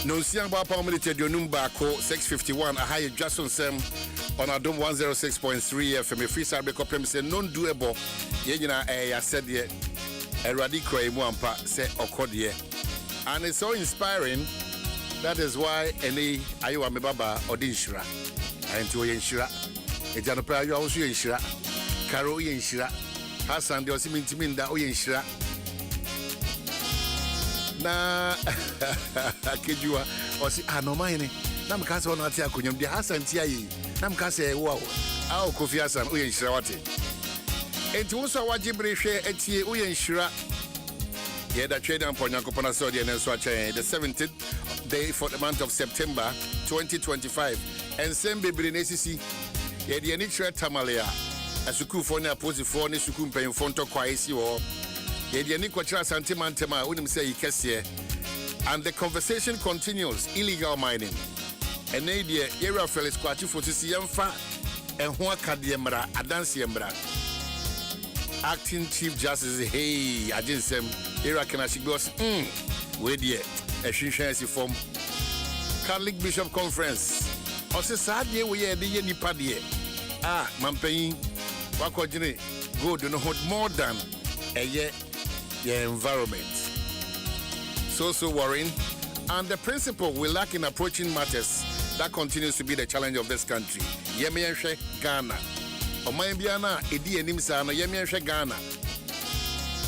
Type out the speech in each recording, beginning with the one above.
No siang ba pa omri tedio numba ko 651 ahaye Dwaso Nsem on Adom 106.3 FM free side be kopem say non doable ye nyina ya said ye eradi krai mu ampa say okode and it's so inspiring. That is why any ayo me baba odi nshira enti oye nshira ejano pra yo also ye nshira karo ye nshira Hassan de osiminti nda oye nshira na akejua osi anomane na mkase wona ati akonyam de Hassan ti ayi na mkase wo awo Kofi Hassan oye nshira wate enti wonso wajibre hwe etie oye nshira ye da trade and ponya kopana so de nenso achen the 17th day for the month of September 2025 and same bebre nesisi ye de ni trade tamalia asuku fo na posifo ne suku mpanyimfo ntokwa esi wo ye de ni kwachira santimantema unim say ikese and the conversation continues. Illegal mining and idea area Felix kwachi for sisi yemfa enho akade mra adanse mra acting chief justice hey ajinsem area kanashigos we there a shinshasi form Catholic Bishop Conference ose saade we ye de nipa de mampanyin wakojine go do no hold more than a year environment so worrying and the principle we lack in approaching matters that continues to be the challenge of this country. Yemienhwe Ghana oman bia na edi enim sa no yemienhwe Ghana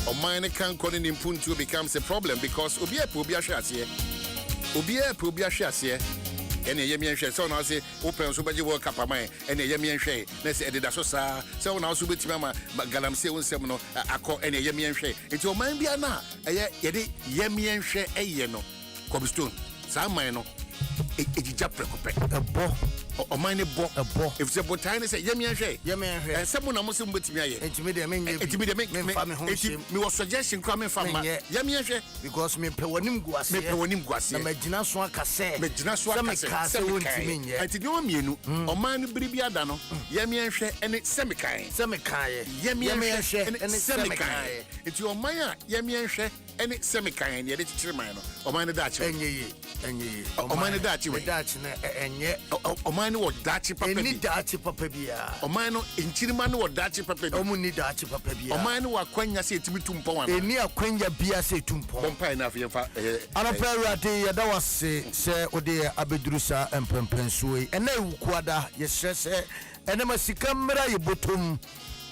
oman kan calling impuntu becomes a problem because obi ahwe ase ene yemienhwe so na say open so baje world cup aman ene yemienhwe na say edida so sa so na so betima ma galamse wonsem no akọ ene yemienhwe enti oman bia na yede yemienhwe no cobblestone sa man no ejija prekope ebo oman ne bo if say botan say yemienhwe ensem na mo se mbetimi aye entimi de me was suggestion kwa me fama yemienhwe because me pe wonim guase na magina so akase se wontimi nye enti no mienu oman ne biribi ada no yemienhwe ene semikan yemienhwe ene semikan enti oman a yemienhwe ene semikan ne de chichire man no oman ne dachi enye oman ne dachi we dachi na enye oman ne wo dachi papa bi eni dachi papa bia oman no enchirima ne wo dachi papa bi omuni dachi papa bia oman ne wa kwanya se etimi tumpo wana eni akwanya bia se tumpo bompa na afie fa anapra rade yada wase se ode abedurusa empempensuwe ena ewukuada ye sese ena masika mra ye botom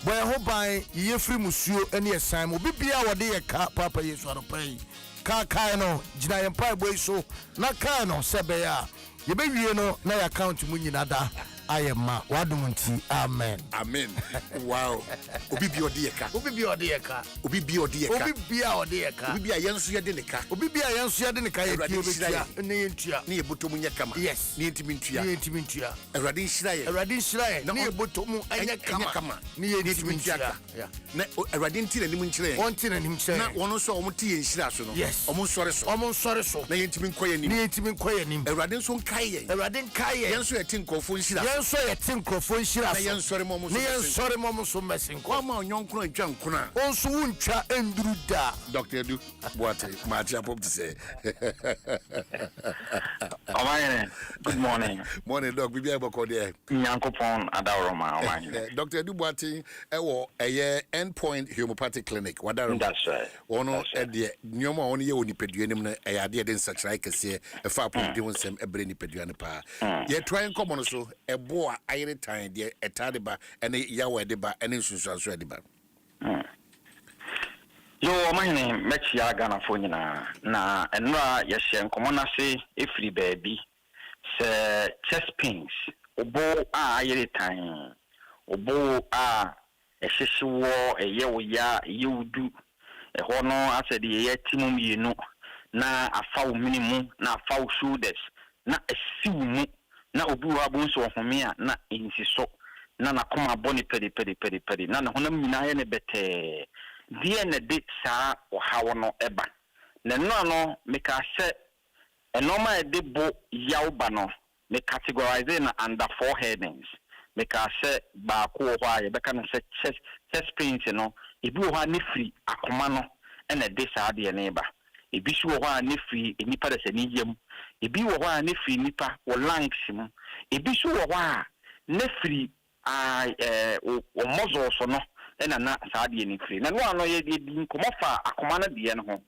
boy ho ban ye free musuo ene esan mo bibia wode ye ka papa yesu anopai ka no gina ye mpa boy so na ka no sebe ya ye bewie no na your account mu nyina da ayema wadom nti amen Wow. Obi bi odieka. obi bia odieka Obi bi odieka. obi bia odieka Obi bi a yenso ye de neka. obi bia yenso ye de neka ye Awurade tie nhyira betua yɛn. ne yentua Ne yebotomu nya kama. Yes. Ne yentimi ntua. ne yentimi ntua Awurade nhyira ye. awurade nhyira ye Na ne ɔn- yebotomu enye kama ne yentimi ntua yeah Na Awurade nti na nim nkyerɛ yɛn. wonti na nim Na kyerɛ wɔn nso a wɔn te yɛn nhyira so no. Yes. Wɔn nsɔre so. ɔmo nsɔre so Na yentimi nkɔ yɛn ne nim. yentimi nkɔ yɛ nim Awurade nso nkae yɛn. awurade nka yɛ Yɛn nso yɛte nkɔfo nhyira so. yɛnso yɛte nkurɔfoɔ nhyira Na so yɛn nsɔre ma ɔmo ne so. yɛnsɔre ma ɔmo so mmɛsen nkɔ Wama onyɔnkono ntwa nkona. ɔnso wontwa nduru da Dr. Edu Boate Machi apop to say. Good morning. Morning doc bibi aboko there. Nyankopon Adaroma Omani. Dr. Edu Boate ewo eye Endpoint Homeopathic Clinic wadaroma. That's right. Ono e de nyoma ono ye onipadua nim na e ade de nsakrai kese e fa apop de wonsem ebre nipadua ne pa. Ye try nkomo no so ebo a ayere tan de etade ba ene yawo de ba ene nsunsuaso de ba. Yo, my name Mechia Ghana Fonina. Na enra yeshen komonase efri baby. Se chest pains. Obo a ayere tan. Obo a ehyewo eyewo ya yewudu. Eho no ase de ye timum yenu na afaw minimum na afaw shoulders na esiw mu na obi wa bonso ohome a na insiso na nakoma boni pedi na honam nyina ye ne bete die ne de saa ohawo no eba na no meka se enoma e de bo yawba no me categorize na under four headings meka se ba ko ho a ye beka no se chest pains no ebi ho ne free akoma no ene de saa de ne ba ebi so ho a ne free enipa de se ne yam ebi wo ho a ne free nipa wo lungs mu ebi so wo ho a ne free o mozo so no ena na saa de ne free na no ano ye di nkomofa akoma na de ne ho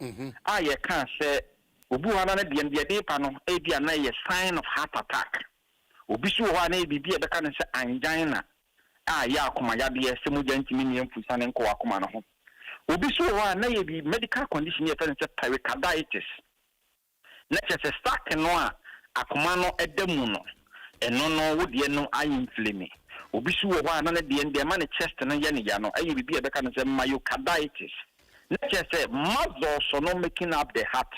a ye kan se obi ho na de pa no e bia na ye sign of heart attack obi so ho a na e bibia be kan se angina a ya akoma ya de se mu jantimi ne mfusa ne nko akoma no ho obi so ho a na ye bi medical condition ye fe se pericarditis na chese stack no a akoma no edamu no eno no wo de no ayi inflame obi so wo ha na de ma ne chest no ye ne ya no ayi bibi e be ka no se myocarditis na chese muscles so no making up the heart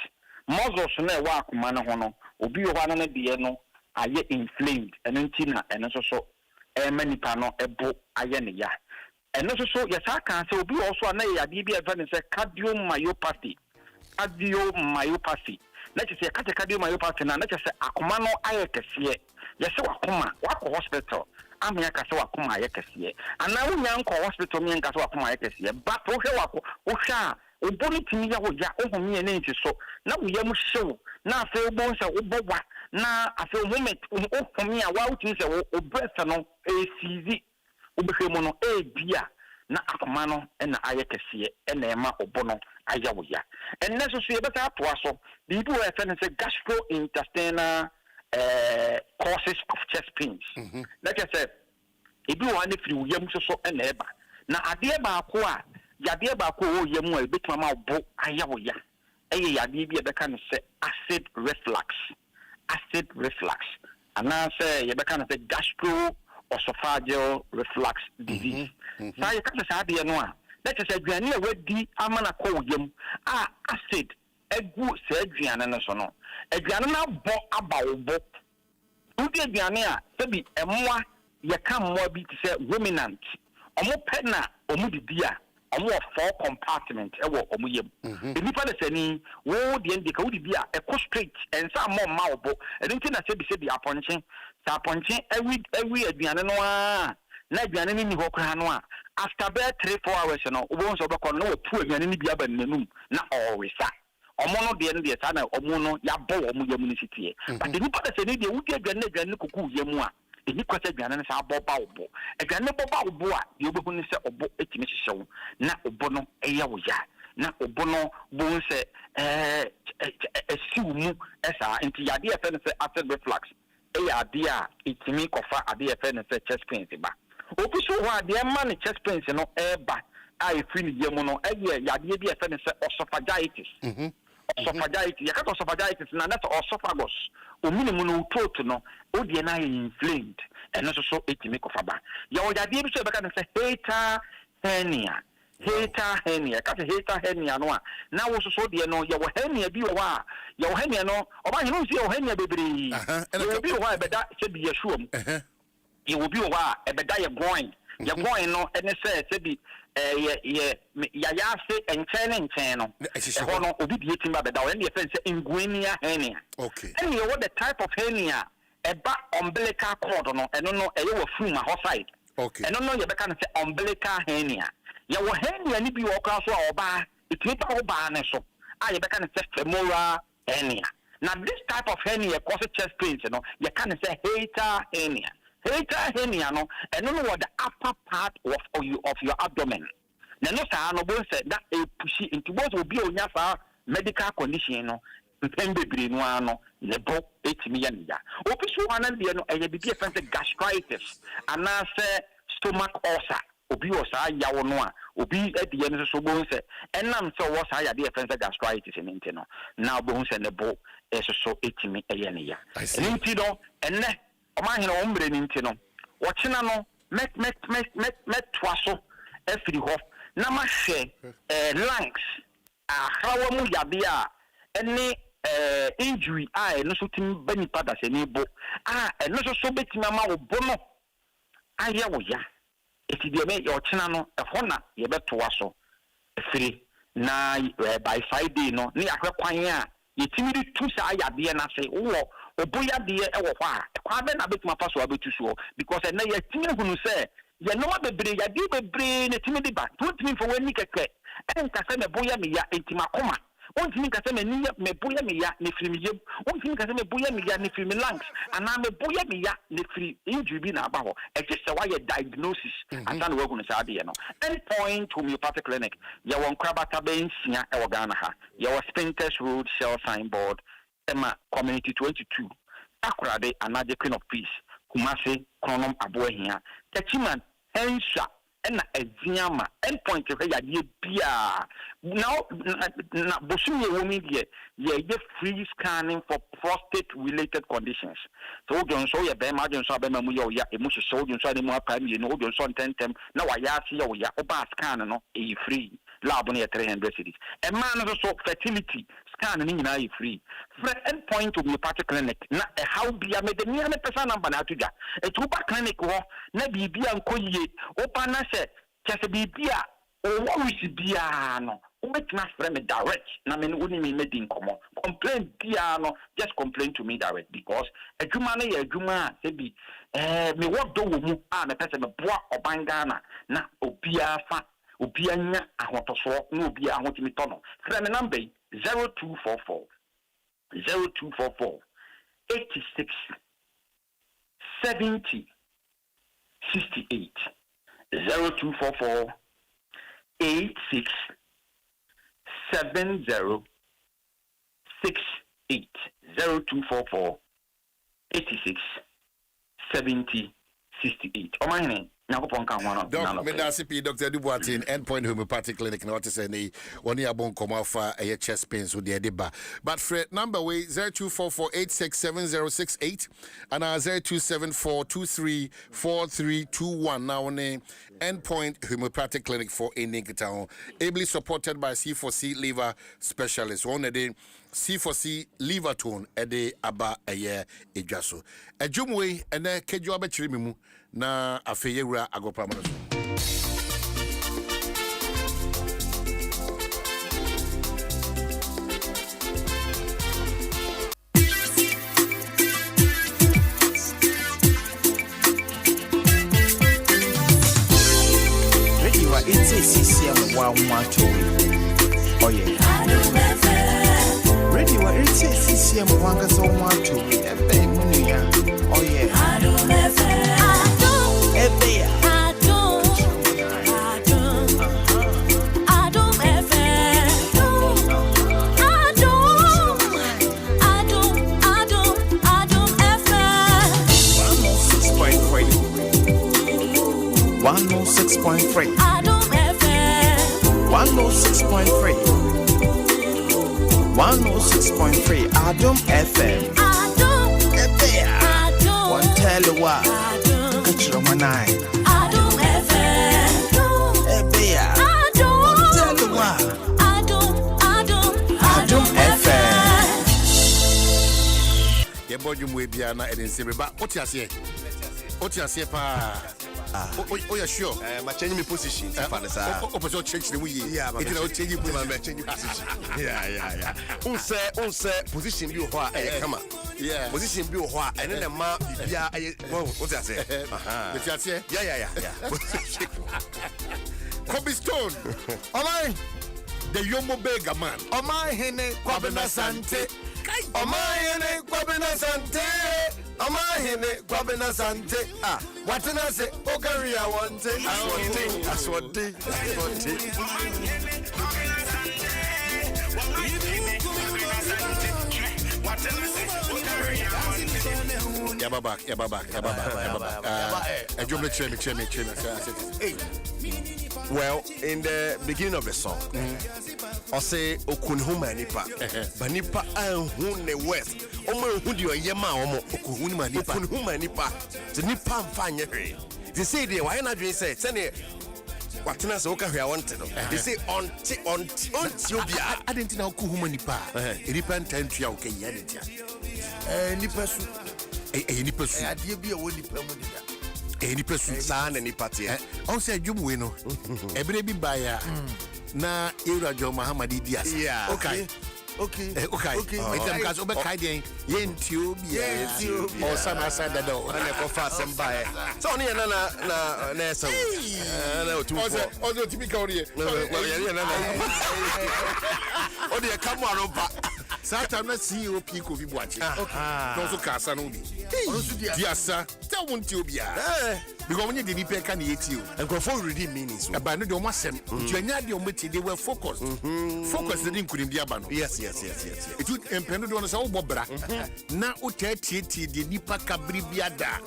muscles no e wa akoma no ho no obi wo ha na de no aye inflamed eno nti na eno so manipa no ebo aye ne ya eno so ya sa kan se obi wo so na ya bi e fa ne se cardiomyopathy na chese cardiomyopathy na chese akoma no aye kese yese wakoma wako hospital amia ka se wakoma aye kese ana wonya nko hospital mi nka se wakoma aye kese but wo hwe wako wo hwa oboni timi ya wo ja ohumi ne nti so na wo yam hyew na afa obon se wo bowa na afa moment ohumi a wa wuti se wo breath no esizi obehwe mu no bia na akoma no na aye kese na ema obono aya wo ya enne so ye beta atoa so bibi wo efe ne se gastrointestinal causes of chest pains like I said ebi wo ane firi wo yam so na eba na ade ba ko a yade ba ko wo yam a ebetuma ma bo aya wo ya eye yade bi e beka ne se acid reflux ana se ye beka ne se gastroesophageal reflux disease sa ye ka se ade no a let us say aduane a wadi amana ko wo yam a acid egu se aduane no so no aduane na bo aba wo bo udi aduane a sebi emwa ye ka mwa bi ti se ruminant omo pe na omo didi a omo four compartment e wo omo yam enipa de sani wo de ndika wo didi a e ko straight ensa mo ma wo bo enti na sebi aponchen sa aponchen ewi aduane no a na aduane ni ho kra no a after about 3-4 hours no wo so be ko no wo tu aduane ni bia ba nanum na orisa omo no de ne de sa na omo no ya bo omo yam ni sitie but the nipa de sani de wudi aduane kuku yam a eni kwata aduane ne sa bo ba obo aduane bo ba obo a ye obehu ne se obo etimi hyehyɛw na obo no eya wo ya na obo no bo se esiw mu esa enti yade e fe ne se acid reflux ade a etimi kofa ade e fe ne se chest pains ba obi so ho ade ma ne chest pains no eba a efiri ne yam no yade bi e fe ne se esophagitis esophagitis esophagitis na that's esophagus omini mu no throat no odi na inflamed and also so etimi kofaba ya ojade bi so be kan say hater hernia ka say hater hernia no a na wo so de no ya wo hernia bi wo a ya wo hernia no oba henu si ya wo hernia bebre ya bi wo a beda se bi yeshuom ya wo bi wo a ebeda ye groin no ene say bi ya se enchen no ho no obi bi etimba beda wo ene ye fence inguinea hernia okay and you what the type of hernia eba umbilical cord no eno no eye wo frum a side okay eno no ye be kan say umbilical hernia ye wo hernia ni bi wo kan so a oba etipa oba ne so a ye be kan say femoral hernia. Now this type of hernia causes chest pains, you can say hiatal hernia no eno no the upper part of your abdomen. Na no sa no bo say that e push into both will be onya sa medical condition no bebre no ano le bo etimi ya nya opisu wana de no eye bibie fence gastritis and say stomach ulcer obi o sa yawo no a obi adie no so bo say enam so wo sa ya de fence gastritis ni ntino na bo hu say le bo so etimi eye ne ya enti no enne o ma hene o mbre ni ntino wo chena no met twaso efiri ho na ma hwe lungs hawa mu yabe a ene injury no so tim bani pada se ni bo no so betimi ama wo bo no aye wo ya etidie me yo chena no ho na ye beto aso efiri na by Friday no ni ahwe kwan a yetimi di tu sa yabe na se wo oboya de e wo ho a kwa be na betuma fa so abetu so because na yetimi hunu se ye no bebre ya di bebre na timi di ba tumi fo wani keke enka se me boya me ya entima koma ontimi ka se me ni me boya me ya ne firi me yem ontimi ka se me boya me ya ne firi me lungs ana me boya me ya ne firi injury bi na aba ho e je se wa ye diagnosis asan we hunu sa de no Endpoint Homeopathic Clinic ya won krabata be nsia e wo Ghana ha ya wo Spintex Road Shell signboard Emma Community 22 Akurade Anaje Queen of Peace Kumasi Kronom Abohia Techiman Hensha ena eziama Endpoint ya die bia now na bosumi womi die ye free scanning for prostate related conditions so ojon so ye be ma ojon so be ma mu ye ya emu so ojon so ne mu aka mi no ojon so tentem na wa ya se ye ya oba scan no e free lab no 300 cedis e ma no so fertility scan ni nyina e free Endpoint Homeopathic Clinic na e how bia me de ni ame pesa number na atuja e tuba clinic ho na bibia nkoyie opa na se chese bibia o wo wisi bia no o betima frame me direct na me no ni me din komo complain bia no just complain to me direct because adwuma na ye adwuma se bi me wodo wo mu me pese me boa obangana na obia fa obia nya ahotoso na obia ahotimi to no frame number 0244 86 70 68 0244 86 70 68 0244 86 70 68 o mine Nakopon kan one Doc, me da CP Dr. Duboatin Endpoint Homeopathic Clinic na what say ni woni abon koma fa a chest pains with the deba. But for number way 0244867068 and 0274234321 now on Endpoint Homeopathic Clinic for Ending Town, ably supported by C4C liver specialists. One day C4C liver tone ede aba eye edwaso. Ejumwe ene kejo abechiri mimu na afeyewura agopa mono. Radio it's a CCM wa mwato. Oh yeah. Radio it's a CCM wanga so mwato. Ebe munya. Oh yeah. Adom 106.3 Adom FM. One tell you what. ye boju mu ebia na eden se ba otiase pa oh yeah sure ma change my position for the sir opposite change mu ye it na change position yeah unse position bi ho a kama position bi ho a ene na ma bibia what I say yeah Kobe Stone Omai the Yomo Bega man Omai hene kwabena sante Omai hene kwabena sante Omai hene kwabena sante watina se okaria wante aswante Yababa. Well, in the beginning of the song, I say Okunhuma nipa, Banipa and the West. Omo Hudi or Yama Omo Okunhuma nipa, the Nipa Fanya. They say they why not doing say, send it. What I wanted. They say on Tubia. I didn't know Kuhuma nipa. Repent time to okay, Nipasu Nipasu. Adia bi a woni pamudi Any person, son, any party. Also, you win. Every bit buyer. Na Irajo Muhammad Diaz. Yeah. Okay. Because over Kaiden, Yentubia, or some outside the door. And I fast and buy. So, only another Nessa. Also, typical here. Oh, dear, come on, Satan, let's see you people be watching. Also, Casanudi. Dear sir, tell one Tubia. Because when you didn't pay, can eat you. And go for reading meanings. About no one was them. They were focused. Focused, they didn't be abandoned. Yes. It would impend on us all, Bobra. Now, Uteti, the Nipa Cabribiada,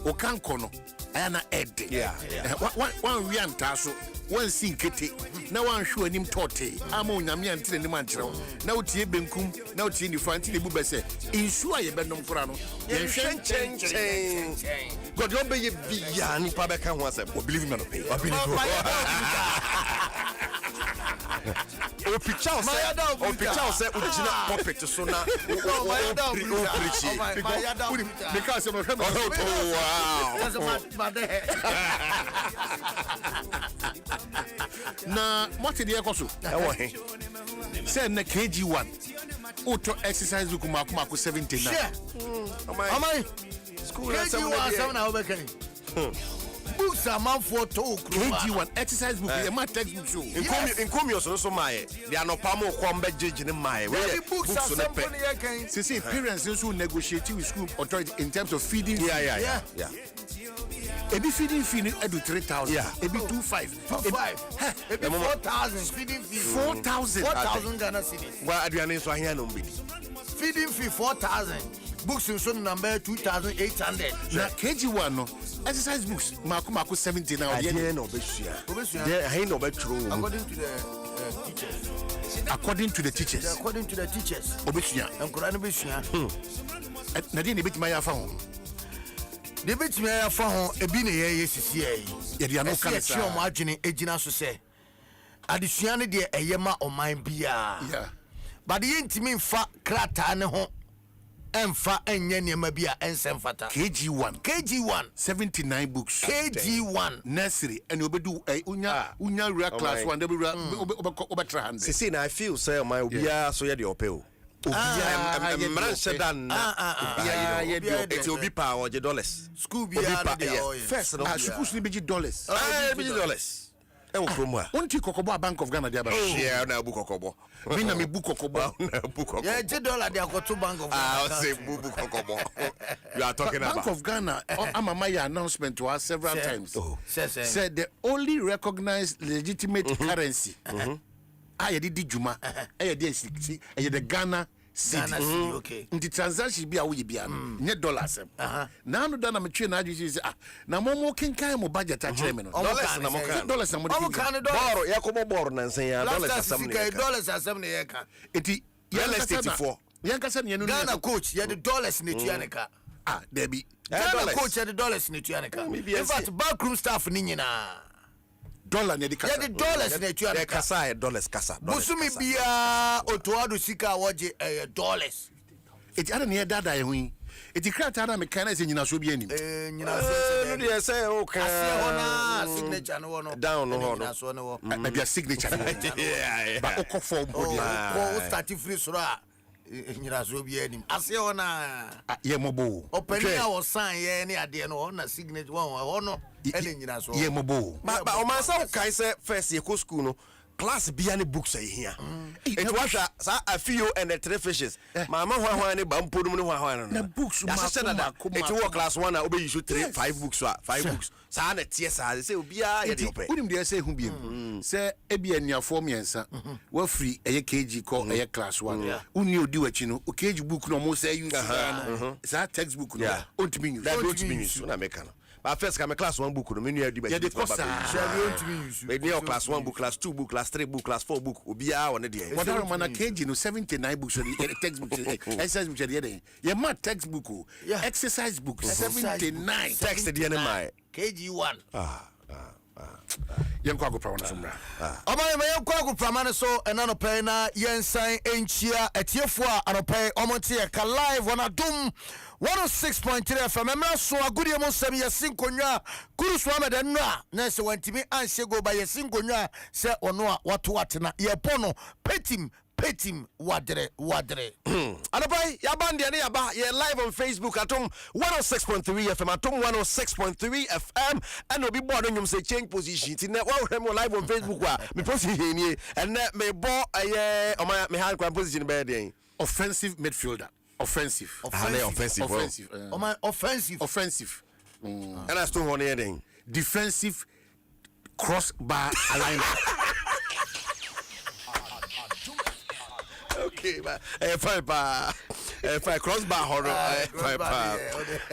or Cancono, Anna Ed. Yeah. One Rian Tasso, one Sinkete, now one show him Tote, Amon Yamian Tinamancho, now Tibenkum, now Tini Fanti Bubese, insure a Benum Frano. God don't be beyond Pabaka was a believe me. O pichao se original puppet so na because of na what the ekoso say na KG1 auto exercise kuma 79 Amai school KG1 na obekan books are man for talk KG1 exercise book e ma textbook so in come so my they are no pamo kwam bejeje ne my we books so pe see parents also negotiate with school authority in terms of feeding yeah ebi feeding fee edu 3,000 ebi 2,500 ebi 4,000 feeding fee 4,000 Ghana cedis wa aduane so ahia no mbedi feeding fee 4,000 books so number 2,800 na KG1 no exercise books mako 70 now yeah no besua there I no betro according to the teachers obesua enkora no besua na dey ne betima ya fa ho de betima ya fa ho ebi ne ye sisi ai ye dia no kan sa mo adwene egina so se adesua ne de eyema oman bia but ye ntimi mfa krata ne ho emfa enye niema bia ensem fata KG1 79 books KG1 nursery and obedu unya real class 1 dey obetra 100 see na I feel say my obia so ye de opel obia man sedan it will be power the dollars school bia first no school ni be dollars from where? Unti kokobo Bank of Ghana dia ba. Yeah, na bu kokobo. Me na me bu kokobo. Na bu kokobo. Yeah, $10 dia go to Bank of Ghana. I say bu kokobo. You are talking about Bank of Ghana. Amama ya announcement to us several times. Said the only recognized legitimate currency. Aye di juma. Aye di the Ghana city. Okay. The transaction be awo bia no. Nye dollars. Na no da na me twe na adwi say na momo kenkan mo budget a kire me no. Dollars na mo kan. Dollars na mo kan. Boro yakobo boro na nsen ya dollars asam ne. Dollars asam ne ye ka. Eti real estate 4. Yankasa ne no. Ghana coach ye the dollars ne tuya ne ka. There be. Ghana coach ye the dollars ne tuya ne ka. In fact backroom staff ni nyina. Dollar ne di kasa. Ye the dollars ne tuya ne ka. Kasa dollars kasa. Busumi bia otoado sika woje dollars. Eti ada ne dada ye hu. Iti krata na mekana se nyina so bi anim. Nyina so no dey say okay. Asie hona signature no no. Down no ho. Nyina so no. Na bia signature. Yeah. Ba okofo body. Ko start free so a nyina so bi anim. Asie hona. Ye mobo. Opani a wo sign ye ne ade no na signature won no. Ele nyina so. Ye mobo. But o man say kai say first ye ko school no. Class bia ne books here. It was a few and the 3 fishes. Mama hwa ne ba mpodum ne hwa no. Na books ma it was class 1 na obe use 5 books 5 books. Sa na tie sa say obia ye de ope. Unim de say hu biem. Say ebia niafo miensa. Wa free eye KG ko eye class 1. Uni odi wachi no o KG book no mo say use sa textbook no. Ontimi use. That don't mean use na make no. But first come class 1 book no me nu adi ba. Yeah, the course me dey class 1 book, class 2 book, class 3 book, class 4 book. Obia one dey. What are man KG no 79 books textbook exercise book dey. Ye ma textbook exercise book 79. Text dey na my KG1. Yenko agopra wana somra. Oba me yenko agopra man so enanopɛ na yensan enchia etiefo a anopɛ omonte ka live on Adom 106.3 FM. Emra so agudie mo nsɛm yesin konwa kuruso amede no a na se wantimi anhye go ba yesin konwa se ono a wato atena ye pono petim wadre. Anabai yabande ne yaba ye live on Facebook Adom 106.3 FM Adom 106.3 FM and obi board on say change position ti na wa hwem live on Facebook wa me position ni and me bo aye o my me hand position be dey Offensive midfielder. Offensive. Offensive. And I still want here Defensive crossbar alignment. Okay, fine crossbar horror.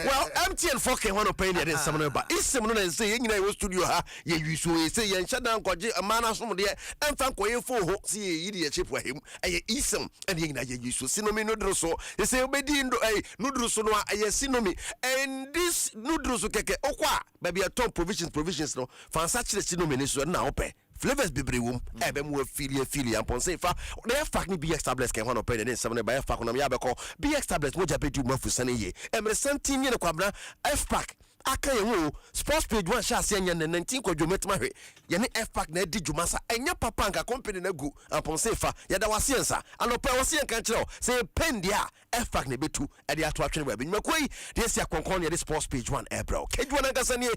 Well, MTN 4K one opinion then someone but is someone say you know studio ha ye use say ye shut down kwaje amana som de emfa koye fo ho see ye de chip wa him eh isem and ye na ye use sinomi nudro so they say obedi ndo nudro so no ye sinomi and this nudro so keke okwa baby a top provisions no fansa chire sinomi ne so na ope flavors bebre wom ebe mu affiliate upon say fa the fact ni be established can one opinion then someone by fact na ya be call be established mo jabe du mafu sane ye emre santin ye kwabra F-pack aka ye wo sports page 1 sha se nya 19 kwadwometma hwe ye ne F-pack na di dwuma sa enya papa nka company na gu upon say fa ya da wasiensa anopa wasien kan kire say pen dia F-pack na betu e de ato atwene ba be nymakoi de sia konkon ye sports page 1 ebro kedwo na nkasa ne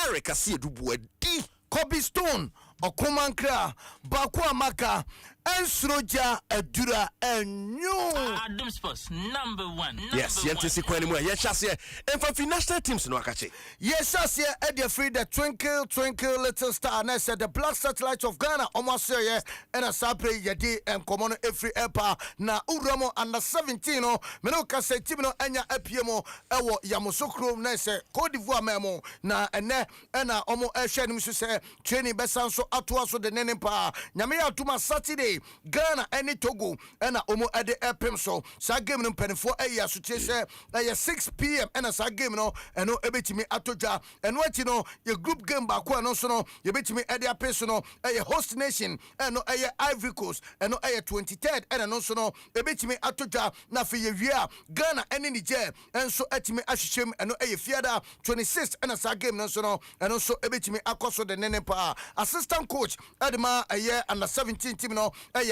Eric ase dubu adi Kobe Stone Okomankra Bakwa Maka Ensroja Adura Enyo Adom Sports number 1. Yes, yentisi kwani mu ye chase emfa national teams no akache. Yes, chase e free the twinkle little star na said the black satellite of Ghana almost say and a sapre yedi en common every epa na uramo under 17 no me no ka say team no anya apiemo ewo Yamoussoukro na say Côte d'Ivoire memo na ene na omo ehwe nim so say training besan so atoa so de nene pa nyame atuma Saturday Ghana any Togo ena omo ade epem so sa game no penfo eya so che 6 p.m. ena sa game no eno ebetimi atoja eno achi no ye group game ba ko no so no ye betimi ade apeso no host nation eno Ivory Coast eno 23rd ena no so no ebetimi atoja na fe ye wia Ghana ene Niger enso atimi ahwehwem eno fiada 26th ena sa game no so no eno so ebetimi akoso de nene pa assistant coach Adema under 17 team no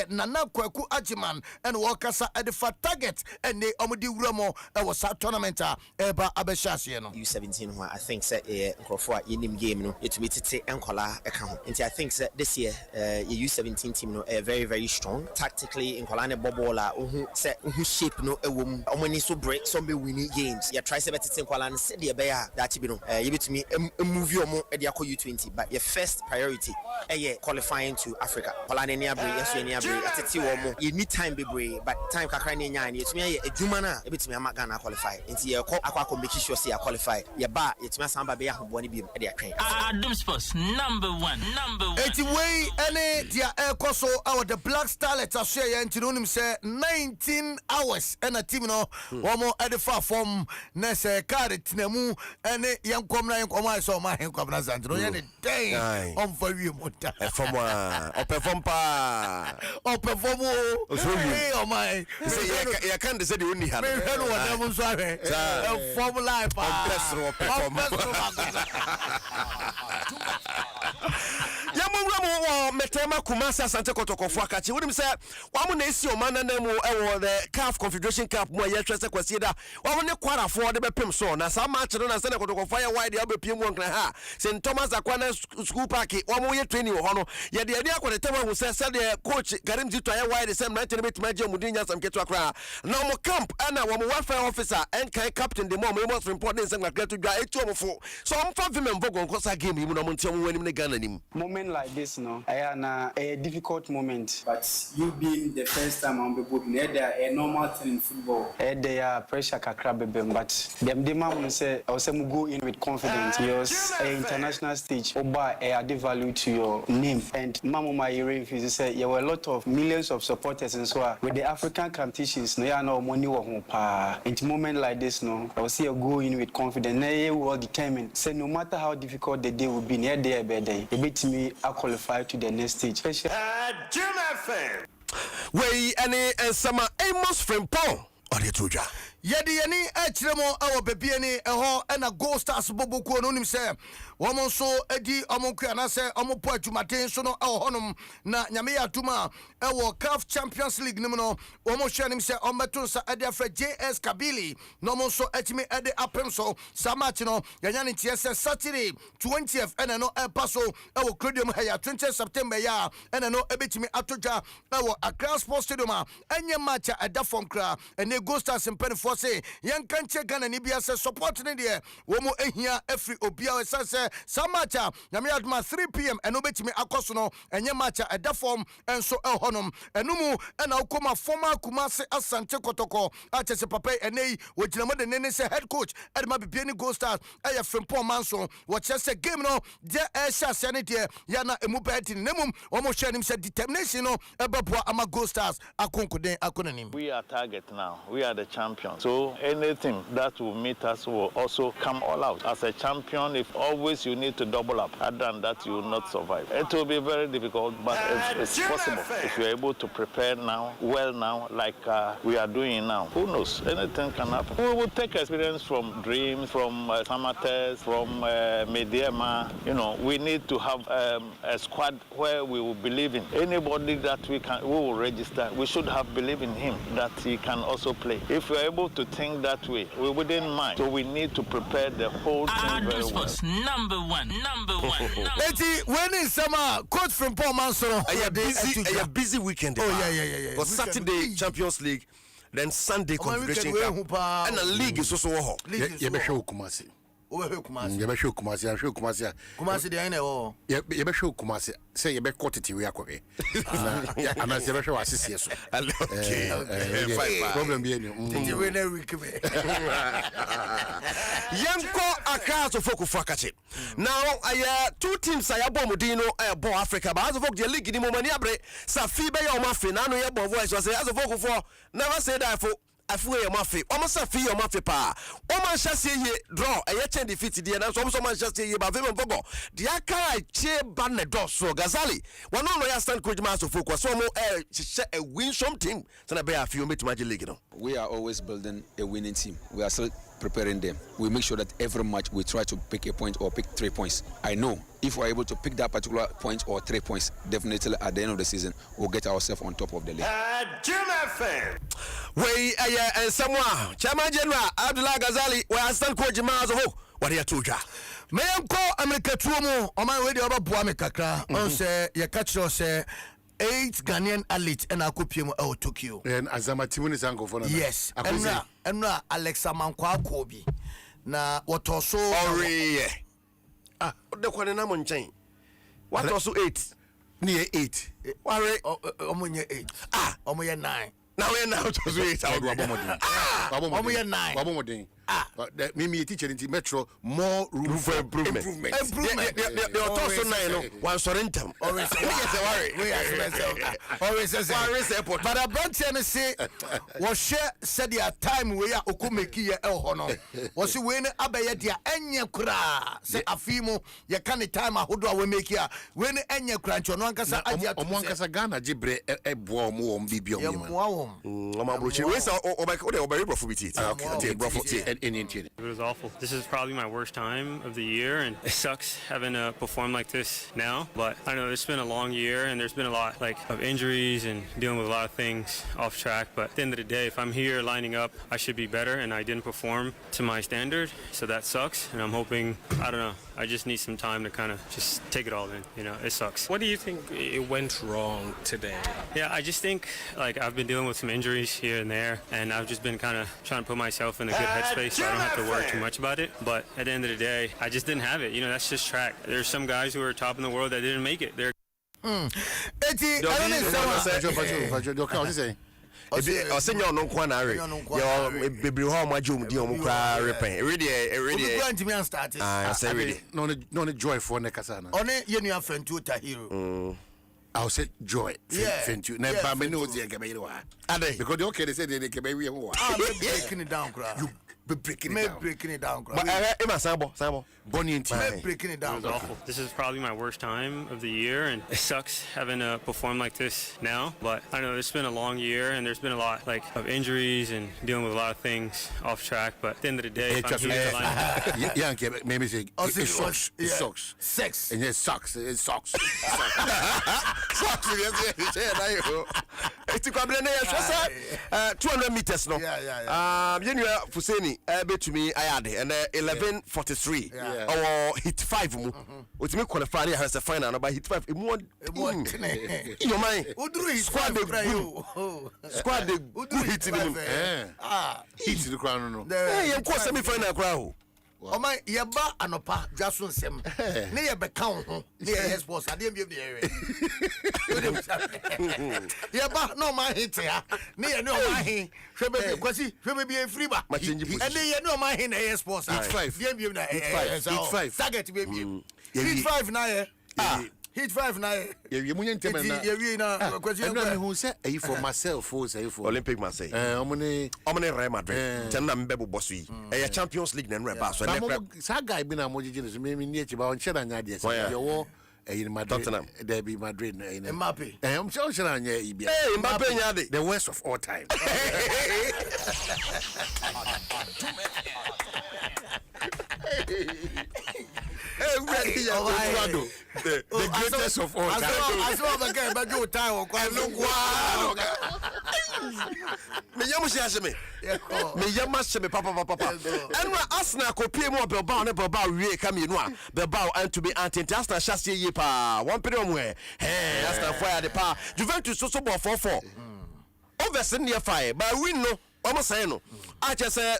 Nana Kwaku Ajiman and Wakasa at the target and they omudi uramo was a tournament eba abeshasi no U17 who I think say Nkrofo in game no it me tete enkola account and I think this year U17 team no very strong tactically enkola ne bobola say who shape no ewom omani so break some be winning games you try say tete enkola se de be ya that be no you betimi move your mo e de akọ U20 but your first priority qualifying to Africa polane ne abre yeso ne abre atete wo mo you need time bebre but time kakra ne nya ne yetumi ye adwuma na e betimi ama Ghana qualify enti ye akọ make sure say qualify ye ba yetumi asamba be ya hobo ne bi e de atwen Adom Sports number 1 enti wey ene dia ekoso our the Black Starlets ashe ye enti no nim say 19 hours ena team no wo mo e de fa form na say card tinemu ene yenkom na yenkom aso ma yenkom na zantro ye ne den on for wi mo From or perform pa or perform. Oh my. Say, I can't say the only hand. Form life. Yamu Metema Kumasa Santa Kotoko Fakachi. Wouldn't say, one when they see your man and them the CAF Confederation Cup, more yet Tressa Quasida, one when they quarter for the Pim so. Now, some match on a Santa Kotoko fire wide the other PM1 ha. St. Thomas Aquana school packet, one more year training or honor. Yet the idea for the time who said the coach Karim Zitaya wide the same 19 minute Major Mudinas and Ketuakra. Now, more camp and a welfare officer and captain the more most important thing like to drive 2 so I'm 5 women Vogon Cosa game, you know, when the gun. Moment like this, no, a difficult moment. But you being the first time on the board, there a normal thing in football. There are pressure kakrabebe, but them demand say I was go in with confidence. Because an international stage, oba add value to your name. And Mama Mayere say there were a lot of millions of supporters and so with the African competitions. No, you no money or pa. In moment like this, no, I will see you go in with confidence. They will determine. Say no matter how difficult the day will be, near there by day, a bit me I qualify to the next stage. Way any and summer Amos Frimpong or the Tuja. Yedi any echremo our baby any and a ghost as Bobo Kononim say. Woman so Eddie Amonkiana say Amopo Jumatin so no our honum na Nyamia Tuma our CAF Champions League nimino Omo Shanim say Ometunsa Edia Fred JS Kabili no mo so etime Ede Apemso Samachino Yanyani TSS Saturday 20th and no El Paso our Credium Haya 20th September ya and no ebitimi atoja our Accra Sports Stadium enya matcha Eda Fomkra and they ghost as in Penfo say yan kanche Ghana ni bia say support ni de womo ehia every obia say Samacha Nyame aduma 3 p.m. and obetimi akoso no enye matcha eda form enso ehonum enumu ena ukoma former Kumase Asante Kotoko achese papa enei wojinamo de nene se head coach edma bibie ni Gold Stars eye Frimpong Manso wochese game no de esha sene de ya na emu beti nemum omo hwanim se determination no ebeboa ama Gold Stars akonkoden akonanim. We are target now. We are the champions. So anything that will meet us will also come all out. As a champion, if always you need to double up, other than that you will not survive. It will be very difficult, but it's possible. If you're able to prepare now, well now, like we are doing now, who knows? Anything can happen. We will take experience from Dreams, from Samates, from Mediema. You know, we need to have a squad where we will believe in. Anybody that we will register, we should have believed in him, that he can also play. If we're able to think that way, we wouldn't mind. So we need to prepare the whole team very well. Number one. Lady, when is summer coach from Paul Manson? A busy weekend. Oh yeah. But Saturday Champions League, then Sunday Confederation Cup, and the league is also Kumasi. Yabesho Kumasi. Kumasi de ane o. Yabesho Kumasi. Say you be quantity we are going. And I say yabesho assist yes. Okay. Problem be any. Did you win a week? Yanko Accra to Foku Fakachi. Now I 2 teams I Bomodino Bo Africa, but as of the league in Momaniabre, Safibe or Muffin, I know your voice was as a vocal for never say that for. Afuwe ya mafi omosa fi ya mafi pa o Manchester ye draw e ye defeat the and so Manchester ye ba vema bogo the aka che ban ne doso Gazali one no ya stand coach master focus so mo a win some team so na be afi o metima league no. We are always building a winning team. We are still preparing them. We make sure that every match we try to pick a point or pick 3 points. I know if we're able to pick that particular point or 3 points, definitely at the end of the season, we'll get ourselves on top of the league. We and someone, Chairman General Abdullah Ghazali, we are still coach Mazo. What are you to Me unko America tuomo, o man we dey oba boa me kakra. On say ye catch us say 8 Ghanaian athletes and akopiem e Tokyo. And Azama Timoni Zango for yes. Enra Alexa Mankwa Kobi. Na what also the kwane na monchen. What also 8? Near 8. Ware omunye 8. Omunye 9. Now we now to 8. Omunye 9. me teacher in Metro more room for improvement. The also nine one sorrentum. Always airport. But a bunch and say was share said their time we are okumeki el hono. Was you win abaya dia enya kura say afimo ya kan time ahodo we make ya when enya kura ncho no ankasa adia to ankasa Ghana gibre ebo mo bibio mo we It was awful. This is probably my worst time of the year, and it sucks having to perform like this now. But I know it's been a long year, and there's been a lot of injuries and dealing with a lot of things off track. But at the end of the day, if I'm here lining up, I should be better, and I didn't perform to my standard, so that sucks. And I'm hoping, I don't know, I just need some time to kind of just take it all in. It sucks. What do you think it went wrong today? Yeah, I just think I've been dealing with some injuries here and there, and I've just been kind of trying to put myself in a good headspace so I don't have to worry too much about it. But at the end of the day, I just didn't have it. That's just track. There's some guys who are top in the world that didn't make it. They're Senior no kwanare. Your baby home majum di omukra repen. No joy for nekasana. One ye nu afentu ta hero. I'll say joy. Thank you. Never me know the Gabaywa. Because the okay, they said they can be breaking it down, you be breaking it down. But Sabo. Bonnie and breaking it down. It was awful. This is probably my worst time of the year, and it sucks having to perform like this now. But I know it's been a long year, and there's been a lot of injuries and dealing with a lot of things off track. But at the end of the day, if I'm here maybe say it sucks. It sucks. Sex. And it sucks. It sucks. Sucks. It's 200 meters no. Yeah. Fuseni betumi ayade and 11:43. Or hit 5 mu. Utimi qualify has a final by hit 5. Your mind. Squad the good hit hit the crown no. Hey, you course semi final crowd. Oma yeba anopa Dwaso Nsem ne ye beka ho ne ye sports ade mbiem de ere yeba no ma hit ya ne ye no ma hin hwebe kwasi hwebe bi free ba ene ye no ma hin na ye sports hit 5 mbiem na hit 5 target be mbiem hit 5 na ye hit 5 na ye munye ntema na ye wi na kwasi e me hu say e for myself say for Olympic Marseille omne Real Madrid ten na mbebo bosso yi e Champions League na nreba so na sa guy bi na mo jiji so me ni echi ba on share anya de say yo in Madrid there be Madrid Mbappe I'm sure anya ibi Mbappe nya de the worst of all time. The greatest of all time. I saw the guy but you time or quite long me yamasheme papa and Arsenal ko pie mo Bilbao ne Bilbao wie kam yenu a Bilbao and to be anti Arsenal chassis ye pa one period mo Arsenal fire the pa Juventus so ball 4-4 over senior fire but win no almost say no I just say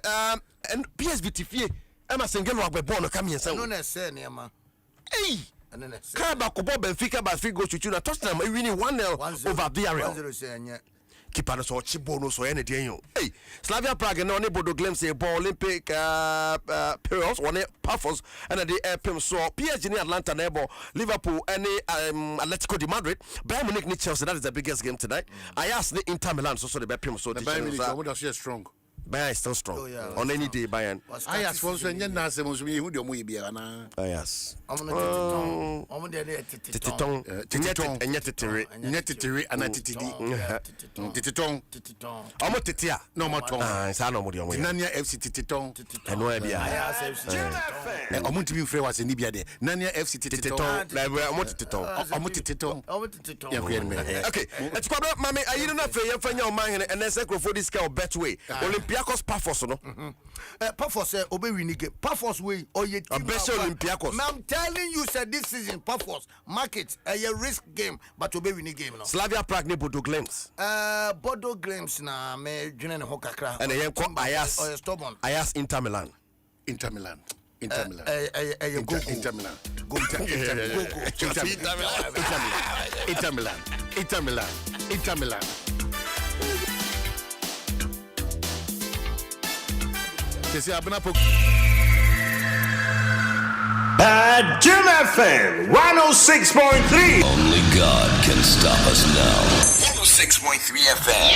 and PSV tifie Emma Sengelo agbe no kam yensa no na say niam hey Kaba ko Benfica but free go to na Tottenham winning 1-0 over Villarreal 1-0 keeper no so chibono so ene den yo hey Slavia Prague no ne Bodo Glimt say ball Olympic Piraeus one Pafos and the Pim so PSG ni Atlanta na ball Liverpool and Atletico de Madrid Bayern Munich ni Chelsea that is the biggest game tonight Ajax ni Inter Milan so the Pim so the Bayern Munich is strong. Bayern is still strong on any day Bayern Ajax for so nya na se mo so me hu de mo yibia na Ajax Tititon ana titidi Tititon omo titia no mo ton sa no mo de omo Nania FC Tititon eno e bia omo timi frɛ wa se ni bia de Nania FC Tititon na omo Tititon ya ko yerme okay etikwa mame ayino na fe ye fanya o man hene ene sacrifice this guy Betway Olympiacos Pafos no Pafos obe win game Pafos we oye team Olympiacos I'm telling you said this season Pafos market a risk game but obe win game no Slavia Prague ne Bodo Glimt Bodo Glimt na me dwene ne ho kakra and yen ko Ajax Inter Milan Inter Milan Inter Milan say abena po Adom FM 106.3. Only God can stop us now. 106.3 FM.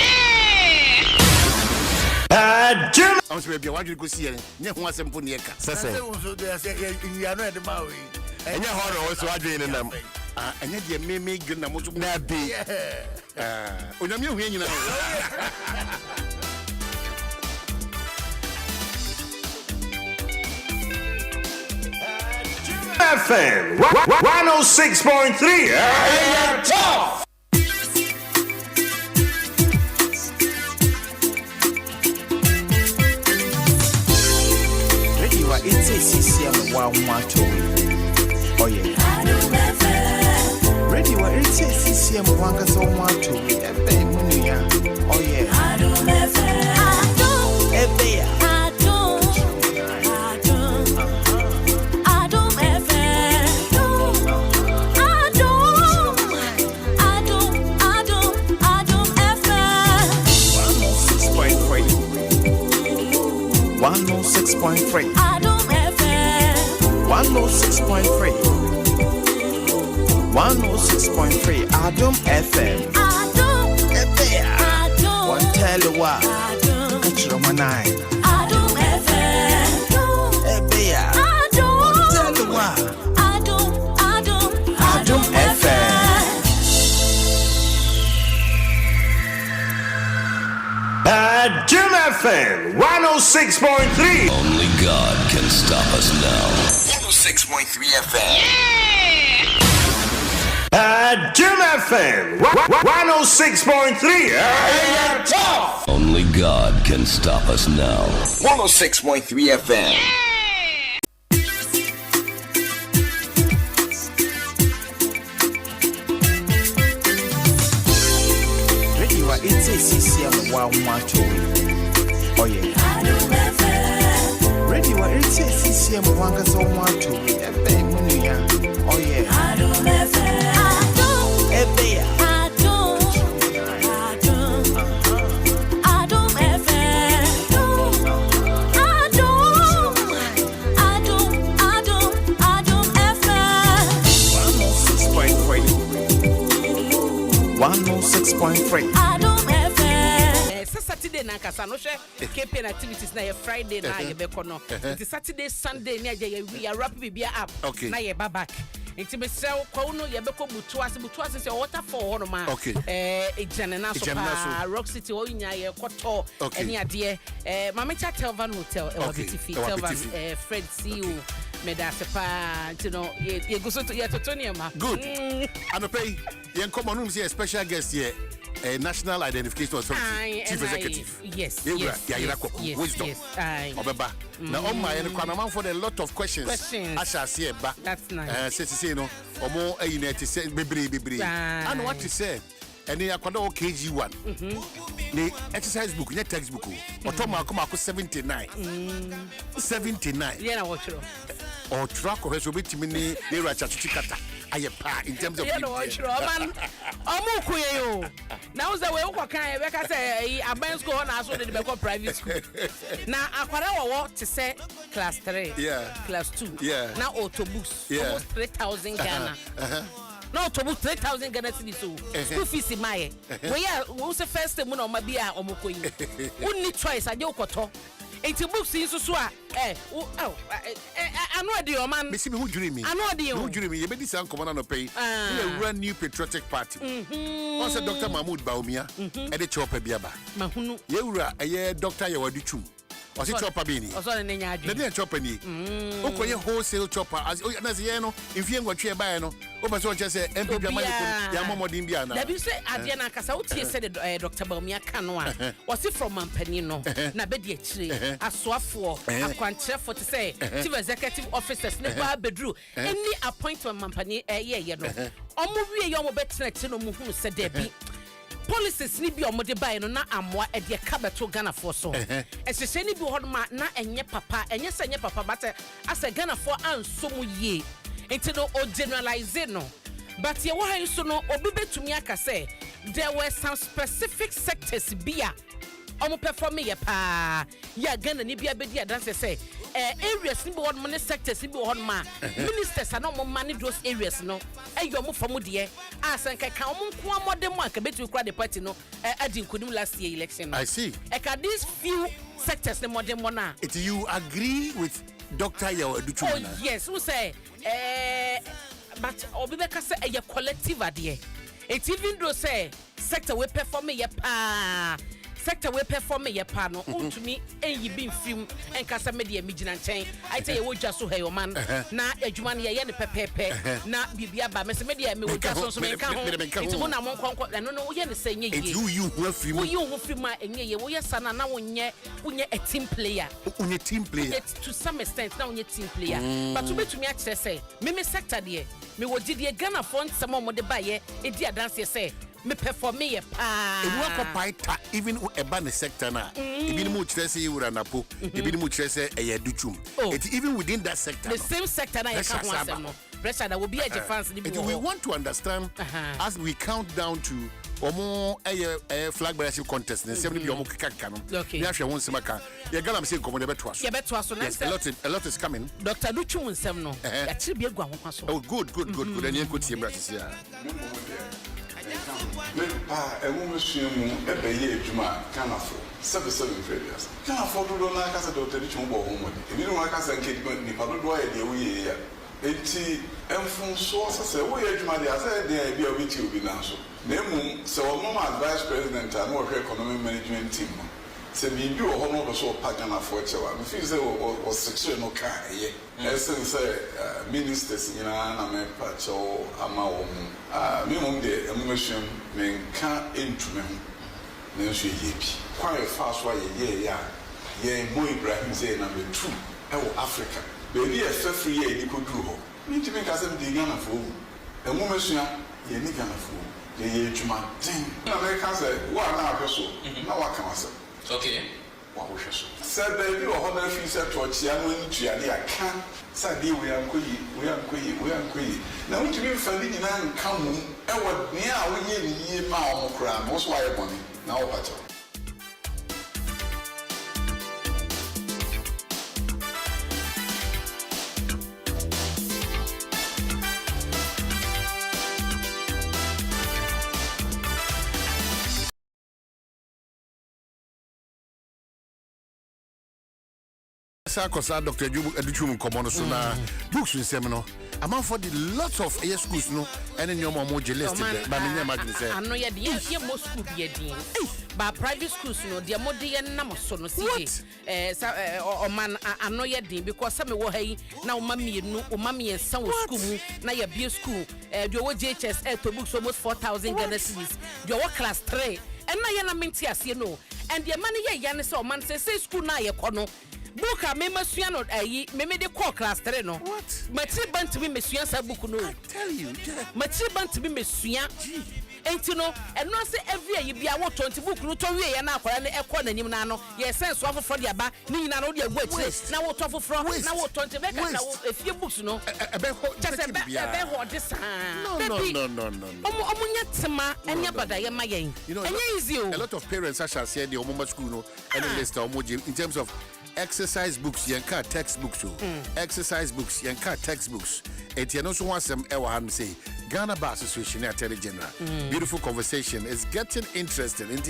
Adom. I'm sorry, be what you go see. Nye ho asem po ne ka. Sese so dey say you know the man we. Enye horror we so adwen ne nam. Enye de me dwen na mo so na bi. Onyame hu nyina. FM 106.3. Top. Radio it's a CCM wa macho. Oh yeah. Radio it's a CCM wanga so macho. Ebe munya. Oh yeah. Ebe ya. Adom 106.3. Adom FM 106.3. 106.3. Adom FM. Adom FM. One tell you what. Catch your manai. Adom FM. Ebea. One tell you what. Adom FM. Adom FM 106.3. Only God can stop us now. 106.3 FM. Adom FM 106.3. Top. Only God can stop us now. 106.3 FM. It's a CCM wa macho. Oh yeah. Radio it's a CCM wanga so macho. Ebe munya. Oh yeah. Ebe ya. Saturday na kasa no hwe campaign activities na ye Friday na ye be kono. It's Saturday Sunday na ye we wrap bibia up na ye back. Nti me sel kwa no ye be ko butuase se waterfall ho no ma. Ejane na so pa Rock City o nya ye koto eni ade ma me cha Telvan Hotel e Wabitifi Telvan Fred CEO Medasepa, you know, you go to your Totonium. Good. And pay, you come on, see a special guest here, a National Identification Authority, Chief Executive. Yes. Wisdom. Obeba. Now, on my end, for a lot of questions. I shall see a back. That's nice. Say, no, or more a unit, say, baby. And what to say? And they are KG1. The exercise book, net textbook. Otoma come out 79. 79. Yeah, I watch it. Or track or so bit mini Rachachichikata. I pa in terms of man. Omukuyo. Now the way Oka Rebecca say a man's go on as well in the private school. Now Aquara what to say class 3, class 2. Now autobus. Almost 3,000 Ghana. No, to 3,000 Ghana cedis. School fees in my. We are once the first time on my beer or Mokoy. Only twice I do koto. Enti books in so I know the man. Miss me who dream me. I know the who dream me. You be sound command no pay. You run new patriotic party. Also Dr. Mahmoud Baumia and the chopper biaba. Mahunu. Yewra a doctor you wadi chum. Was it chopper bini? Also the name. The chopper ni. Okoye wholesale chopper as no if you what you buy no. Oba so just say MP ya momo din bia na. That you say Adiana kasa utie said Dr. Baumia kanwa. Was it from Mampanino? Na be die chire. Aswafo akwantre for to say chief executive officers ne ba bedru any appointment Mampani ye no. Omo wie ye omo betre no mu hu se debi. Policies ni bi omode buy no na amwa e de kabeto Ghana for so. Esese ni bi hodma na enye papa, enye se enye papa but as a Ghana for anso mu ye. Enti no o generalize no. But ye wa so no obi betumi aka say there were some specific sectors bia omo perform ye pa ya Ghana ni bia bedi adanse say areas ni be won money sectors ni be won ma ministers na omo manage those areas no eyo omo fam de asanka ka omo nko amode mo aka betu kura the party no adi nkonim last year election no. I see. Eka these few sectors ni modern mo na. It you agree with Dr. Yao Educhu? Oh yes, who say but obibeka say a collective idea. It even though say sector we perform ye pa sector we perform ye pa no to me you been film and kasa media mijina nchen I tell you wo jaso he man na adwuma ne ye ne pepepe na bibia ba me se media me wo jaso so me kan ho it ho na mon konko no ye ne say nye ye you who film you who film enye ye wo ye sana na wonye a team player to some extent na wonye team player but to be to me akere say me sector de me wo gidie Ghana font some mo de ba ye e di adanse say me perform me pa e wo ko even e ba ne sector na even mu kire say wura napo even mu kire say e Educhum it even within that sector the same sector na ye ka ho asem no pressure that will be a fans we want to understand as we count down to omo flag bearership contest ne 70 bi omo kika no ya hwe won semaka ye Ghana me say komo de beto aso yes, a lot is coming. Dr. Dwaso Nsem no ya chiri bi egu ahon kwaso oh good and yen ko tie bra sisi ya emumushimu ebeye ejuma Ghana for 77 failures Ghana for do na kasa Dr. Dwaso bo ho mo ebi no kasa nke ni pa do ya de wuye ya enti emfun so sase wo ye ejuma de asa de bi obi ti obi na so na emu se o mo vice president and wo economic management team se bi bi wo no so pa Ghana for chewa me feel say o section no ka ye essence say ministers nyina na me pa cho ama wo me mum de emumashim me nka entume ho na so ye bi kwa e fa so ye ye Mo Ibrahim say number 2 e wo Africa baby e fa free ye ni koduru ho me ntimi ka se me Ghana for emumashia ye ni Ghana for ye ejuma din na me ka se wo na ahweso na wa kan ase okay wa wo hweso se baby wo ho na fi se to chia no ntua de aka sa de we ankoyi na ntimi fa ni nyina nka mu e wo ne a wo ye ni ye ma o mo kra mo so wa ye boni na wo pacho Kosa Dr. Educhum komono so na books nsem no among for the lots of air schools no any your mom list ba me nyama say ano ye de most school be din ba private schools no de mo de na mo so no CJ o man ano ye din because some wo hayi na o ma me san wo school mu na ye be school de wo JHS to books almost 4,000 Ghana cedis de wo class 3 and na ye na menti ase no and the money ye yan say o man say school na ye kono Buka me masua no ayi me de call class 3 no what matri bant me masua sa book no I tell you matri bant me masua enti no eno say every year bia wo 20 book no to wie ye na akwara ne ekọ nanim na no ye sense so afofo de aba ni nyina no de agu akire na wo to afofo na wo 20 be ka na wo efie books no ebe ho just be ho de sa no omo nya tema enya badaye ma yen enya easy o a lot of parents shall say the omo school no any list omo in terms of exercise books yanka textbooks exercise books yanka textbooks et no so wasem e wa han say Ghana Bar Association Attorney General beautiful conversation is getting interesting in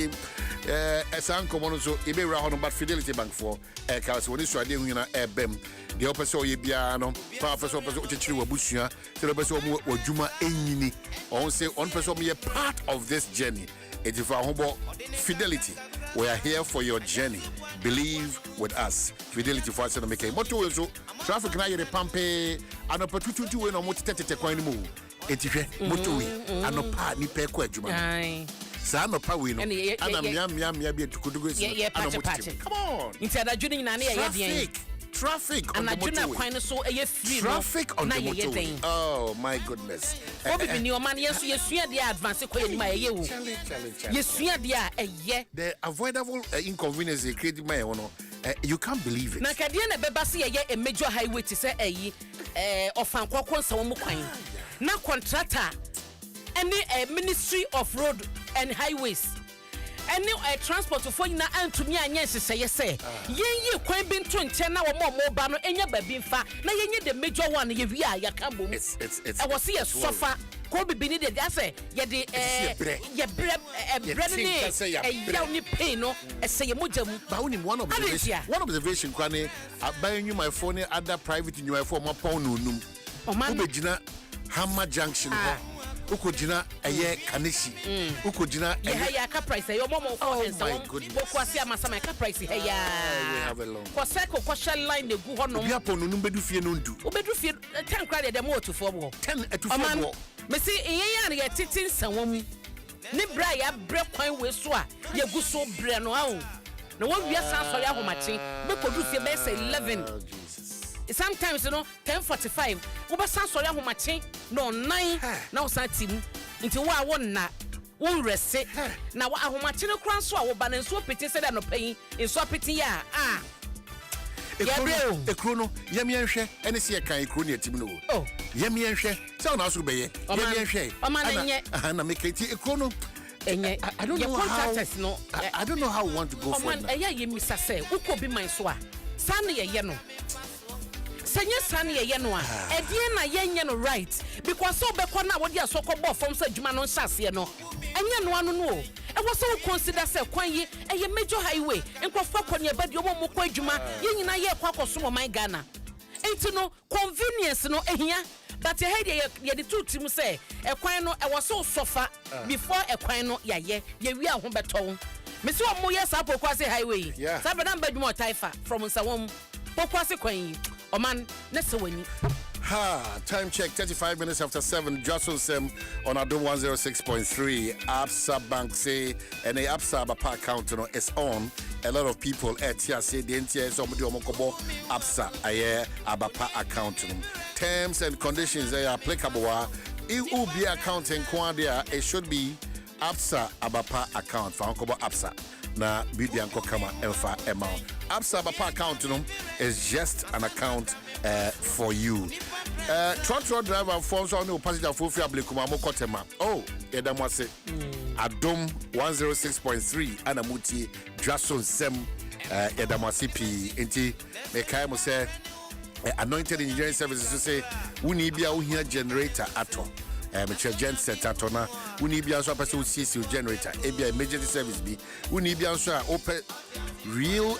esan komono so e be ra hono but Fidelity Bank for ka so woni so ade hu na ebem de opese o ye bia no fa fa so opese o chichiri wa busua se opese o mu wadwuma enyini on say on person be a part of this journey it is for hobo Fidelity. We are here for your journey. Believe with us. Fidelity for us to make a moto so traffic na yere pampe anopa tututu we no mo tetete kwan mu. Etihwe moto we anopa ni pe ko adwuma. Sa anopa we no ana mia bi tukudugo si anopa. Come on. Inti adadwo ni na na ye den. Traffic on the motorway. Traffic on the motorway. Oh my goodness. The avoidable inconvenience they created my own. You can't believe it. Na kadiana bebasi a major highway to say ofan kwakwan sa wo kwan. Na contractor any Ministry of Road and Highways any transport for you and to me and yes say ye kwan bin to nche na wo mo no enya ba bi mfa na ye the major one ye wi a ya kan bom it's I was see a sofa ko bi ni de say ye de ye bread ni ya ni pain no say ye mojamu ba woni one observation kwane aban you my phone other private in your phone ma pon no num ubegina Hammer Junction ukojina eye Kaneshi ukojina ya ka price yo momo for hensa boku ase amasama ka price he ya we have a long ko seko ko shell line de gu hono bi apon no bedu fie no ndu obedu fie 10 credit de mo otufo bo 10 etufo bo me see yen ya titin sanwom ni bra ya bre kwan we so a ye gu so bre no awo na wo wia san so ya homachi be kodu fie be say 11 sometimes 10:45 uba san so ya homachi no 9 na o san tim nti wo a won na won rese na wo ahomachi no kran so a wo ba na nso peti se da no pan nso peti ya ekro no yemienhwe ene se kan ekro ne atim no yemienhwe se ona so beye yemienhwe na meketi ekro no enye I don't know how I don't know how we want to go for that yemisa se ukobi man so a san ye no sanya san ye no a edie na ye no right because so be na wodi asoko bo from say djuma no nsase no enye no anu no e wo so consider say kwan yi eye major highway enkofa kwanya badi omo mo kwa djuma ye nyina ye kwa koso mo man Ghana enti no convenience no ehia but ye head ye the two team say e kwan no e wo so sofa before e kwan no ye wi a ho beto me se o mo ye sa pokwase highway sa be na badwuma taifa from nsawom pokwase kwan yi Oman, Nesawani. Time check 35 minutes after 7. Dwaso Nsem on Adom 106.3. Absa Bank say, and the Absa Bapa account is on. A lot of people at here say the NTA somebody omokobo Absa aye Abapa account. Terms and conditions are applicable. It will be account in Kwandia. It should be Absa Abapa account. Fankobo Absa. Na bidianko kama elfa amount. Absa Bapa account is just an account for you. Truck driver forms on the passenger for free ablikuma mo kotema. Oh, edamwase. Adom 106.3 anamuti Dwaso Nsem edamwase pi enti mekai mo say anointed engineering services say uni bia uhia generator ato. Meche genset atona uni bia so person CC generator ebia emergency service bi uni bia so open real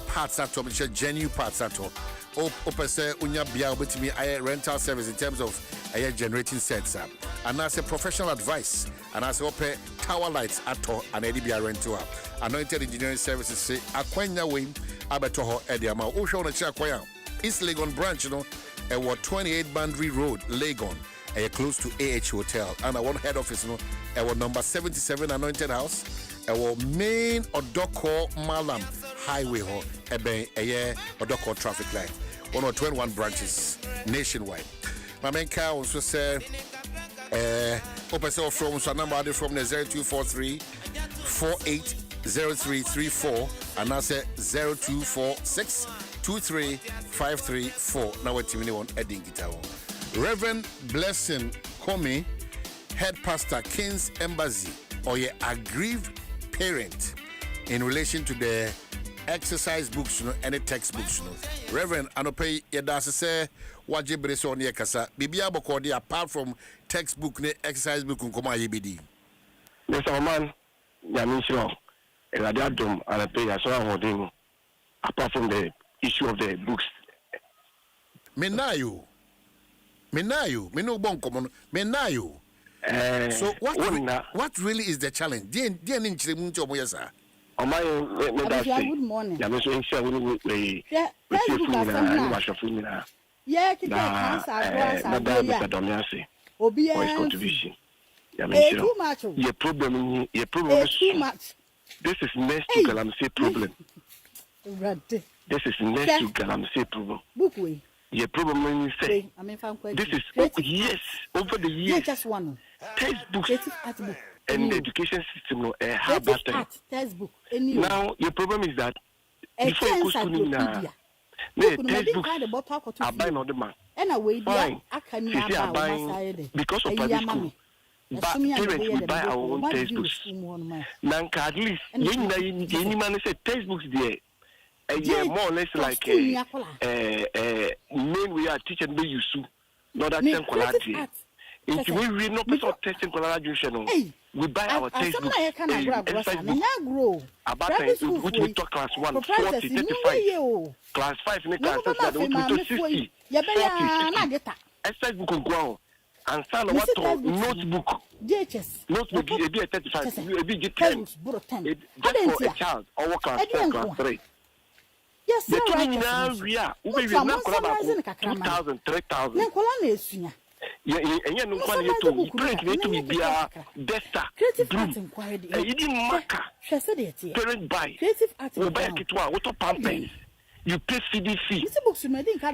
parts ato meche genuine parts ato opese unya bia obetimi rental service in terms of generating sets and as a professional advice and as open tower lights ato and bia rental anointed engineering services say akwanya we abeto ho ediama o hwe on cha kwanya East Legon branch e 28 Boundary Road Legon close to AH Hotel and I want head office our number 77 Anointed House our main Odoko Malam Highway ho Odoko traffic light 121 branches nationwide. My main car also say open so from so number from the 0243 480334 and I say 0246 23534 now what you want adding guitar. Reverend Blessing Komi, head pastor King's Embassy, or your aggrieved parent in relation to the exercise books, any textbooks. Reverend Anope Yadasa say, Wajibre so near Kasa, Bibia Bokodi, apart from textbook, exercise book, Koma Yibidi. Mr. Man, Yamisho, Adom and a pay as well, apart from the issue of the books. Menayu. Menayo, me no bon common, Menayo. So what really is the challenge? Dear Ninchi Muncho Moyasa. Oh my good morning. Yamiso Yeah, too much. Your problem is too much. This is next to Galamsey problem. This is next to Galamsey problem. Bookway. Your problem is say this is yes over the years. Just one textbooks and the education system have that textbook. Now your problem is that before you go to school now, textbooks are buying on the man. And away fine. Are buying because of private school. parents will buy our own textbooks. Nanka at least any man say textbooks there. More or less like main we are teaching the use. Not that same quality. If we read no person testing quality, we buy our textbooks. About which we talk class 1, 40, 35. Class 5 in class 6, 60, 40, exercise book on ground. And son what notebook. Notebook be a 35, be 10. Just for a child or class 10, class 3. Yes, the 2 we are 2,000, 3,000. Yeah, and no one to print need to be a desta. You didn't marker. Parent buy. You buy a kit what pampers. You pay CD fee.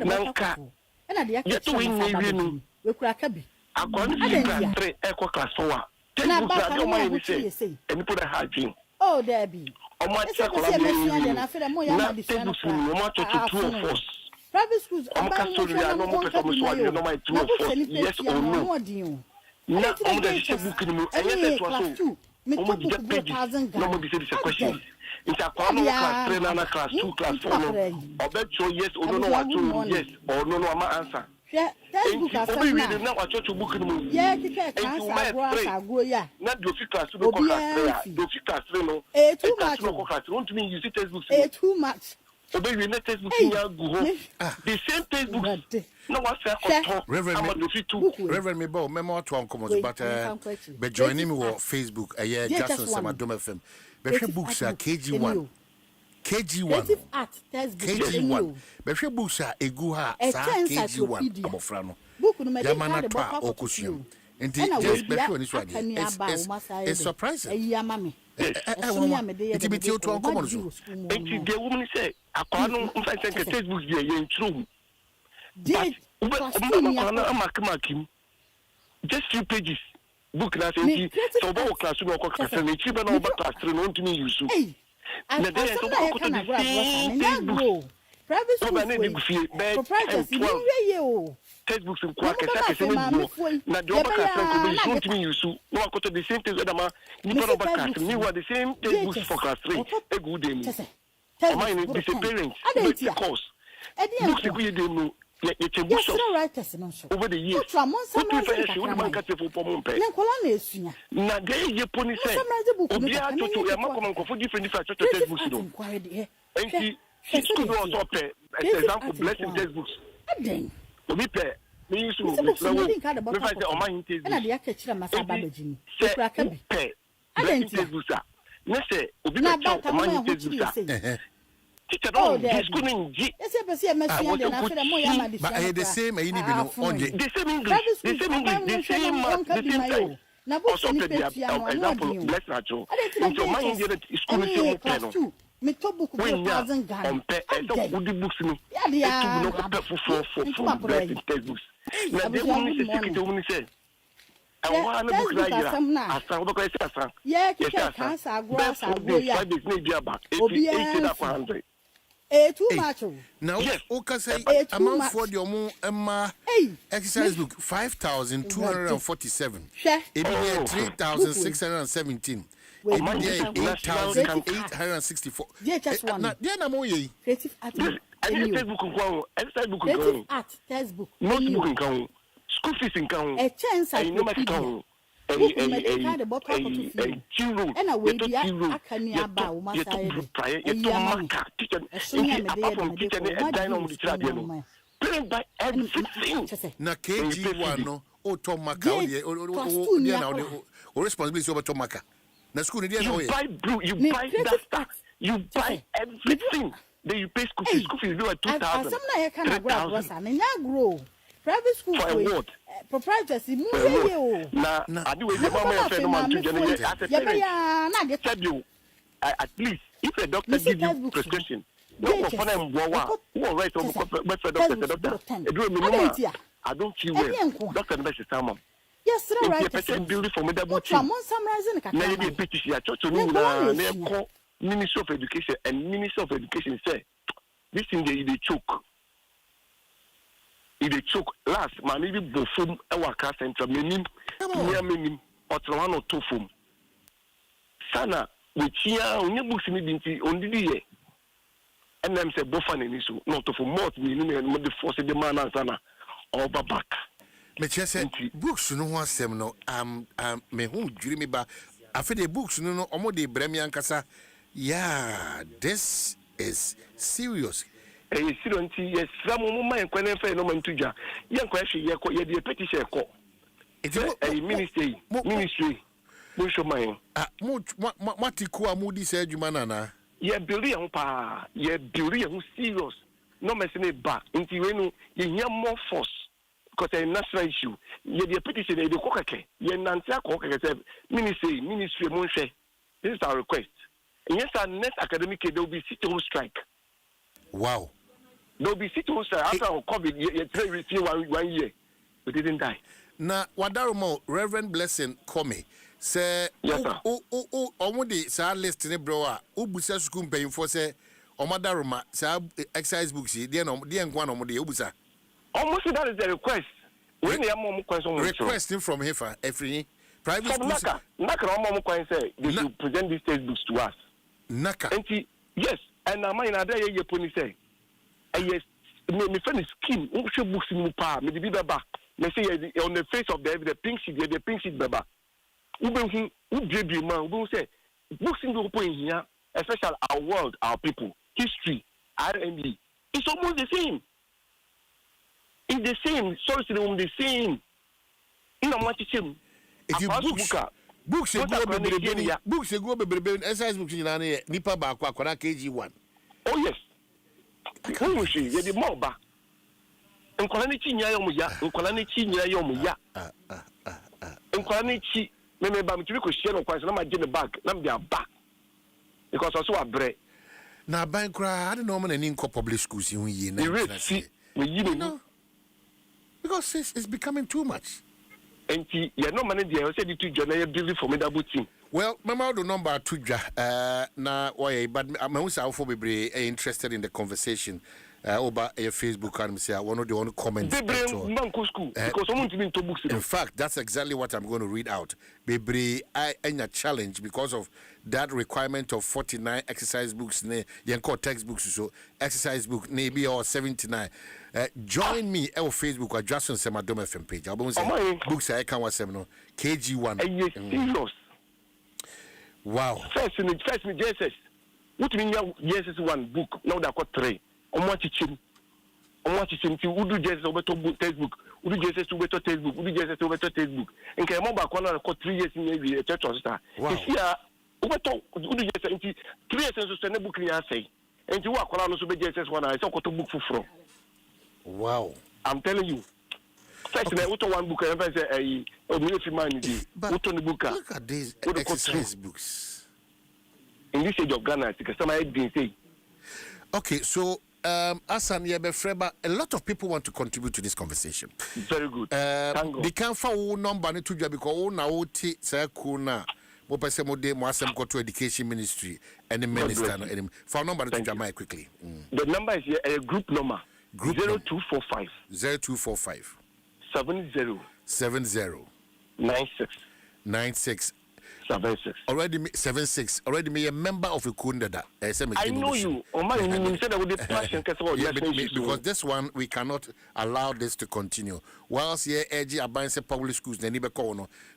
Nanka. You to win you. According to class 3, equal class 4. Tell you that your mind say, and you put a hard dream. Oh, Debbie. On my check, I'm private schools I'm casting no more performance one, no my 2 or 4. Yes or no. Not on the book anymore. And yes, it was so. Almost get pages. No more this question. It's a class 3, class 2, class 4. I bet you yes or no, what to yes or no, no, my answer. Yeah, that's book as well. Now I church book anymore. Yeah, you can't class yeah. Not your class 2, class 3. Your class 3, no. Too much. Want to mean you see textbooks. Too much. Obey your textbook in your go home. The same textbook. No one fair control. Reverend Mebo, memo to uncommon, but joining me on Facebook, a year just on some Adom FM. But books are KG1. KG1. KG1. But books are a guha, KG1, Abofrano. Yamana Twa Okusium. And just before this one, it's surprising. It be to uncommon. And the woman say, I can't find textbooks here in true. Just few pages. Book class 80, so about class 2 class 3, even over class 3, not to me use. And then I go to the same private school, textbooks and quackers, now the other class not to me use. No, I go to the same thing with them. You got over class 3, you are the same textbooks for class 3. A good day. Mine disappearance, course. Books we didn't. Yes, over the years. Now, there you put it. Obia to Yamakom for different textbooks. And she could also pay, example, blessing textbooks. We pay. Me used to pay on my textbooks. Let's say, Obia textbooks. Oh, the same, the same English, the same math, the same time. Also, the example, bless natural. Into my Indian school is so panel. When you on pay, and don't put the books in for blessing textbooks. Now, the woman is a second woman said, I want a book like that. I found the question. Yes, best for the 5 days, maybe about 800. Too much. Now, yes, okay, say amount for the Omo exercise book 5,247. It be 3,617. It be 8,864. Just one. Then I'm away. Creative art. Textbook. Notebook in count. School fees in count. A chance I know my count. A children, and a way to Akania Bow, my side, by everything. Na KG1 no, o Tomaka, or responsibility over Tomaka. Na school, you buy blue, you buy that, you buy everything. Then you pay school fees. School fees do 2,000. Some I can't grow. Private school for what? Proprietors, now, I do a man to generate tell you at least if a doctor gives you prescription, no for them who are right on the doctor. I don't feel well. Doctor Messi Salmon. Yes, right. Beautiful formidable. Maybe a petition to Ministry of Education and Minister of Education say this thing they choke. If they choke last, man, even before our car center, meaning, otrano to fom sana we chia onye books ni binti ondidi ye enam se bofa ni so not to for more ni the force the man ansana over back me chese books no ho asem no me hu dwiri me ba afi the books no omo de bremi ankasa yeah this is serious. Yes, some woman and Quentin no man to ja. Young question, ye the petition call. It's a ministry. Bushman. Matikua Moody said, you manana. Ye billion pa, ye billion serious. No messing it back. Into you hear more force because a national issue. Ye the petition, the cockake. Ye Nantia cockake ministry, Monshe. This is our request. And yes, our next academic year there will be sit-home strike. Wow. There'll be sit-home strike after COVID. You 1 year. We didn't die. Na wadarumo Reverend Blessing Comey say omudi sa list ne bro a obusa school mpanyimfo say omadaruma sa exercise books dey nkwa no omudi obusa almost that is the request when the mom question requesting from Hefa every private schools naka mom question say they should present these textbooks to us naka and yes and na mine na dey ye poni say yes me friend scheme we should books in pa me be baba. Me say on the face of the pink sheet baba. Ube baby man, we say books in the point here, especially our world, our people, history, R&D. It's almost the same. It's the same. Sorry, the same. You know what same. If you books go be exercise books in nipa ba kwara KG1. Oh yes. Can we see the more back? Nkwalani chi nya yomuya nkwalani chi me ba mtumi ko share no kwanse na ma je ne bag na me aba because also abre na ban kra I don't know man in public schools hu yi na because it's becoming too much enti ye no man dey say the two journal you busy formidable team. Well, mama do number 2 na why but my who say for be interested in the conversation over your Facebook and say I want to comment. In fact, that's exactly what I'm going to read out. Bebre I a challenge because of that requirement of 49 exercise books textbooks so exercise book maybe or 79. Join me on Facebook or Dwaso Nsem Adom FM page. I'll be saying books I can watch no KG1. Serious. Wow. First me Jesus. What mean Jesus one book now that got 3. Omo teaching ti udu Jesus obeto textbook udu Jesus obeto textbook udu Jesus obeto textbook nke mo ba kwa na 3 years maybe church star isia obeto udu Jesus nti 3 years so na book ni asay nti wa kwa no so be Jesus one I say okoto book fufuro. Wow, I'm telling you. First na uto one book and say military man di uto ni book. Look at these exercise books in this age of Ghana because some I didn't say. Okay, so Asan Yebefreba, a lot of people want to contribute to this conversation. Very good. They can't find number to you because na oti say kuna mo pese mo de mo asem go to education ministry and the minister and phone number to you quickly. The number is a group number. 0245 70 96 already 76 already me a member of a kunda I know you because this one we cannot allow this to continue whilst here edgy abanse public schools they need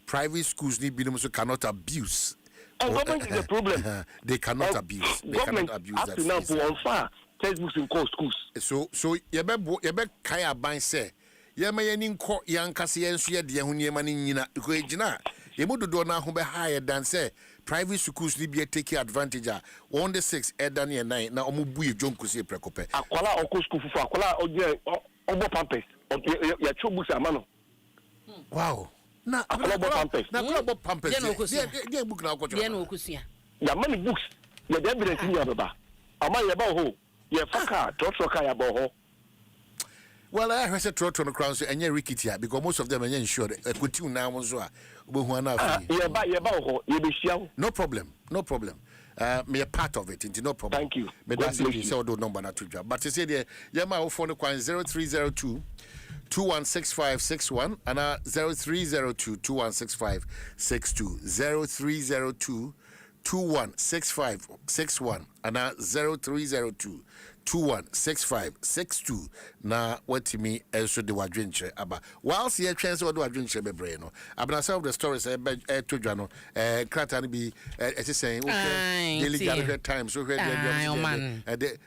private schools need so cannot abuse and government is the problem they cannot abuse up to now for far textbooks in core schools so yebe kai abanse yema yeninko yankase yenso ye de ho niema ni nyina because ejina yemododo na ho be higher than say private schools ni be take advantage a 106 edan ye 9 na omubu ye jonkusi prekope akwala oko school fufu akwala obo pampers ya chobooks amano wow na akwala pampers ye book na okocho ye na okusia ya many books ya de evidence ni ababa ama ye ba ho ye faka trotroka ya ba ho. Well, I heard trot on the crown and you're rickety because most of them are insured. I could tune now as well. No problem. Me a part of it, no problem. Thank you. But that's if you say do number not to job. But you say the Yama phone 0302 216561 and 0302 216562 0302 216561 and 0302 216562 na watimi enso de wadwenche aba whilst ye chance what wadwenche bebre no abna some of the stories to dwa no krata no bi saying okay daily Ghanaian Times so the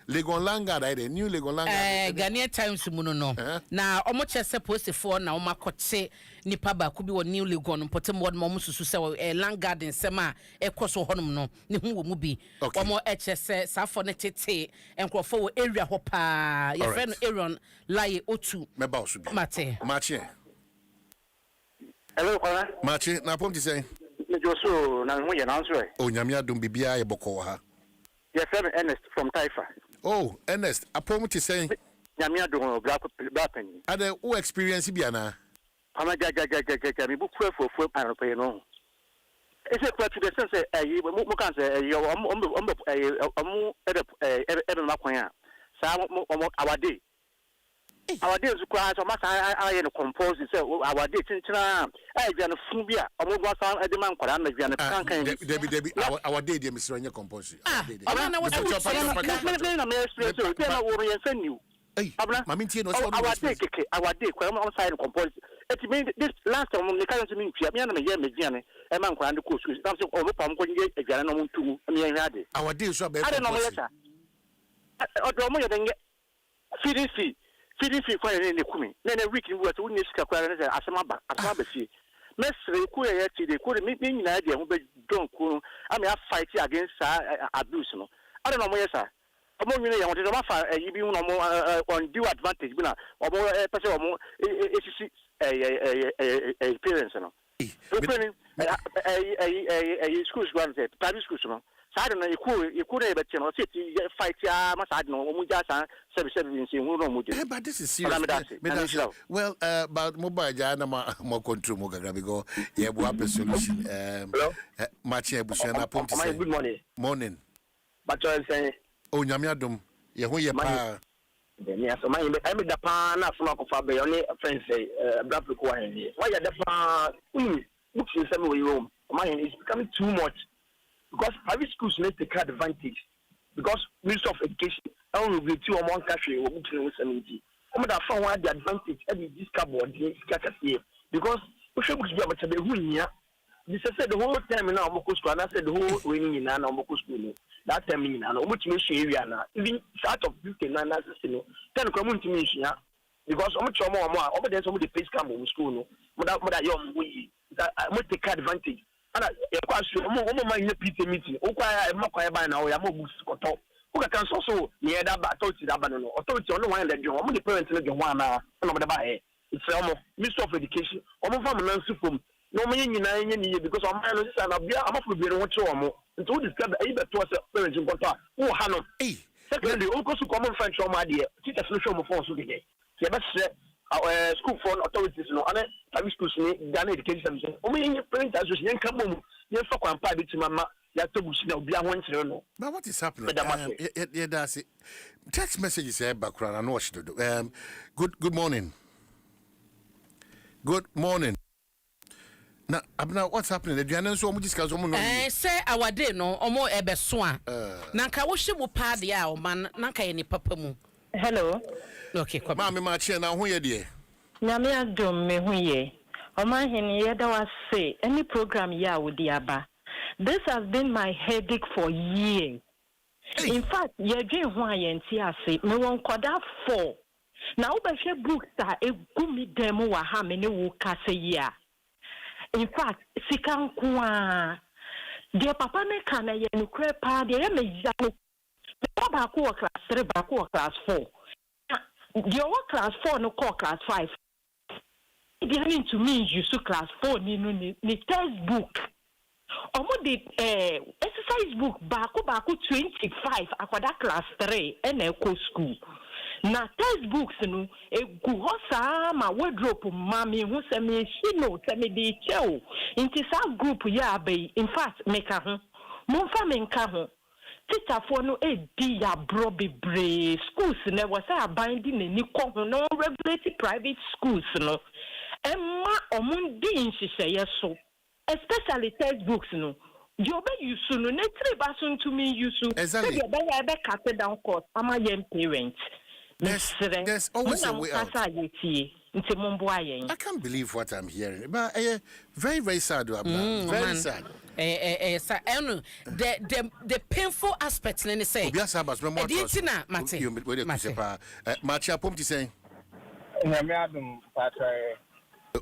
Legon Langa the new Legon Langa Ghanaian Times mu no na omo chese post for na omo akoche nipa ba ku bi wo new Legon potem word mo susu se Langa den sema ekoso honum no ne hu wo mu bi omo chese safo ne tete enkrofo area hopa your friend Aaron Laye Otu meba osu bi mate hello kwala machi na pom ti say me Dwaso na ho ye na nso o nyame adom bibia ye boko ha your friend Ernest from Taifa oh Ernest apom ti say nyame adom black pani ade o experience bi ana ama gaga me bu fuafuafu anope no ese kwa to the sense mo kan say na kwan a sa awade is kwa so masa aye no compose say awade chinchina bia no fu bia omo gwa sa ade man kwara na bia no kan debi awade de misro nye compose abana na what na me express so na wo yen saniu abana mami tie no so awade kwa mo side compose it mean this last time me kan so me ntwa me na me ye me dia ne e man kwara de ko so am so omo pam ko nye aduane no mo ntumu me ye hwade awade so be ade no mo yeta odo mo ye de CDC kwa ne kumi na week ni wo to ni sika kwa na asema ba fie mesre ku ye ti de ku me nyina de ho be don ku am ya fight against abuse no ade no mo yesa omo nyina ye ho de ma fa yi bi hu no mo on due advantage bi na omo pese omo esisi parents no opening schools one set private schools no side no you na be no city fight ya ma side no omo ja san service hu no mo je but this is serious well about mobile ja na mo control mo gaga because ye bo a solution match e busu na pom ti say good morning but I say o nyame adom ye ho ye pa yes my I me da pa na so ko fa be only friends say black people wa here why ya da pa books in some way home my is becoming too much because private schools need to take advantage because Minister of Education I will be two or one country or book in 70 that found the advantage every this cardboard because we should be able to be who this said the whole time now school and I said the whole winning in an school that time in an much area now even start of 59 assistant 10 community mission because how much more over there some of the place come from school no but young we that I take advantage and I my PT meeting okay I'm by now I'm books who can so near that authority that no authority on one that you want the parents in the one the buy it's almost Minister of Education almost from non no me nyina because I'm not I'm for be what you want to describe either to us parents in control who hano secondly also common French on my dear teachers no show for so today yeah but school for authorities no and private schools ni Ghana education system o me parents association kan bom ye fa kwampa bi timama ya to bushi na obi ahon kire no but what is happening yeah that's it text messages here background and what to do good morning na abna what's happening the duane so omo discuss omo no say our day no omo ebeso a na nka wo hwe mo pa de a o man na nka ye ni papa mu hello okay come ma me ma che na ho ye de nyame adom me ho ye o man hen ye da wa say any program ya wo di aba this has been my headache for years in fact ye dwen ho ayenti ase me won koda 4 na wo be hwe book ta egumi dem wa ha me ne wo kase ya in fact sikan kwa de papa ne kana ye no kre pa de ye me ya no ba ko class 3 ba ko class 4 de o class 4 no ko class 5 they mean to me you so class 4 ni textbook omo de exercise book ba ko 25 akwada class 3 and eco school na textbooks no egu hosa ma wardrobe mami hu se me hino se me di cheo inti sa group ya be in fact make ho mo fa me nka ho teacher for no ya brobi brave schools never say binding any no regulated private schools no emma omundi nhyehyɛ so especially textbooks no you be use no netri basun to me use exactly you be cut down cost ama young parents there's always a way out. I can't believe what I'm hearing. But very, very sad. Very sad. The painful aspects, let me say. Macha Pomti saying,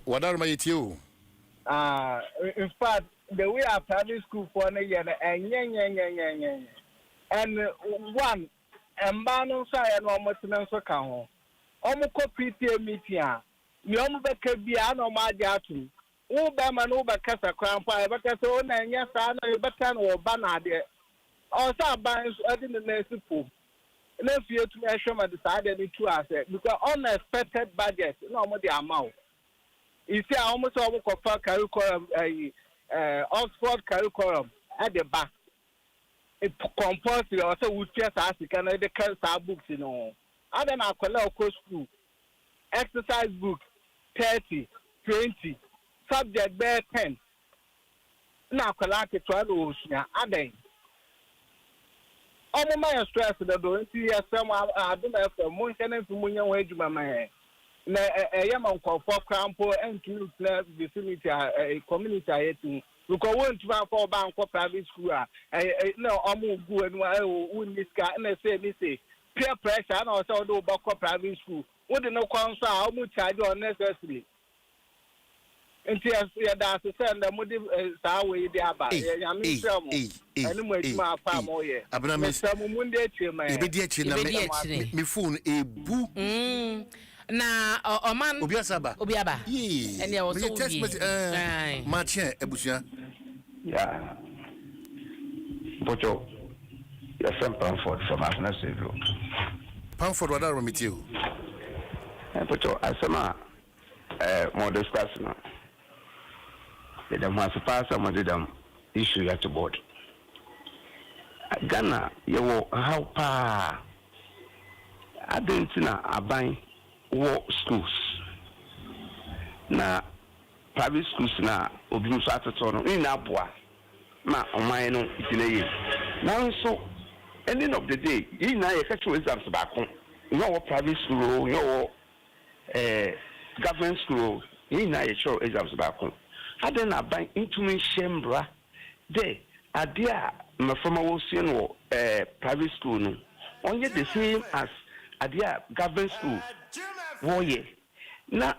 what are my you? In fact, the way our private school for a year and one. And Bano say and almost an answer count. Almost PTA meeting. You could be an omadiatu. Uberman over Casa Crown Pie, but as own and yes, I know better or banner. Also, bands in the next pool. No fear to measure my decided to assets because unexpected budget, no more the amount. You see, I almost almost offer curriculum, Oxford curriculum at the back. It compulsory also would just ask you can the cancer books, you know. I don't know school. Exercise book 30, 20, subject bear 10. Now collect 12 adding. All my stress that don't see someone I don't have a moon and for wage my man. A young uncle for crampo and to vicinity a community. Because one to for bank for private school, no, I'm good and wouldn't this guy and I say, peer pressure and also do about private school. Wouldn't no concern how much I do unnecessarily. And that's the same, the motive is our way there by my farm. Oh, yeah. I'm not some Monday to my me phone a boo. Na Oman Obiasaba and there was text message Martin Ebusia. Yeah. Bojo, you're from Pamford from Afnaseville. Pamford, what are with you? Bojo, I saw more discussion. The was a pass some of them issue at the board. Ghana, you will how pa I didn't know a buying war schools. Na private schools na obi nso atoto in aboa ma oman no itine now so ending of the day you na ye catch exams back no private school no government school you na ye show exams back how then na buy into me shembra there adia my former was no private school no only the same as adia government school woye na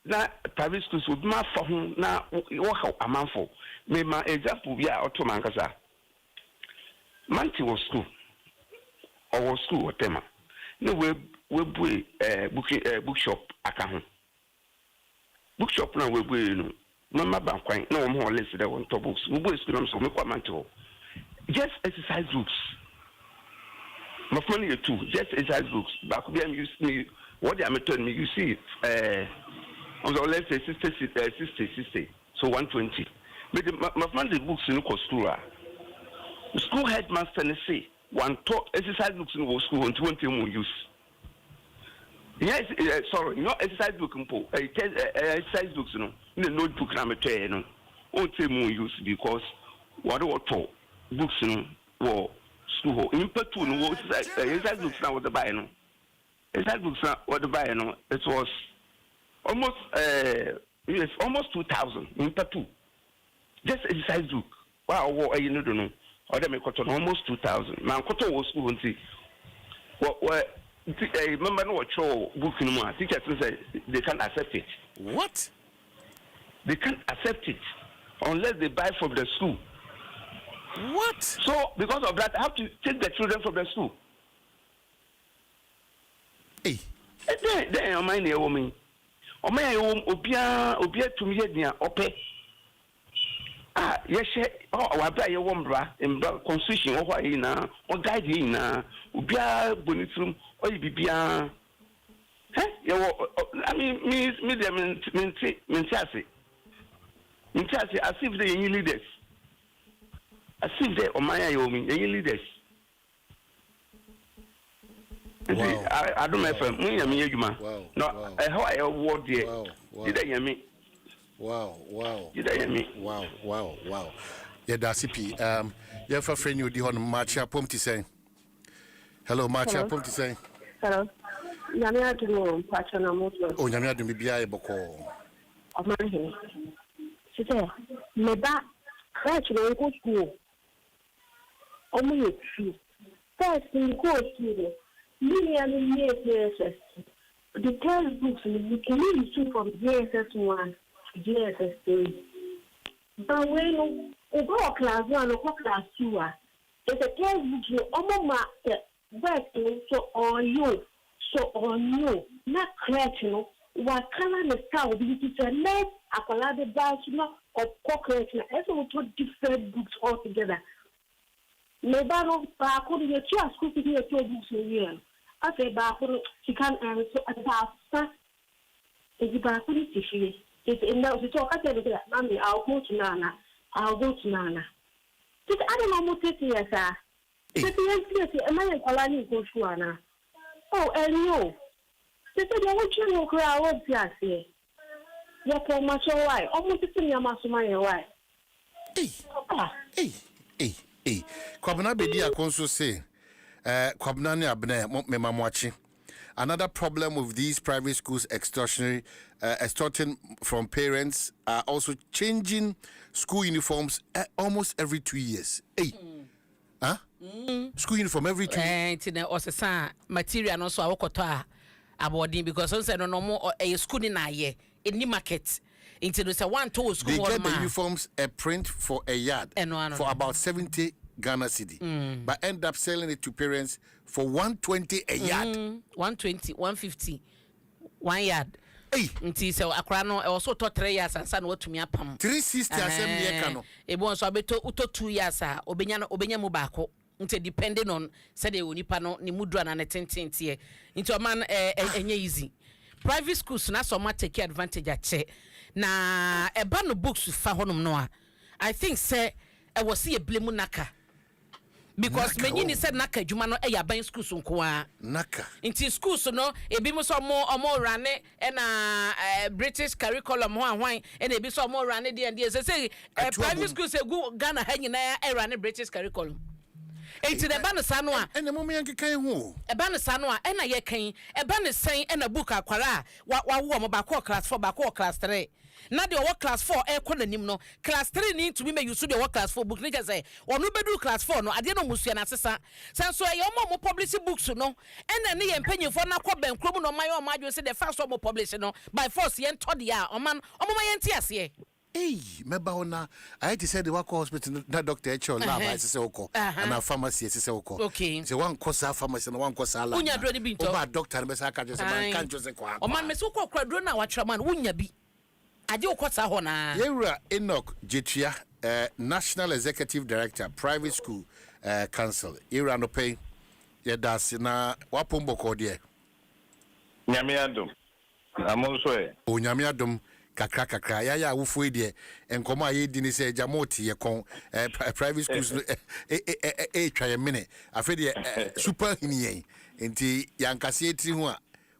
na private schools would ma for him na wo how amanfo me ma example bi a otoman kasa manti was school or school whatever no we bookshop aka ho bookshop na we no mama ban kwan na wo mo list there on top books we boy school so me kwa manti ho just exercise books my phone you too just exercise books back be am use me what they are telling me you see let's say 60 so 120 but my friend the books in the school headmaster say one talk exercise books in the school and 20 more use yes sorry not exercise book exercise books no in the notebook na me tell no on say more use because what talk books no for school in petu no exercise books now what the buy no exercise books now what the buy no it was almost yes, almost 2,000 in Patu. Just exercise book. Wow, you don't know. Or they make almost 2,000. Now, Koto was school and see. What? Remember what show book in one. Teachers say they can't accept it. What? They can't accept it unless they buy from the school. What? So because of that, I have to take the children from the school. Hey. Then your mind, a woman. Oman obia tumi ye dia ope ye hye wa bra ye wombra embra constitution ho yi na o guide yi na obia bonitrum o yi bibia ye wo I mean me dem minti as if they are leaders I see that Omaya Yomi, any leaders. Wow. I don't have a million. No, how I award you. Did I hear me? Wow. Did I hear me? Wow. Yeah, that's it. Yeah, for friend you the on Marcia Pumpty saying. Hello, Marcia Pumpty saying. Hello. Nyamia to know Pachana Moto. Oh, Nyamia to be Bia Boko. Of my hair. She said, Meba, actually, go school. Only a tree. First, in go school. Million years, the textbooks you can use from JSS 1 to JSS 3. But when you go class 1 or class 2, it's a textbook you almost work so on you, not correct, what color the star will be to let a color bass, or correct, as we put different books all together. Nebano, I couldn't get your school to be a books in here. I say, Baku, she can't answer at the if you back with it, it's enough to talk. I said, Mammy, I'll go to Nana. Just I don't know what it is, sir. Am I a Alani go to Anna? Oh, and you. They said, I want you to cry. I won't see. You're for much away. Almost a thing, I'm also my away. Hey. Kwabena Bedi Akonso say, Kwabena ne abne mema mwachi. Another problem with these private schools extorting from parents are also changing school uniforms almost every 2 years. Hey. Huh? School uniform every 2 years. And also some material also awokoto aboarding because on say no more a school in a year in the market. Into the 1 2 school. They get the uniforms a print for a yard for about 70 Ghana cedi, but end up selling it to parents for 120 a yard. 120, 150, 1 yard. Hey, until so akrano also to 3 years and son what to me apam. 360 assembly kano. E bon so abeto uto 2 years obenya mu baako. Until depending on say the onipa no ni mudra na netententie. Into man enye easy. Private schools na so much take advantage ache. Na eba no books fa honum no a. I think say I was see a blame naka. Because many ni said naka adwuma no e ban schools nko a. Naka. Inti schools no e bi mo so mo run e na British curriculum ho ahwan e na e bi so mo run dey and say private schools e go Ghana ha nyina e run British curriculum. Enti the ban sa no a ene mo me yankekan ho e ban sa no a e na ye kan e ban sen e na book akwara wa wo mo ba ko class 4 ba ko class 3 na de wo class 4 e ko nanim no class 3 need to be make you so de wo class 4 book ni say onu bedu class 4 no ade no musua na sesa so e mo publish books no e na ne ye mpanyimfo na ko ben krom no man yo madwo say the first one publish no by force ye ntode ya oman omoma ye ntiase. Hey, meba ona. I had to say the work hospital, that doctor H.O. lab, I say oko, and a pharmacy, I say oko. Okay. So one course pharmacy and one course lab. Unya drone binto. Oba doctor and besa can't just say kwa. O man meso kwa drone wa traman unya bi. Ade okwasa ho na. Yewra Enoch Jetia, National Executive Director, Private School Council. Yewra no pay. Ye das na wapombo ko de. Nyame adom. Amonso e. O nyame adom. Kakra ya wufo de enkomo aye di ni se jamoti ye kon private schools twa ye mene afi de super hiniye enti yankase etiri ho a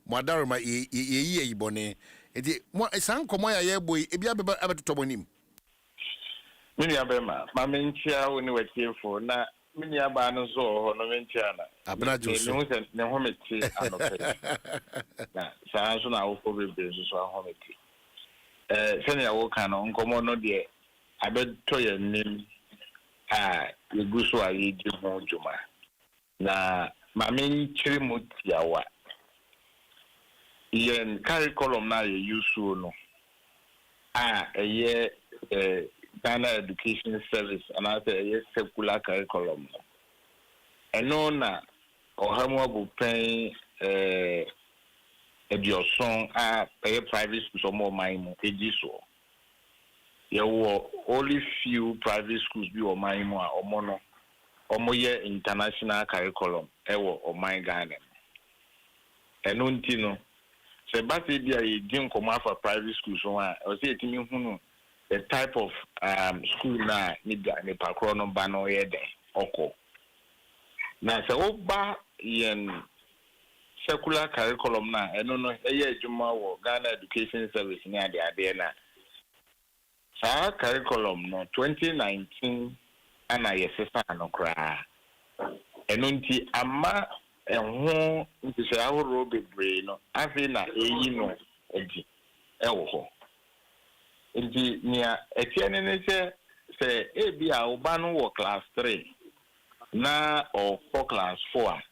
modaroma ye yibone enti mo san komo ya ye boy e bia beba abetoto bonim mini abema ma mentia woni watiefo na mini aba no so ho no mentia na abna joso ne ho meti anope na sa so na wo ko bebe so ho meti senior worker no nkomo no de abeto ye nim yeguso ayi di ho juma na mame nchiri mutiawa yen curriculum na ye use no eye Ghana Education Service and eye secular curriculum no eno na ohamu abu pen Edioson pay private schools or more mine ediso. There were only few private schools be or mine or mono or more international curriculum or my Ghana. And untino. So but idea you didn't come out for private schools or say to me the type of school na ni pakro no ba no ye den oko na se oba yen secular curriculum na eno no eye adwuma wo Ghana Education Service ni ade na sa curriculum no 2019 ana yesesa no kra eno nti ama enho nti se ahoro bebre no afi na eyi no edi ewo ho nti nia etiene ne se ebi a oba no wo class 3 na or for class 4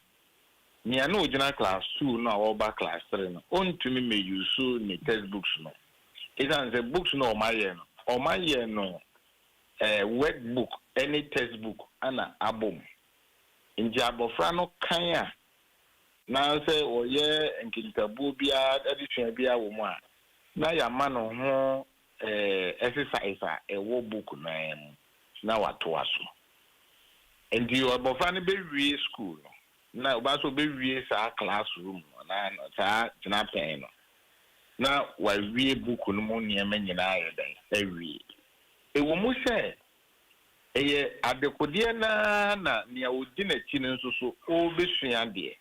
nia no ojina class 2 no oba class 3 no ontumi me use ni textbooks no isan the books no o maye no workbook any textbook ana abom nti abofra no kan a na se oye nkitabu bia adisua bia wo mu a na ya ma no ho exercise a wo book na wato aso nti abofra no be wie school na oba so be wie sa classroom na sa tina pen no na wa wie book no mu niam nyina ayedan awie ewo mu se eye adekode na nia odi na chi nso so o besua de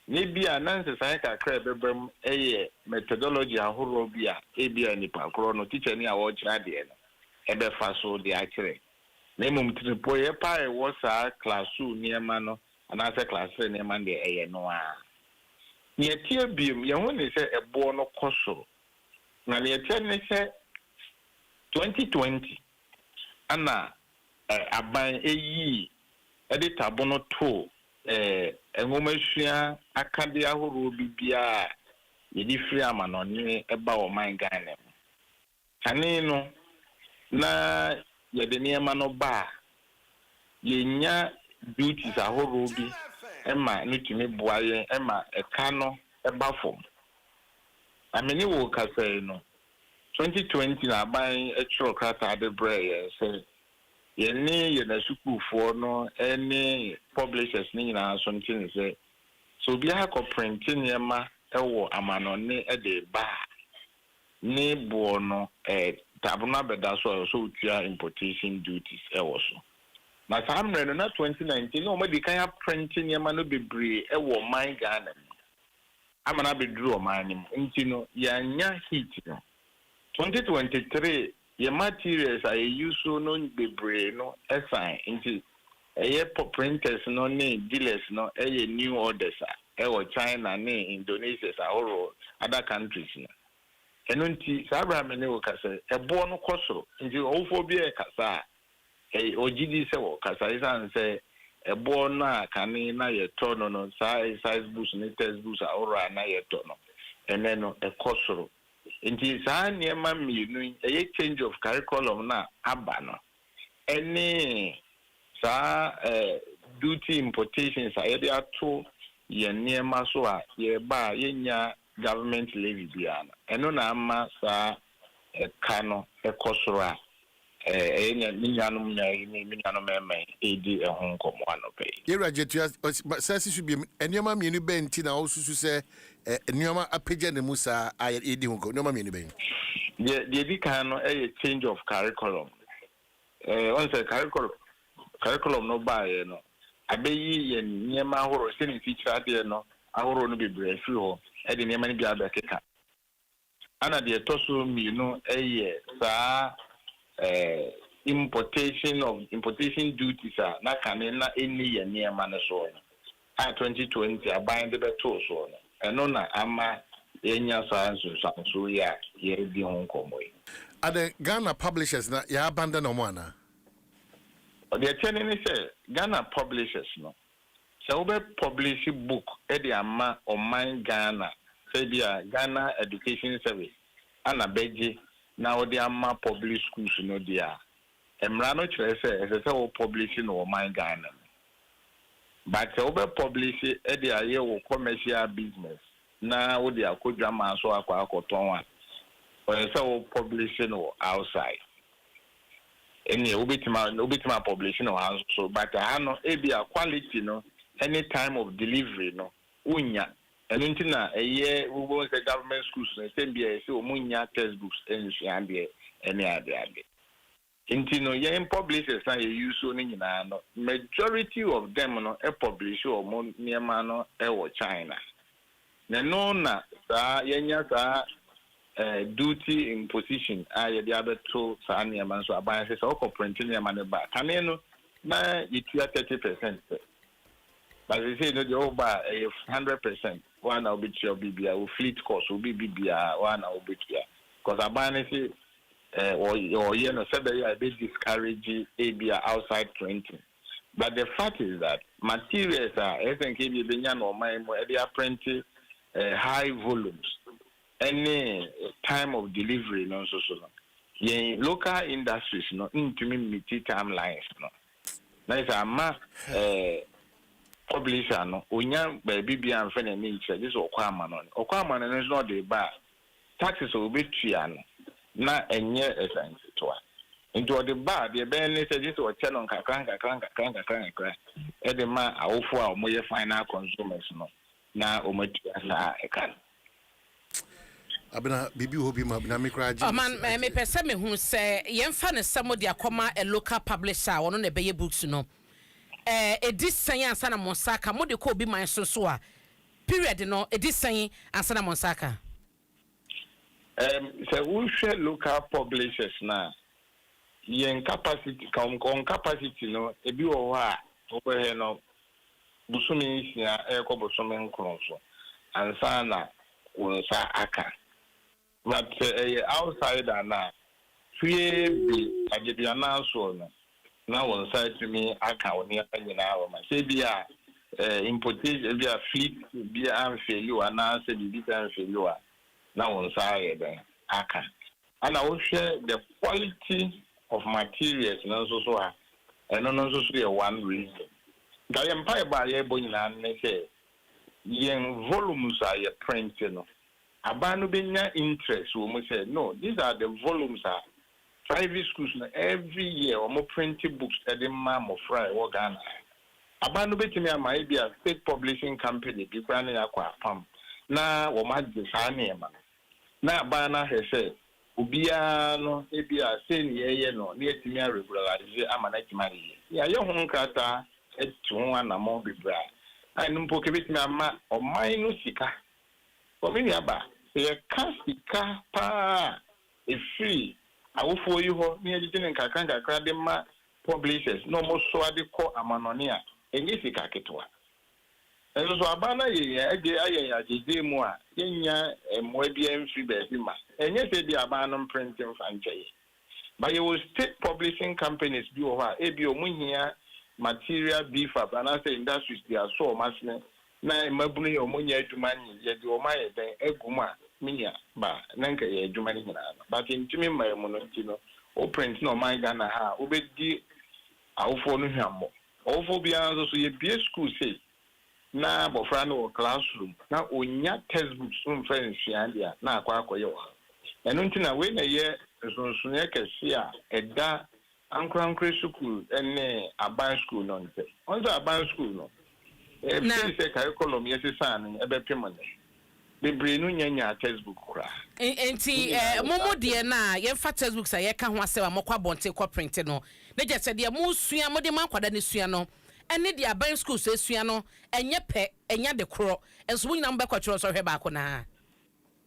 ne bia nanse sai kakra bebem eye methodology ahoro bia ebia ni pakro no teacher ni awo kira de no ebe fa so de akire na mum tripo ye pa e wo sa class 2 niema no ana se class 3 niema de eye no a ne tie biem ye ho ne se ebo no koso na ne tie ne se 2020 ana aban eyi edita bono to enwomahua akade ahoro bibia yedi free amanone eba o man Ghana kane no na yede niema no ba yenya duties ahoro bi ema nutumi boaye ema eka no eba fom ameni wo kasai no 2020 na aban etro krata de bre say yeni yena sukufo no any publishers ni na so ntin say so bi ha ko printing yema ewo amanone e de ba ni bo no tabuna beda so utia importation duties ewo so na samre no na 2019 no madi kan printing yema no bebre ewo man Ghana amana bedru o man nim ntino yanya hit no 2023 your materials are used no bebre no assign into printers no ne dealers no new orders China ne Indonesia or other countries no enunti Abraham ne wo kasa ebo no koso nti ofo bi e kasa ogidi se wo kasa isan se ebo no akane na ye to no size books ne textbooks awora na ye to no ene no e koso nti saa niema mienu change of curriculum na aba no any saa duty importations a yede ato ye niema so a ye ba yenya government levy bia na eno na ama saa ka no ekosoro a enya minyanum eme edi ehun komo anope yera jetua sasi su bi enioma mienu benti na osusu se enioma apagya ne musa edi hu ko enioma mienu ben the di kan no change of curriculum on say curriculum no buy no abeyi ye niema ahoro se ni teacher ade no ahoro no bebre free ho e de niema ni bia ba keka ana de toso mienu saa importation duties na kane na eni ye niema ne so no 2020 aban de beto so no eno na ama enya so ya ye di hon komoi ade Ghana publishers na ya abandon no ana the tenene say Ghana publishers no so we publish book e de ama o man Ghana say bia Ghana Education Service ana beji na o de ama public schools no dia emra no kire say wo publish no man Ghana but so we publish e de aye wo commercial business na wo de akodwa ma so akoton a o say wo publish no outside any obitima publishing no house so but no e be a quality no any time of delivery no unya And until now, a year we go to government schools and same be so munya textbooks and any other. Intino young publishers na use so nyina no majority of them no publish or mo niema no China. Na no na sa yenya sa duty imposition ye dey abeto sa niema so aban se so print niema ne ba kane no na yitua 30%. But they say no the over 100%. One will be your BBA will fleet cost will be BBA one will be here. Because aban say or said that I discourage ABA outside printing. But the fact is that materials are SNKB or my they are printing high volumes. Any time of delivery, no so. Local industries no into me timelines no. Nice ama publisher no onya baby and friend and nature this okwama no is not the bar. Taxes will be trian. Na enye essence to a into the bar the ben say this or tell on kakranka e de ma awofo a omoye final consumers no na omatua sa e kan abena bibi hobi ma na mikraji man me pese me hu se yemfa ne samo de akoma a local publisher wono na beye books no edisan ansa na monsaka mo de ko obi man so a period no edisan ansa na monsaka. So we share local publishers now. Yen capacity, capacity no. Ebi owa over here no. Busumi sia eko busumi nkonso. Ansa na unsa aka. But outsider na. Fie bi ajebi ananso no. Na unsa tumi aka oni anyina o ma. Se bia importation bia fleet bia amfelu ana se bi amfelu a. Now on side aka and I will share the quality of materials and also one reason. The empire by a bonina say yen volumes are your printing. Abanu benya interest we say no, these are the volumes are private schools every year or more printing books at the mam of fry or Ghana. Abanu betimi might be a state publishing company because pam na wo madde sanema na bana hese ubia no ebia sen yeye no na etimi regularize amana timari ya ye ho nkata etu ho anamo bibra ai numpo kebetimi ama o mai no sika o mini aba ye kasika pa e free awofo yi ho na ye gine nkakra de ma publishers no mo so ade ko amanone a enye sika ketwa. And so abana ye aye mu a yenya mo bia mfi ba bi ma enye se bi abana printing franchise but you will state publishing companies bi o ha e bi o muhia material beef abana say industries they are so masne na mabunu ye o munya adwuma ni ye di o ma ye den eguma minya ba nanka ye adwuma ni nyina but intimi mai mu no ntino o print no man Ghana ha obedi awofo no hwammo awofo bia so ye bia school say na bofra no classroom na onya textbooks friends ya na akwa wa eno ntina we na ye sonsonya kese a eda ankrankre school ene aban school no nte onzo aban school no fi se curriculum yesi san ebe pemane bebre no nyanya textbook kura enti momo de na ye fa textbooks a ye ka ho asewa mokwa bonte ko print no na je se de mo sua mo de man kwada ne sua no ene de aban school so sua no enye pe enya de kro enso wo nyina mbekwa tworo so hwe ba ko na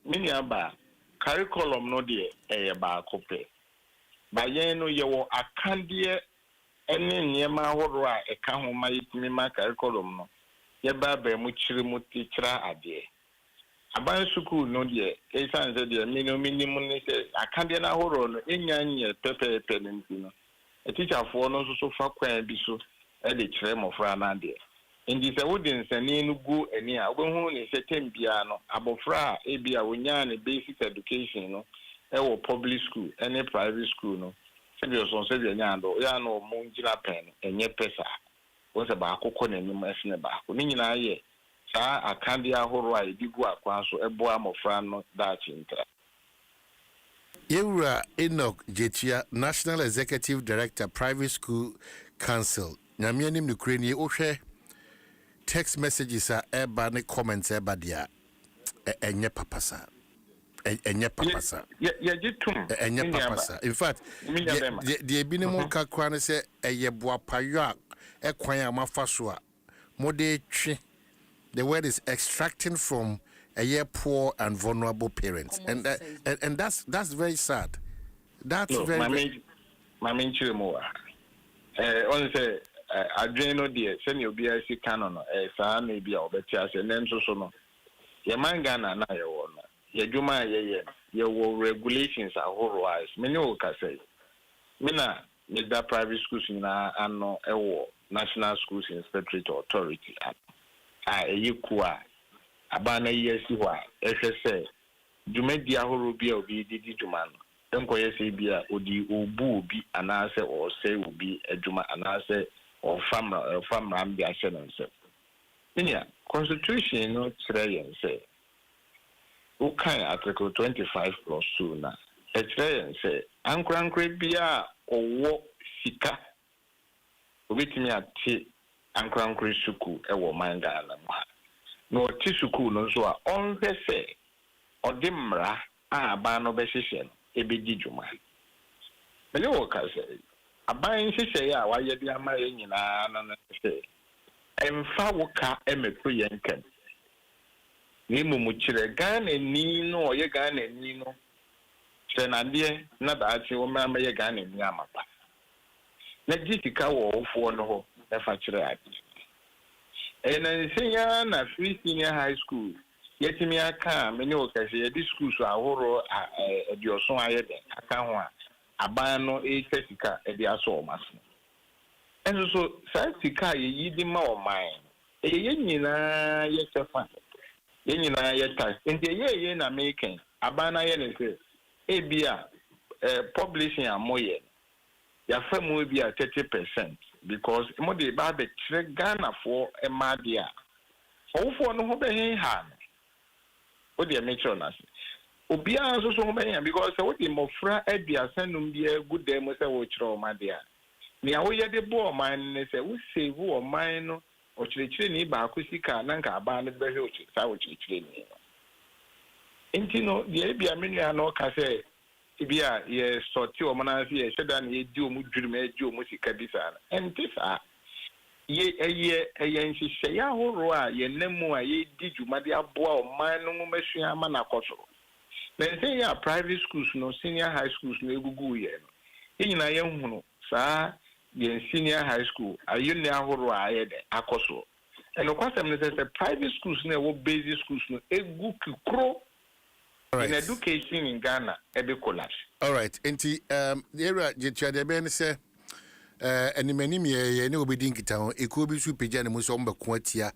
mini aba curriculum no de ba ko pe ba ye no ye wo akandie ene niema horo a eka ho ma yitimi ma curriculum no ye ba mu chiri mu tichira ade aban school no de esan se de minimum ni se akandie na horo no enya nye pepe no teacher for no so fa kwan bi so e de kire mo fra na de indi se wo de nsani no gu ani a obehu ni se tembia no abofra e bia wonya ne basic education no e wo public school any private school no se bi so se bi nya ando ya no mo ngira pen enye pesa wo se ba akokọ na nim esne ba ko ni nyina ye sa akandi ahoro a edigu akwa so ebo amofra no da chintra. Yewura Enoch Jetia, National Executive Director, Private School Council. Nyamianim nukreni ohwe text messages are eba ne comments eba dia enye papasa enye papasa enye papasa. In fact the ebinimo kakra ne se eye boapayo a ekwan amafa so a mode twe. The word is extracting from poor and vulnerable parents, and that's very sad. That's no, very. My main children only say I drain no dear. Send you be a sick canon. Sa maybe I'll bet you and then so no. Your man Ghana na your one. Your Juma your regulations are horror-wise. Many will say. Mina need that private schools in and no national schools inspectorate authority. Yekua abana yesi wa ehwese dwumadi ahoro bia obi didi dwuma no enko yesi bia odi obu obi anase o se obi adwuma anase o famra ambia hye no nse nya constitution no kire yen se o kan article 25+2 na e kire yen se ankrankra bia owo sika obetimi ate ankrankra suku ewo manga na ma no ti suku no so a onhwe se odimra aba no be hyehyɛ no ebedi dwuma mele wo ka se aban hyehyɛ ya wa ye bi ama ye nyina na se emfa wo ka emekro ye nkan ni mumu kyerɛ Ghana ni no ye Ghana ni no se na de na da achi wo ma ye Ghana ni amapa na jitika wo ofo no ho efa kyerɛ ade and senior na free senior high school yetimi aka many okase ye di school so ahoro edioso ayede aka ho a aban no etesika edi aso omaso enso so sika ye yidi ma oman ye nyina ye sefa ye nyina ye tax nti ye na making aban na ye ne se ebia publishing amoye ya famu bia 30%. Because mo de ba be tre Ghana for e madia ofo no ho be hin ha o de make sure na obi an so ho be hin because o de mofra aduasanum bia good dem say wo kire o madia ni a wo ye de bo o man ne say wo save o man no o kire ni ba akusika na nka aba ne be he o kire sa wo kire ni enti no de bia menu an o ka say ibia ye sorti o manasi ye sheda na ye di o mu dwurum e di o mu sika bisa na entisa ye nhihye ya horo a ye nemu a ye di dwumade aboa o man no mu masua ama na koso na nse ya private schools no senior high schools no egugu ye no ye nyina ye hunu saa ye senior high school ayune ahoro a ye de akoso eno kwasem ne se private schools na wo basic schools no egu kikro. Right. In education in Ghana, every collapse. All right. Enti the area the ben say any many me no be dinki town e ko bi su page na mo so mba kwatia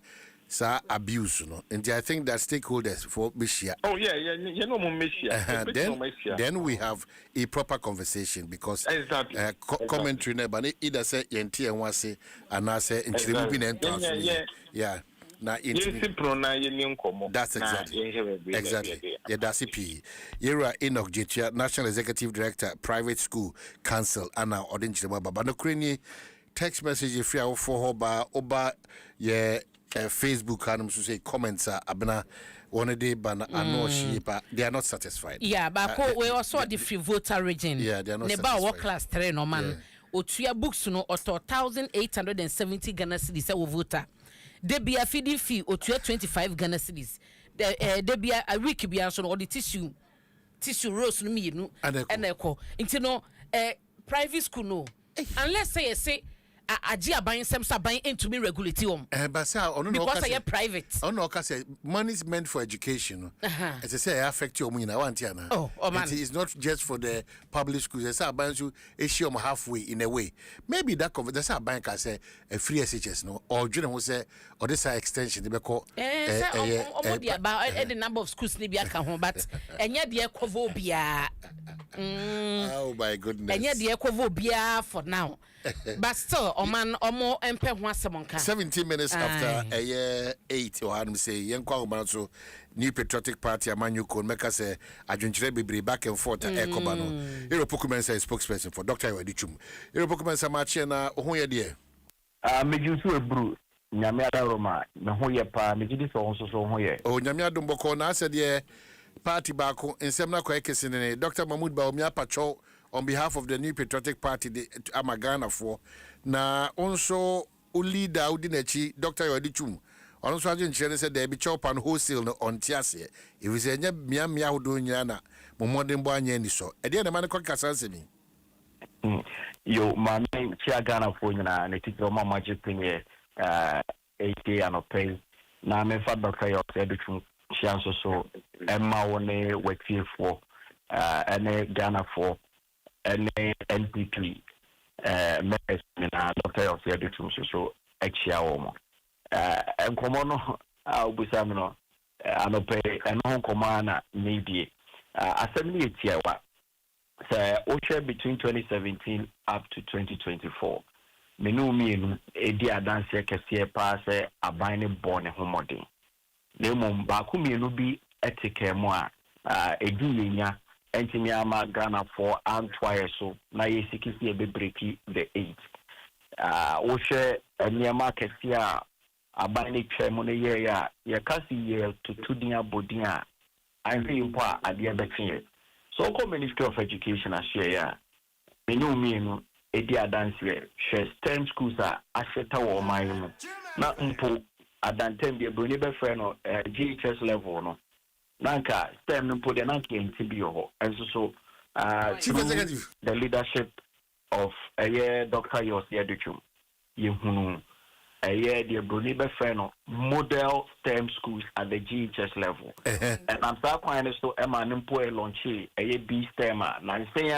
sa abuse no. Enti I think that stakeholders for Bishia. Oh yeah, you know mo Bishia. Then we have a proper conversation because exactly. Commentary na but either say yenti en wase and say nchirimu bi na ento. Yeah. Na that's exactly. Yeah, that's it. Yera Enoch Jetia, National Executive Director, Private School Council, Anna Odinch Baba. No Crane text message if you for Hoba Oba Facebook and say comments abna one day ban but they are not satisfied. Yeah, but we also the free voter region. Yeah, they are not satisfied. Neba class 3 no man. Otuya books no auto 1,870 Ghana cedis a voter. Debia feeding fee or 25 Ghana cedis. Debia a week be answered or the tissue rose no me no and echo. Into no private school no. Unless say Ajia buying some buying into me regulation. But say because I am private. Oh no, because money is meant for education. As I say, affect your money. Oh man, it's not just for the public schools. They say buying you issue halfway in a way. Maybe that that's how bank can say a free SHS no or journal will say or this extension. They be called about the number of schools they be account, but and yet the equivobia. Oh my goodness. And yet the equivobia for now. But still, Oman Omo Empe Wasamonka. 17 minutes after a year 8, or I'm saying, young Kwangmanso, New Patriotic Party, Amanu Kon, Mekase, Argentina be back and forth at Ekobano. Europokumensa is spokesperson for Dr. Wadichum. Europokumensa Machena, who are dear? Make you so a brew. nyame adaroma me ho ye pa me gidi so so ho ye o nyame adom boko na ase de party baako nsem na kwa ekesene Dr. Mahmoud Bawumia Pacho on behalf of the New Patriotic Party the Amagana for na onso leader udinachi Dr. Yodichum on so agent chere said there be chop and wholesale no on tiase if we say mia hodo nyina na momodem bo anya ni so e de na man kwa kasanse ni yo mami chia Ghana for nyina na tikro mama jipinye 8 ano pay na me fa Dr. Yodichum chia so emma woni wetie for ene Ghana for ene NPP mes na Dr. Yodichum so exia wo enkomo no obusam no anope eno nkoma na media assembly etiawa say o between 2017 up to 2024 menu mienu edi adanse kese pa say aban ne born homodin na mum ba ku mienu bi etike mo a edi yenya entimi ama Ghana for antwaye so na yesikisi ebe breaki the 8 o eniama kese a abani twemu ne ye ya ye kasi ye tutudin abodin a anwe mpo a ade betin so ko Ministry of Education ashare ya menu mienu edi adanse she STEM schools a asheta wo man mu na mpo adantem de broni be frɛ no GHS level no nanka STEM no mpo de nanka enti bi ho enso so the leadership of Dr. Yodichum yehunu the broni be frɛ no model STEM schools at the GHS level and I'm start quite so Emma nimpo launch B STEM na say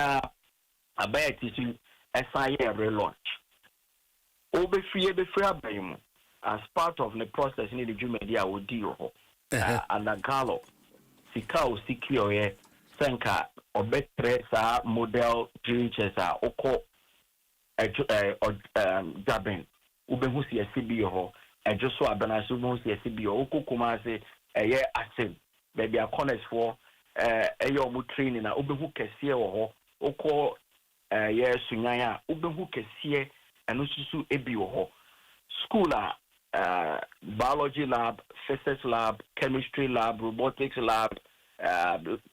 about to SIA relaunch be free abayimu as part of the process in the Jumedia would deal and the Galo Sikao Sikio Senka or better model GHS oko Jabin ubehu si CBO ho ejoso abana so ubehu si CBO okokoma se eye asim baby a corners for omu training na ubehu kese wo ho oko ye sunyan a ubehu kese eno susu ebi wo ho school biology lab, physics lab, chemistry lab, robotics lab,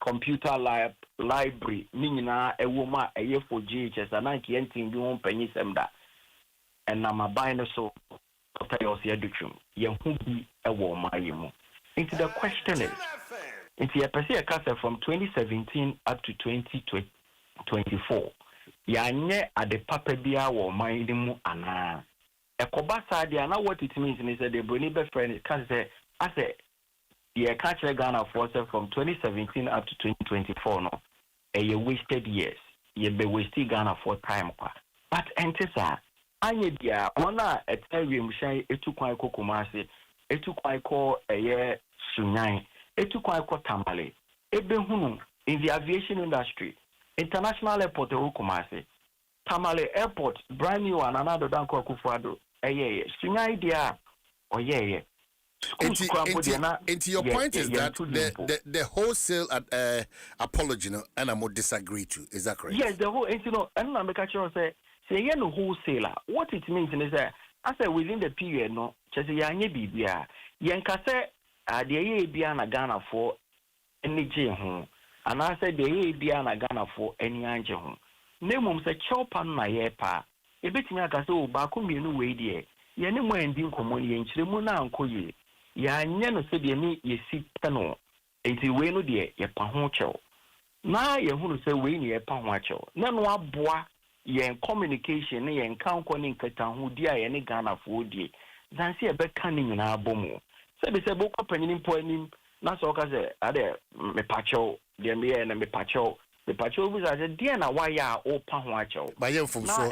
computer lab, library ninyina ewoma eye for GHS ananki entin bi won panyi semda enama buying so Dr. Yodichum yehu bi ewo mayimu into the question is into your person from 2017 up to 2024 yanye ade papa bia wo mayimu ana ekoba sadia na what it means is that the brony be friend can say as a ye catch Ghana force from 2017 up to 2024 no ye wasted years ye be wasted Ghana for time kwa but entesa anye dia ona etawiem shan etukwan kokomase etukwan ko sunyan etukwan ko tamale ebe hunu in the aviation industry international airport kokomase tamale airport brand new and another danko akufado sunyan dia oyeye and your point is that the wholesale apology no and I would disagree to is that correct? Yes, the whole and I make sure say no wholesaler. What it means is that I say within the period no just yanye bibia yenka say the ye bia na Ghana for any je ho and I say the ye bia na Ghana for any anje ho nemum say chopan na ye pa e betimi aka say o ba ko mienu we die ye ne mo andi nkomo ye nkyire mu na ankoye ya nye no se de ni ye si tano enti we no de ye pa ho chew na ye hunu se we ni ye pa ho chew na no aboa ye communication ne ye nkanko ne nkata ho di a ye ne Ghana fo die zanse e be kan ni na abomu se be se bo ko panyin mpo anim na so ka se ade me pa chew de me ye na me pa chew the patrol was as a dear na why ya o pa ho acho my young from so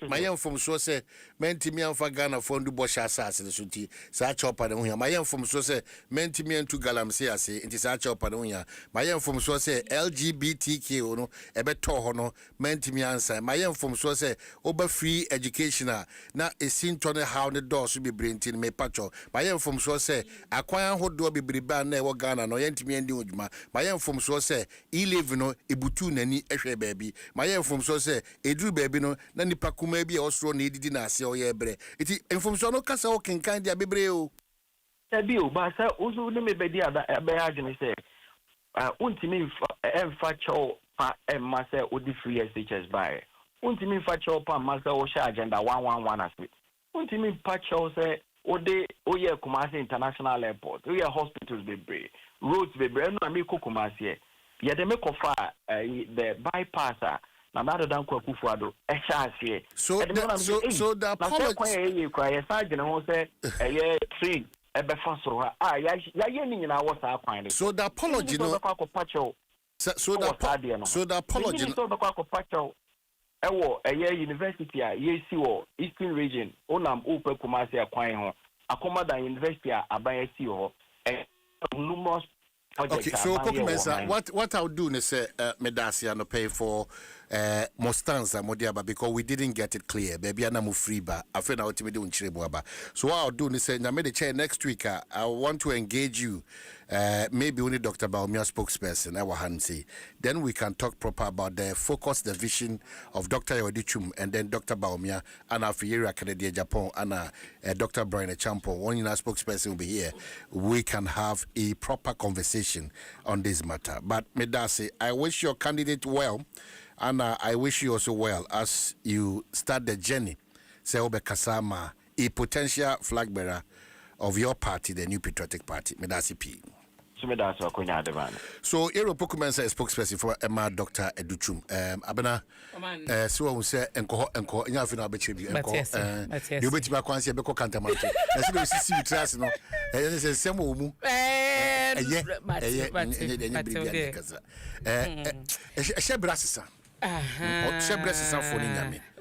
my young from so say mentimi amfa Ghana for ndu bo sha asase so ti sa chopa de ho ya my young from so say mentimi antu galamse ase nti sa chopa de ho ya my young from so say LGBTQ no e be to ho no mentimi ansa my young from so say oba free education na esinto ne how ne door so be brintin me patcho my young from so say akwan hodo be briba na e wo Ghana no yentimi andi odwuma my young from so say say e-leave no ebutu nani ehwe baby my from so say edru baby no na nipa kuma bi osro na edidi na ase oye bre iti information no kasa o kenkan dia bebre o sabi o ba sa ozo ne me bedi ada be agene say untimi emfa cho pa emma say odi free SHS by untimi fa cho pa ma say o sha agenda 111 ase untimi pa cho say ode oye Kumasi International Airport oye hospitals bebre roads bebre no me ko Kumasi ye de me ko fa the bypass na that dan ko Kufuado e sha ase so the apology cry sergeant ho say train ebe fa soro ha ya ye ni nyina wo sa kwan so the apology no so the apology no ko pacho ewo university a yesi wo Eastern region onam ope Kumasi akwan ho akoma da university a aban si ho numerous projects. Okay, so Kokumensa, what I'll do is say medasi and pay for Mostanza Modiaba because we didn't get it clear. Baby ana mu free ba. After na ultimate unchirebo aba. So what I'll do is say na me the chair next week. I want to engage you. Maybe only Dr. Baumia spokesperson, our Hansi. Then we can talk proper about the focus, the vision of Dr. Yodichum and then Dr. Baumia and our Fiera Canada Japan and Dr. Brian Champo. One in our spokesperson will be here. We can have a proper conversation on this matter. But Medasi, I wish your candidate well, and I wish you also well as you start the journey. Seobe Kasama, a potential flag bearer of your party, the New Patriotic Party, Medasi P. So, Ero Pokumensa is spokesperson for Emma Dr. Educhum. Abena, so we say, Enko, Yafina Bechibi, Enko, you bet my quancy, Beko Cantamanto. As you see, you trust, no, and it's a same woman.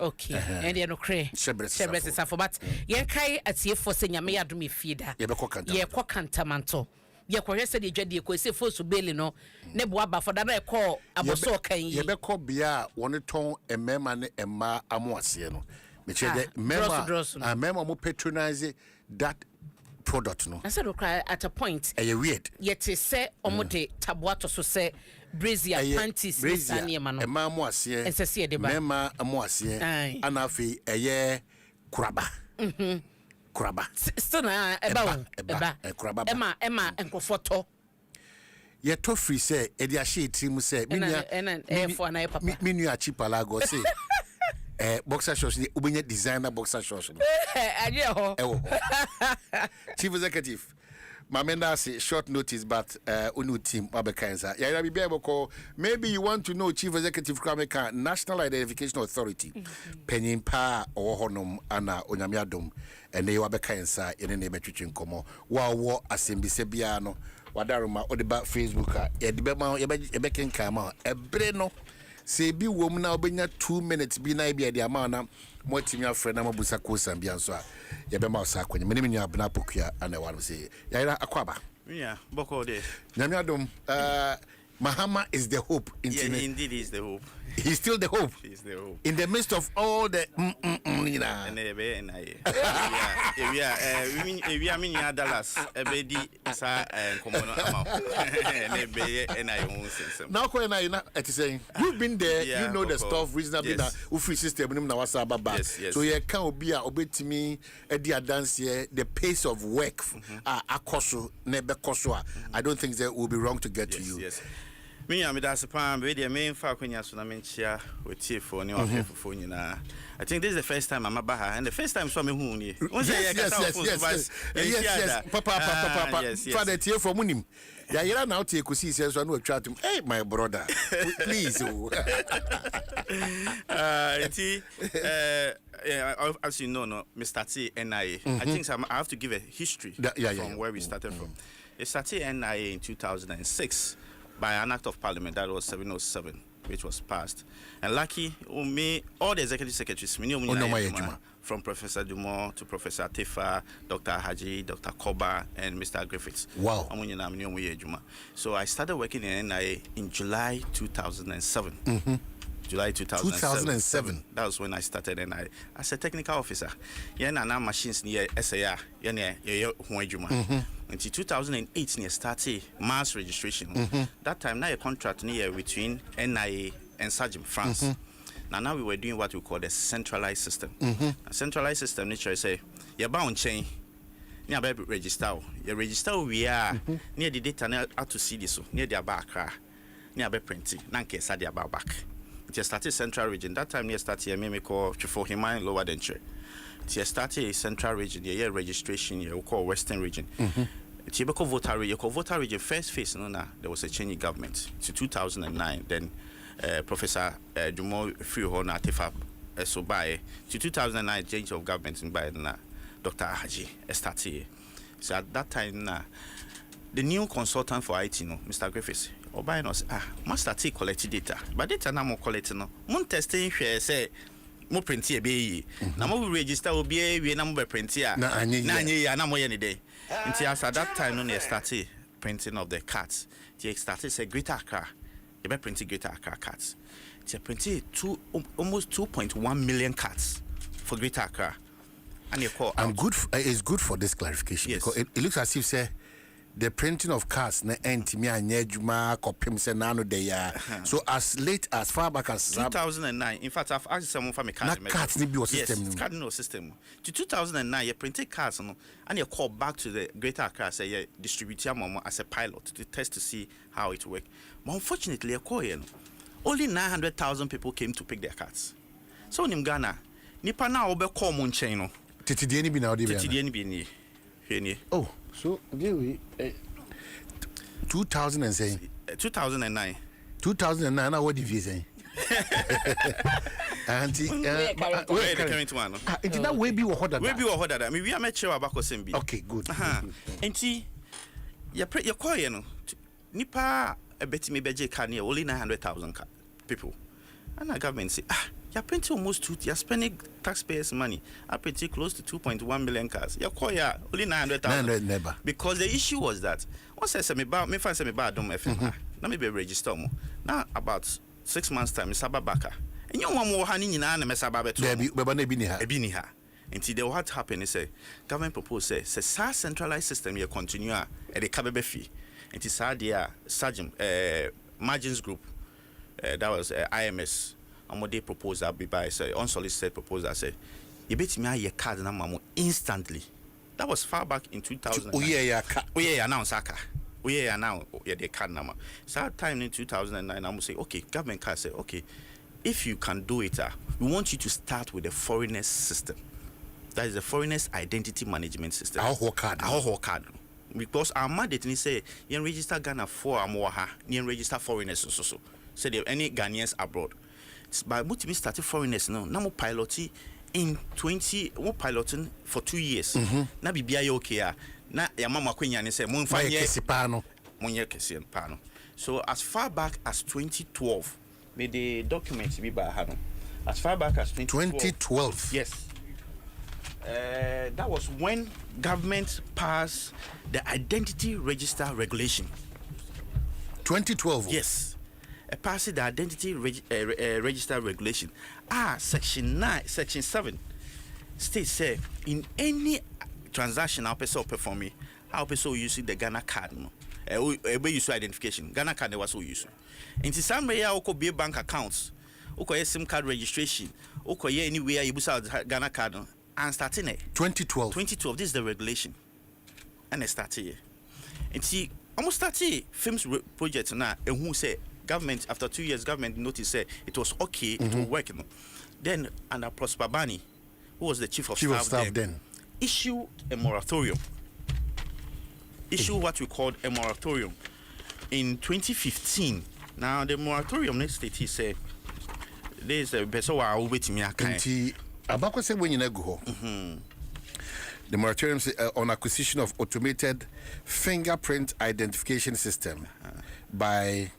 Okay, and you know, Shebress is for but Yankai at here for Senyame Adumi feeder. Ye Cantamanto. Ye said the Jadi Quasi for Subeli no, Nebuaba for that I call Aboso can ye be called Bia, one tone, a memman, and ma amoisiano. Which a memo mo patronize that product no. I said, cry at a point. A weird. Yet is say, Omote Tabuato so say. Brazia panties Brazia mano ema moasie ensese de ba mema amoasie anafi eye kuraba kuraba still na eba kuraba ema enkofoto ye to free say e dia she trim say menu a cheap alago say boxer shorts ni ubenya designer boxer shorts no aje ho chief executive Mamenda say short notice, but unu team Abekansa. Yeah, be able call. Maybe you want to know Chief Executive Krameka National Identification Authority, Penyin Pa or Honum Anna Onyamiadum, and they Abekansa in the name of Chichinkomo. Wow, Assembly Sebiano, Wadaruma, or the back Facebook, Edibema, Ebekin Kama, a Breno. Say be woman now bring 2 minutes be na be the amana mo timia friend na mabusa ko sambia so a ye be ma sa kwanya meni nya bna pokua ana wa say ya akwaba yeah boko de nyame adom Mahama is the hope indeed is the hope. He's still the hope. He's the hope. In the midst of all the Dallas you've been there, you know the stuff reasonably na free system na wasa baba. So you can be a obetimi dance here the pace of work akoso nebe koso. I don't think that will be wrong to get to you. Yes. Me am that's pan we the main fa kwanya so na menchia we tie for ni ofe for nyina. I think this is the first time I'm about and the first time so me hu ni. Yes. Papa. Father tie for munim. Ya yira na tie kusi se so na atwa tum. Hey my brother. Please. As you know, Mr. T NIA. I think I have to give a history from where we started from. It started NIA in 2006. By an act of parliament that was 707, which was passed. And lucky me, all the executive secretaries, from Professor Dumont to Professor Tifa, Dr. Haji, Dr. Koba, and Mr. Griffiths. Wow. So I started working in NIA in July 2007. July 2007. That was when I started NIA as a technical officer. Yeah, na machines near SAR. Yeah, Until 2008, near started mass registration. That time, now a contract near between NIA and Sajim France. Now we were doing what we call the centralized system. A centralized system, nature say, you're bound chain. Near baby register. You register we are near the data out to see this near the back. Near be printing. Nanke Sadia back. It started central region. That time near started a mimic or for him lower than trade. It started a central region. Yeah, registration. Yeah, we call Western region. Tibeko voter region first phase. There was a change in government to 2009. Then Professor Jumo Frihona Tefab Sobaye to 2009 change of government in Biden. Dr. Ahaji started. So at that time, the new consultant for IT, Mr. Griffiths, Obaye knows, must start collecting data. But data now more collecting. Mon testing share say, more print here be. Now more register will be a number print here. Na more any day. Until at that time, they started printing of the cards. They started say Greater Accra. They printing Greater Accra cards. They printed almost 2.1 million cards for Greater Accra. And I'm good. It's good for this clarification because it looks as if say the printing of cards na entimi anyejuma kopim say nano dey so as late as far back as 2009. In fact, I've asked someone from a card. Cards need be system. Yes, card no system. To 2009, you printed cards and you call back to the Greater Accra say you distribute your mama as a pilot to test to see how it works. But unfortunately, only 900,000 people came to pick their cards. So in Ghana, nipa na obe call mon chain. Titi be now. Oh, so 2009. 2009. What did you say? Auntie, it that way be what that. We are met sure about Kosembi. Okay, good. Auntie, you call nipa a betty me beje can only 900,000 people, and the government say you're printing almost you're spending taxpayers' money. I printing close to 2.1 million cards. You're calling only 900,000. Never. Because the issue was that once I say me find Adom FM, let me be register more. Now about 6 months time, Mr. Babaka. And you want more honey in an Mr. Babeto. Until what happened is government proposed say centralized system you continue at the Kabebe fee. It is Sergeant Margins Group. That was IMS. And they proposed that by unsolicited proposal say you bet me your card number instantly. That was far back in 2000. Announce Aka. Now the card number. So that time in 2009, I'm say okay, government card say okay, if you can do it, we want you to start with the foreigners system. That is the foreigners identity management system. Our whole card. Because our mandate is say you register Ghana for Amoha, you register foreigners so. Say there any Ghanaians abroad. By multi started foreigners now. Now piloting in 20 piloting for 2 years. Na bibia okay na ya mama kwenya ne say mon fa pano. So as far back as 2012, may the documents be by Hano. As far back as 2012. Yes. That was when government passed the identity register regulation. 2012. Yes. Passed the identity register regulation. Section 7 states say in any transaction our person perform our person using the Ghana card use identification. Ghana card was so used. In some way you be bank accounts, you SIM card registration, you anywhere you use Ghana card and starting 2012. This is the regulation. And it started here. And see almost started films project now and who say government after 2 years government noticed say it was okay, it will work. Then under Prosper Bani, who was the chief of staff then, issue a moratorium. What we called a moratorium in 2015. Now the moratorium next state he said there's a beso wa waiting me akanti abako say when you go. The moratorium on acquisition of automated fingerprint identification system by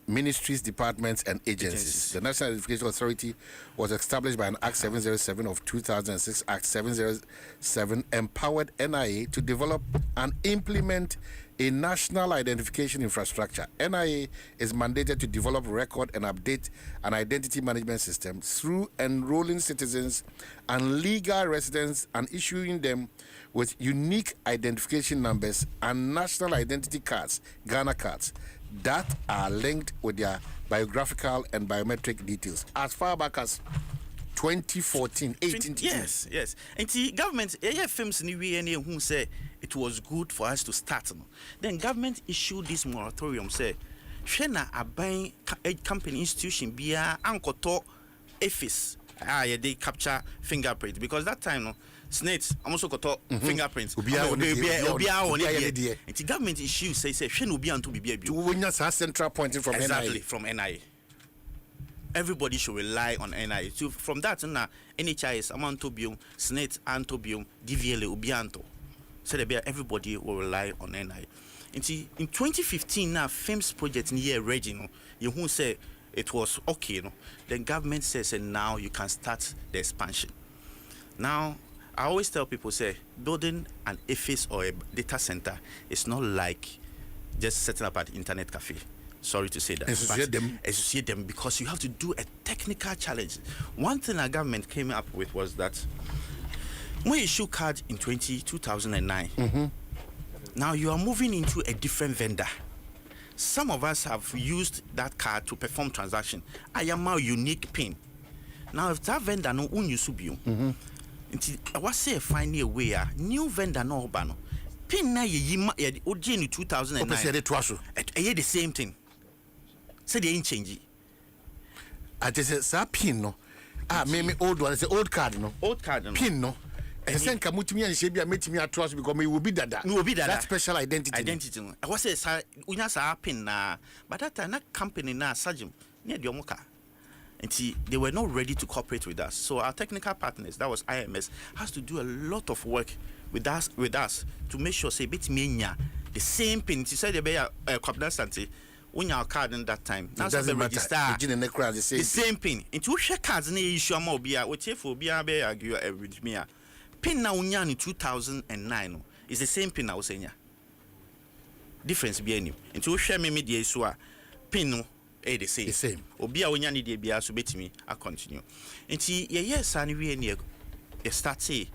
ministries, departments, and agencies. The National Identification Authority was established by an Act 707 of 2006. Act 707 empowered NIA to develop and implement a national identification infrastructure. NIA is mandated to develop, record, and update an identity management system through enrolling citizens and legal residents and issuing them with unique identification numbers and national identity cards, Ghana cards, that are linked with their biographical and biometric details as far back as 2014, 18. Yes. And the government, films who say it was good for us to start. Then government issued this moratorium, say, Shena a buying a company institution be a ankoto effice. They capture fingerprint because that time, no, snakes also got fingerprints. And the government issue say, Shen will be to be central pointing from exactly NIA. From NIA. Everybody should rely on NIA. So from that, NHIS, Amantobium, SNET, Antobium, DVLA, Ubianto. So everybody will rely on NIA. In 2015, now, FAMES project near region, you who say it was okay. Then government says, and now you can start the expansion. Now, I always tell people, say, building an office or a data center is not like just setting up an internet cafe. Sorry to say that. Associate them because you have to do a technical challenge. One thing our government came up with was that when you issue card in 2009, now you are moving into a different vendor. Some of us have used that card to perform transaction. I am my unique PIN. Now if that vendor no unyusubium, I was say find a way new vendor no bano. PIN na ye in 2009. The same thing. Say they ain't change. I just say PIN no. Maybe old one. It's old card no. Old card no. PIN no. I say kamutimi and shebi meet me at trust because me will be that. That special identity. I was say unya sa PIN na. But that time that company na Sajim near the Omoka. And they were not ready to cooperate with us. So our technical partners, that was IMS, has to do a lot of work with us to make sure say bit menya the same PIN. She said they be a covenant when your card in that time. Now the register the same PIN. Into share cards in the issue more be a what if be a argue with me. PIN now in 2009 is the same PIN I was saying. Difference be any. Into share me media issue PIN the same. Obi a wonya ni de bia so betimi a continue. Enti yes and we near start say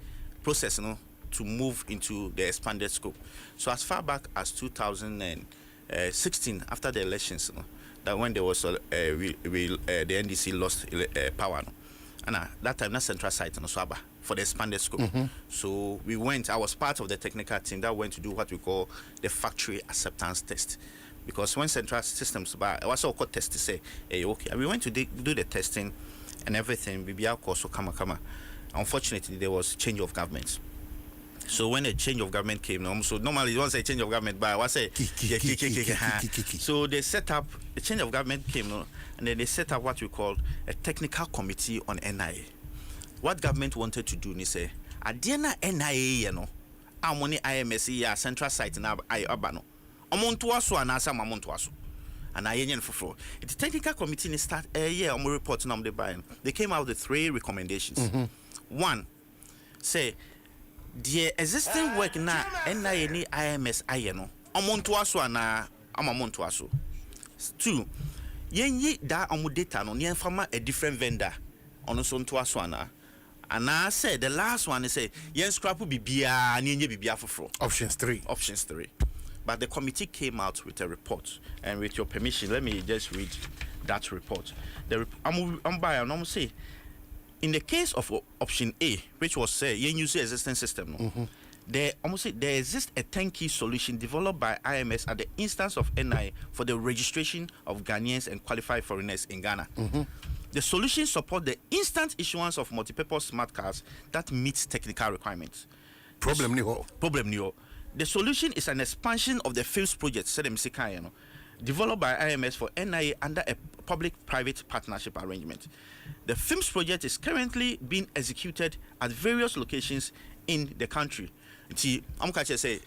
process no to move into the expanded scope. So as far back as 2016 after the elections that when there was the NDC lost power and that time na central site no swaba for the expanded scope. So we went, I was part of the technical team that went to do what we call the factory acceptance test. Because when central systems buy, I was all called test to say, hey, okay. And we went to do the testing and everything. BBR also come. Unfortunately, there was change of government. So when a change of government came, so normally once a change of government, but I was say, so they set up a change of government came, and then they set up what we call a technical committee on NIA. What government wanted to do, they say, Adiana NIA, our money IMS, central site now, Abano. Amontuaso and Asa Mamontuaso. And I for the technical committee start a year on report on the buying. They came out with 3 recommendations. One, say the existing work na NIA IMS INO. Amontuaso and Amamontuaso. 2, yenye da amu data no yen fama a different vendor on Sontuaso and I said the last one is say yen scrap bibia nye bibia for Options 3. But the committee came out with a report, and with your permission, let me just read that report. I'm say, in the case of option A, which was say you use the existing system, there exists a turnkey solution developed by IMS at the instance of NI for the registration of Ghanaians and qualified foreigners in Ghana. The solution supports the instant issuance of multi-purpose smart cards that meets technical requirements. Problem new. The solution is an expansion of the FAMES project, developed by IMS for NIA under a public-private partnership arrangement. The FAMES project is currently being executed at various locations in the country. I'm going to say,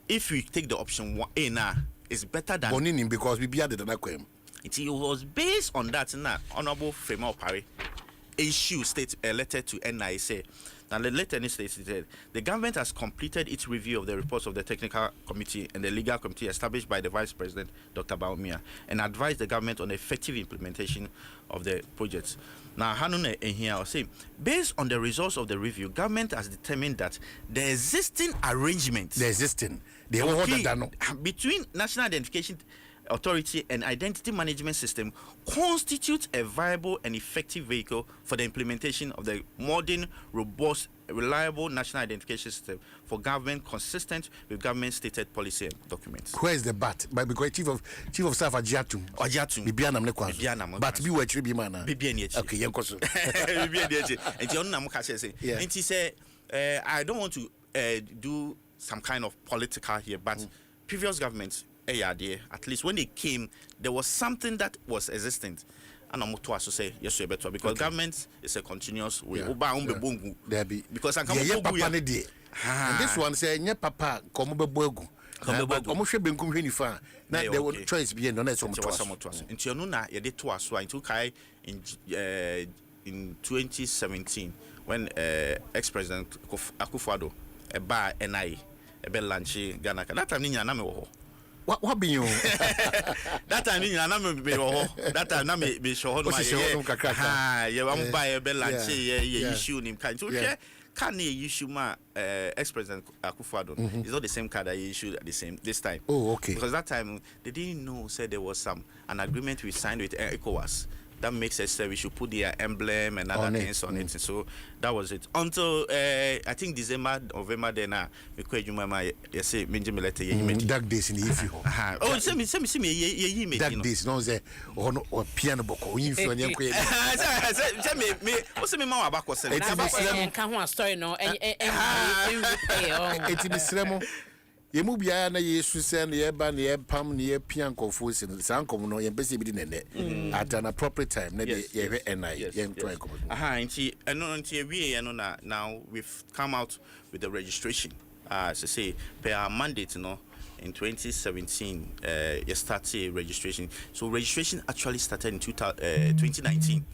if we take the option 1A now, it's better than... because we be added an aquarium. It was based on that, Honorable Fremont Parry. issue a letter to NIA say. Now the letter states that the government has completed its review of the reports of the technical committee and the legal committee established by the Vice President, Dr. Baumia, and advised the government on the effective implementation of the projects. Now, Hanune in here, I'll say, based on the results of the review, government has determined that the existing arrangement, between National Identification Authority and Identity Management System constitutes a viable and effective vehicle for the implementation of the modern, robust, reliable national identification system for government consistent with government stated policy and documents. Where is the bat? But because chief of staff Ajatum. Bibianam ne kwanso. But be we chiri bi mana. Bibiani. Okay, yenkoso. Bibiani. And you know say. And he say I don't want to do some kind of political here, but previous governments at least when they came, there was something that was existent. And I'm to say yes, better because government is a continuous way. Because I can't and this one say nye papa komo bebogu. Omo hwe benkum hwe nifa na there was choice be no na so to nti onu na ye de to aso into kai in 2017 when ex-president Akufo-Addo ba NIA be launch Ghana. That time ni na me wo. What be you? That time in Yanam be that time na me show my I'm buy a balance issue him kind to can you issue my ex-president Akufo-Addo it's not the same card I issued at the same this time. Oh, okay. Because that time they didn't know said there was an agreement we signed with ECOWAS that makes us say we should put their emblem and other things on it. So that was it. Until I think December, November, then we quit you, mama. You say, Minjim letter, dark days in the if you. Oh, send me, ye dark days, no, say, or piano book, or if you tell me, what's me, Mama Bako said? It's story, no, and it's ye mu bia na yesu se na ye ba na ye pam na ye pian kofo se no san kom no ye pese bi nene at an appropriate time na ye NI ye try kom nti eno nti ewie ye no na now we've come out with the registration as I say per our mandate no in 2017 you started registration. So registration actually started in 2019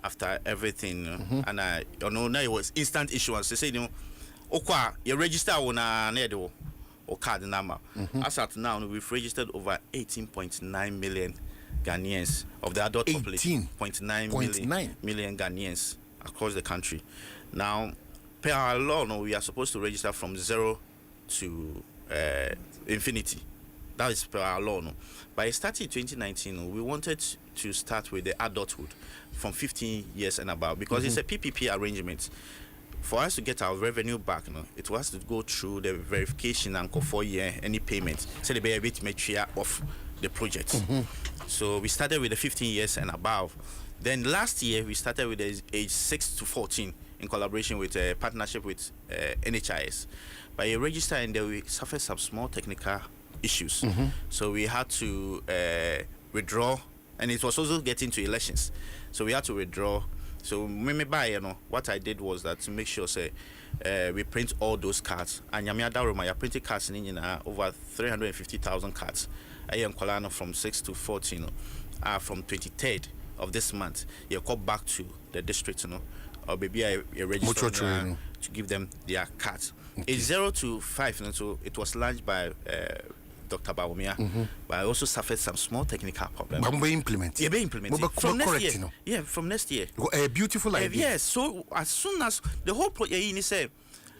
after everything and you know now it was instant issuance. They say you know okwa you register on na do or card number. As at now, we've registered over 18.9 million Ghanaians of the adult population. 18.9 million Ghanaians across the country. Now, per our law, we are supposed to register from 0 to infinity. That is per our law. But it started in 2019. We wanted to start with the adulthood from 15 years and above because it's a PPP arrangement. For us to get our revenue back, it was to go through the verification and for year any payment. So the bit material of the project. So we started with the 15 years and above. Then last year we started with the age 6 to 14 in collaboration with a partnership with NHIS. But you register and then we suffered some small technical issues. So we had to withdraw, and it was also getting to elections. So we had to withdraw. So what I did was that to make sure we print all those cards. And I printed cards in over 350,000 cards. I am Kolano from 6 to 14. From 23rd of this month, you come back to the district, or maybe I register to give them their cards. It's 0 to 5, so it was launched by Dr. Baumia, but I also suffered some small technical problems. But we implement. Yeah, we implement. From next year. Yeah, from next year. A beautiful idea. Yes. So as soon as the whole project, say,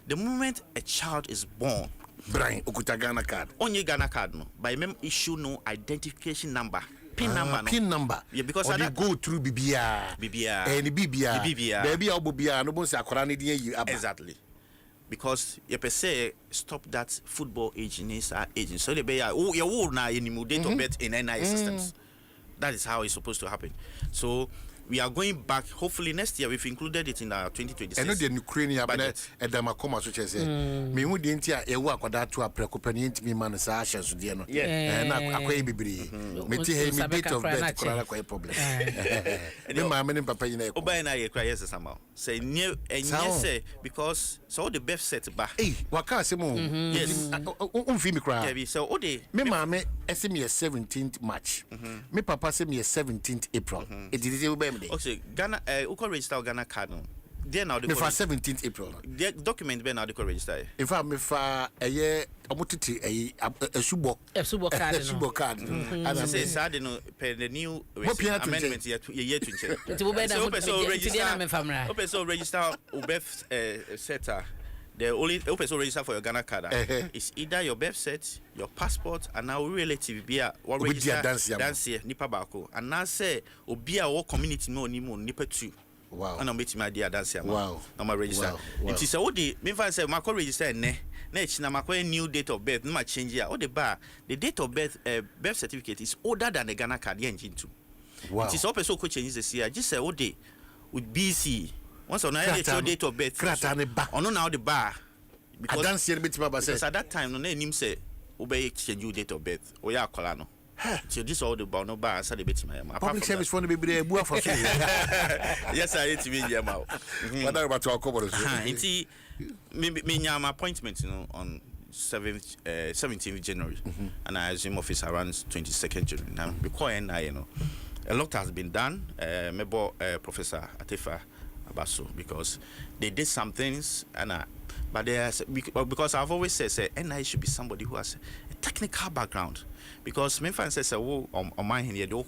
the moment a child is born, Brian Okuta Ghana card. Only Ghana card no. By mem issue no identification number. PIN number. PIN number. Yeah, because or they go through BBR. And BBR. Baby or BBR no bonsa akorani di exactly. Because you per se stop that football aging is aging. So they be you will now any date of birth in NI systems. That is how it's supposed to happen. So we are going back. Hopefully next year we've included it in our 2026. I know the Ukrainian budget. Edamakoma so say. Me hu di ntia e wo akwada to aprekopani ntimi man sa ahye so de no. Na akwai bibiri. Me ti he me date of birth kola akwai problem. Me ma me papa yina e ko. Oba na ye kra yes somehow. Say nye say because so the birth set ba. Waka asemo. Yes. Umfi me kra. Yeah, so ode me ma me ese me 17th March. Me papa say me 17th April. It is time day. Okay, Ghana, uko register Ghana card no. Then now the 17th April. The document be now the register. In fact, me fa a year omotiti a subo card. Subo card. And I say sad no per the new amendment year to check. So register ubef setter. The only person register for your Ghana card is either your birth set, your passport, and now relative be a what register dance here nipa bako. And now say obia or community no nipa two. Wow. And I'm meeting my dear dance here. Wow. I'm a register. It is all the me fan say my register ne na my new date of birth no change here. All the bar the date of birth birth certificate is older than the Ghana card engine too. Wow. It is all person could change this year. Just say all day with BC. Once on your date of birth, on now the bar because at that time no name say obey change your date of birth. Or ya colano. So this all the bar no bar answer the bit my public service for the baby for yes, I hate to be here now. What about to cover me my appointment on 17th January and I assume office around 22nd January. Now because a lot has been done. Maybe Professor Atefa Abaso because they did some things and but because I've always said NI should be somebody who has a technical background because my friend says on my hand you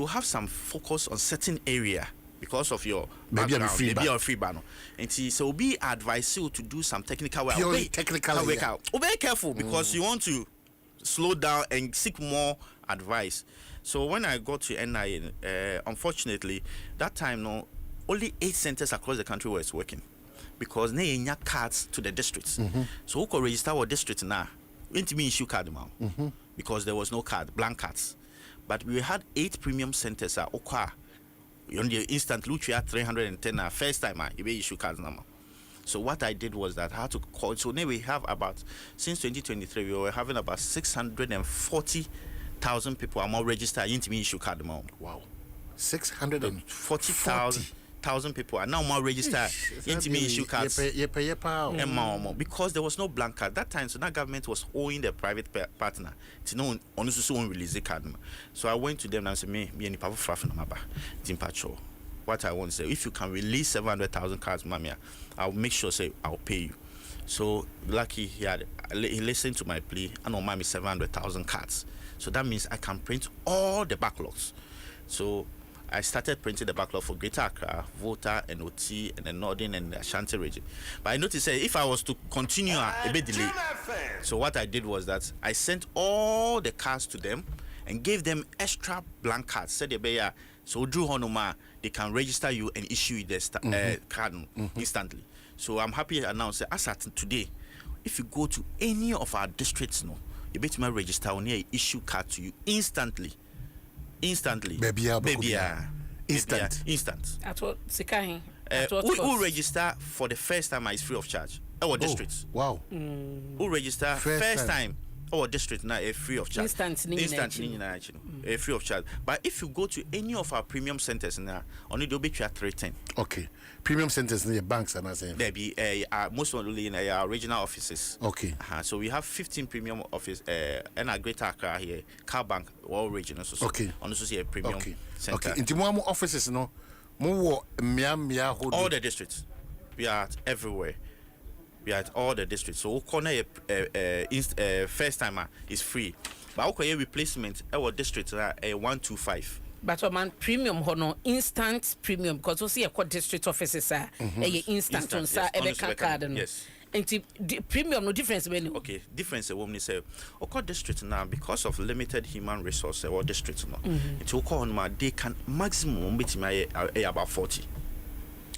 have some focus on certain area because of your background maybe a free banner and so be advise you to do some technical work purely technical be careful because you want to slow down and seek more advice. So when I got to NI unfortunately that time only 8 centers across the country was working because they had cards to the districts. So who could register our district now? Went me issue card now because there was no card, blank cards. But we had 8 premium centers at Okwa. On the instant, we had 310 first time you issue cards now. So what I did was that I had to call. So now we have about since 2023 we were having about 640,000 people are more registered in me issue card now. Wow, 640,000 people are now more registered into me issue cards because there was no blank card that time. So that government was owing the private partner to know on release a card. So I went to them and said me any power fraction what I want to say, if you can release 700,000 cards, mamia, I'll make sure say I'll pay you. So lucky he listened to my plea and on me 700,000 cards. So that means I can print all the backlogs. So I started printing the backlog for Greater Accra, Volta, and OT, and the Northern and the Ashanti region. But I noticed if I was to continue a bit delay, so what I did was that I sent all the cards to them and gave them extra blank cards. Said they so Drew Honoma, they can register you and issue you the card instantly. So I'm happy to announce that as at today, if you go to any of our districts, you bet me register on here, issue card to you instantly. Baby, instant. At what Sikahin? Who register for the first time is free of charge. Our districts. Wow. Who register first time? Our district now free of charge. Instant, free of charge. But if you go to any of our premium centers now, only they'll be at 310. Okay. Premium centers near banks and there be most only in our regional offices. Okay. So we have 15 premium office and a Greater Accra here, Car Bank, all regional. Okay. On also a premium center. Okay. Into more offices, more all the districts. We are everywhere. We are at all the districts. So corner first timer is free. But okay, replacement our districts are 125. But man premium hono instant premium because we see a district offices are instant on sa card. Yes. And the premium no difference when okay, difference a woman say okay district now because of limited human resource or district no. It will call on they can maximum bet my about 40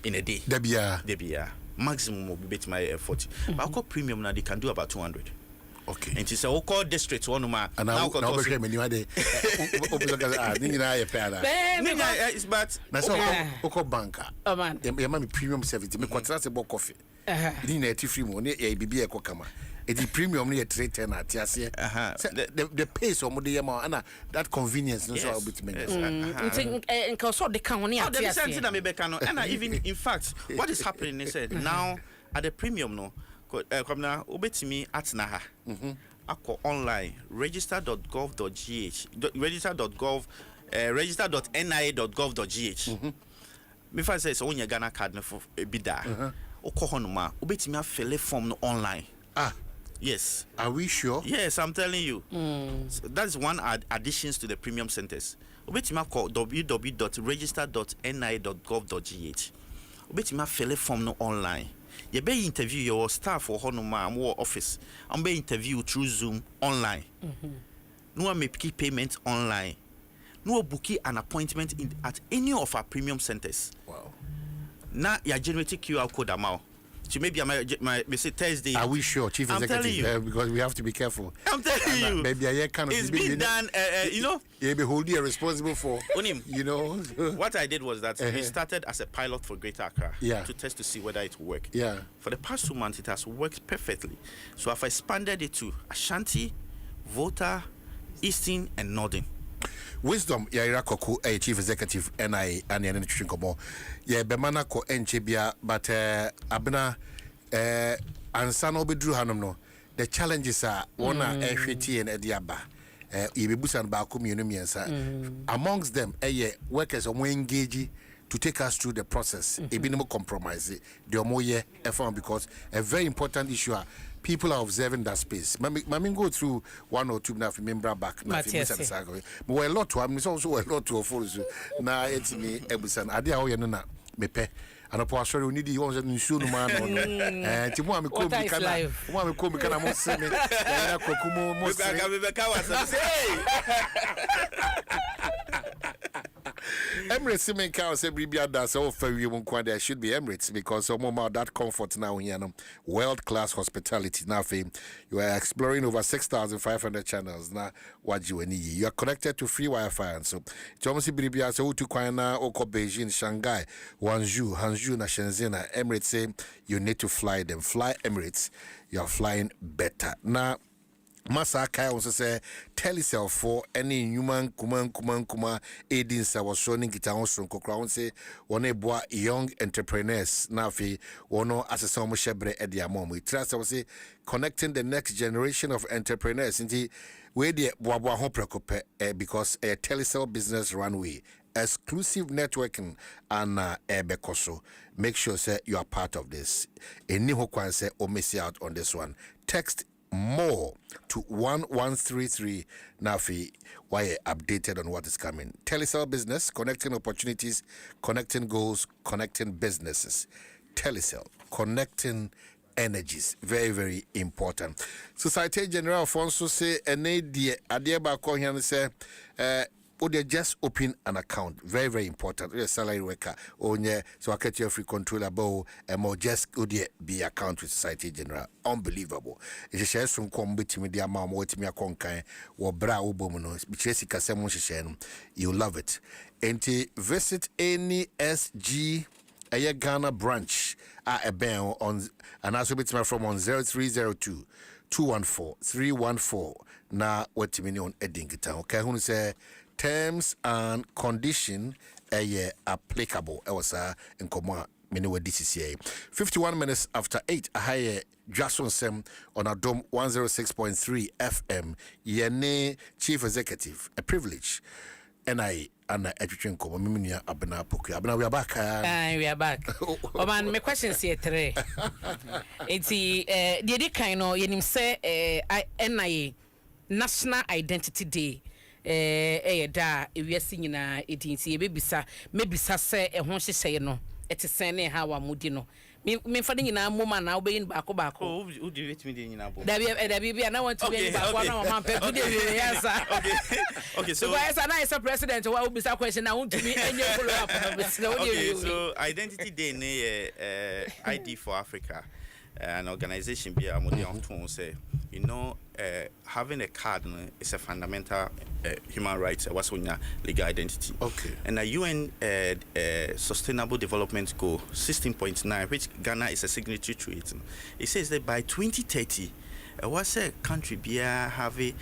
in a day. Debia. Maximum will bet my 40. But okay premium now they can do about 200. Okay. And it's a call district one man. And now when you had a it's but Oko banker. Oh man. Your mommy premium service. Me contract about coffee. You need a free money. A BB a kokama. The premium near 310 at Tiasia. The pace of Modiama and that convenience. No, so bit many. And also the county. And even in fact, what is happening is now at the premium no. Come now, obetimi at naha. Ako online register.gov.gh register.gov register.nia.gov.gh. If I say so, when you Ghana card no for a bida, o kohonuma, ubetimi fill form no online. Yes. Are we sure? Yes, I'm telling you. So that's one additions to the premium centers. Ubetimi call www.register.nia.gov.gh. Ubetimi fill form no online. You be interview your staff for honoma more office. I'm be interview through Zoom online. No one make payment online. No booking an appointment at any of our premium centers. Wow. Now you generating QR code amount. So maybe my say Thursday. Are we sure, Chief Executive? You. Because we have to be careful. I'm telling you. Maybe I kind of. It's been done. You know. You be holding you responsible for. You know. What I did was that we started as a pilot for Greater Accra. To test to see whether it will work. For the past 2 months, it has worked perfectly. So I've expanded it to Ashanti, Volta, Eastern, and Northern. Wisdom Yaira Koku, a Chief Executive NIA and the Nutrition Komo. Yeah, Bemana ko Enchebia, but Abna Ansano Bedru Hanomno. The challenges are one FHT and Ediaba. Ibibusan Bakum Unimiansa. Amongst them, workers are engaged to take us through the process. A minimal compromise. The Omoye FM because a very important issue. People are observing that space. Mami go through one or two now. Remember back. But a lot to. I'm also a lot to follow. Now it's me. Ebusan. Adi awo yenu na mepe. And upon sorry we need the ones that ensure no man. Timo ami ko mi kana. Mo ami ko mi kana mo se me. Ya kokumo mo se. Emirates Simen Cow said Bribia does all for you there should be Emirates because some more that comfort now here world class hospitality now fame you are exploring over 6,500 channels now what you need you are connected to free Wi-Fi and so Thomas Bribia so to Kwana Oko Beijing Shanghai Hangzhou na Shenzhen Emirates say you need to fly them fly Emirates you are flying better now. Masaka also say telecell for any human kuma aidings was showing kita on crown say one boa young entrepreneurs na fi one as some shebre e dia mom we trust say connecting the next generation of entrepreneurs into we dey boa ho prekope because a telecell business runway exclusive networking and ebekoso make sure say you are part of this any ho kwan say o miss out on this one text more to 1133 Nafi why updated on what is coming. Telecell business connecting opportunities, connecting goals, connecting businesses. Telecell connecting energies, very very important. Societe General Alfonso say Adieba Kohian say or they just open an account, very very important. You're a salary worker, or so I get your free control about more just be account with Society General. Unbelievable. It is shares from Combi Media Mam, what me a conkai, or Bra Ubomono, Jessica Samun. You love it. And visit any SG Ghana branch at a bell on and also bit from on 0302 214 314. Now what me on Edington. Okay, who say terms and condition applicable. I was in command. Many DCCA. 51 minutes after 8. I hire Dwaso Nsem on Adom 106.3 FM. Yene Chief Executive. A privilege. And I education come. Miminia Abena Poku. Abena we are back. We are back. Oh man, my question is here today. It's the kind of you say NIA National Identity Day. Da we are singing na etinsi maybe sa say e ho hyehyɛ no ete sene ha wa mudi no me fa nyina moma na obeyin baako who do it me dey nyina bo da bia na want to be baako na ma pe to dey yes okay so yes na is president wa obisa question na won to me enye follow up okay so identity day ne ID for Africa an organization be a modern to say you know having a card is a fundamental human rights what's on your legal identity. Okay. And the UN Sustainable Development Goal 16.9, which Ghana is a signatory to it, it says that by 2030, what's a country be have a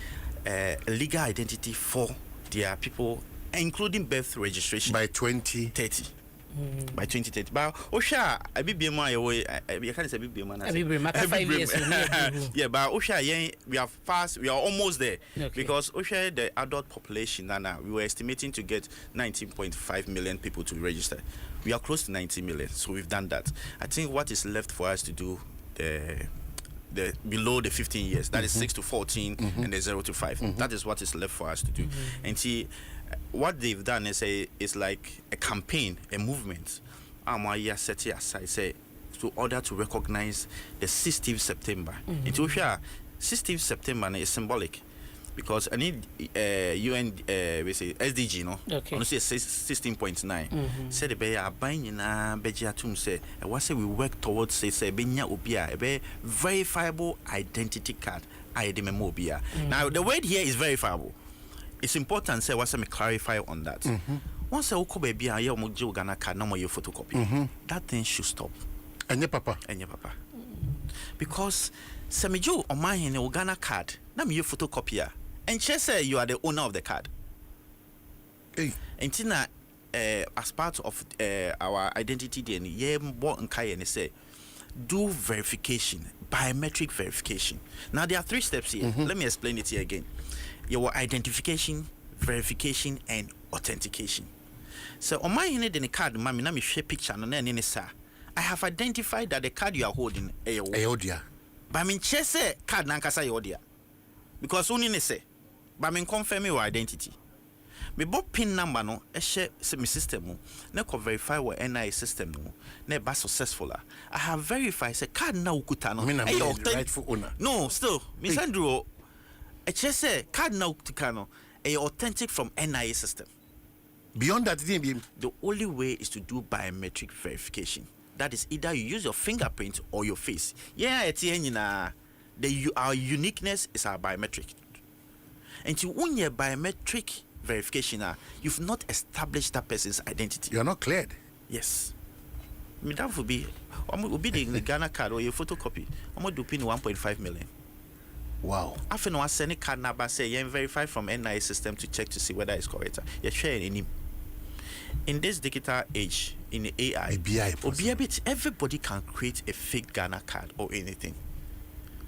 legal identity for their people, including birth registration. By 2030. By 2030. But Osha, I be BMI away. I can't say BMI. 5 years. Yeah, but Osha, we are fast. We are almost there. Because Osha, the adult population, now we were estimating to get 19.5 million people to register. We are close to 90 million, so we've done that. I think what is left for us to do, the below the 15 years, that is 6 to 14 and the 0 to 5. That is what is left for us to do. And see, what they've done is like a campaign, a movement. Set aside, say, to order to recognize the 16th September. It's 16th September is symbolic. Because I need UN we say SDG no. Okay. Say 16.9. Say the be buying na bejiatum say what say we work towards say benya obia a verifiable identity card. I the memobia. Now the word here is verifiable. It's important say what say me clarify on that. Once I go baby a your mojo Ghana card no more your photocopy. That thing should stop. Enye papa. Because Samijo on my Ghana card, na me your photocopier. And she say you are the owner of the card. Hey. And Tina, as part of our identity DNA, ye bought and kai and say, do verification, biometric verification. Now there are 3 steps here. Let me explain it here again. Your identification, verification, and authentication. So on my end, the card, mami, na me share picture and then sir, I have identified that the card you are holding is Ayodia. But I mean, she say card nankasa Ayodia. Because only ne say. But I confirm your identity. Me bo pin number no share my system na ko verify what NI system no na ba successful. I have verified say card na ukuta no rightful owner. No, still me Sandro say card na ukuta no authentic from NI system. Beyond that, the only way is to do biometric verification. That is either you use your fingerprint or your face. Yeah, our uniqueness is our biometric. And to own your biometric verification, you've not established that person's identity. You are not cleared. Yes. That would be the Ghana card or your photocopy. I'm going to do 1.5 million. Wow. After no send a card number say you verify from NI system to check to see whether it's correct. You're sharing in this digital age, in the AI, everybody can create a fake Ghana card or anything.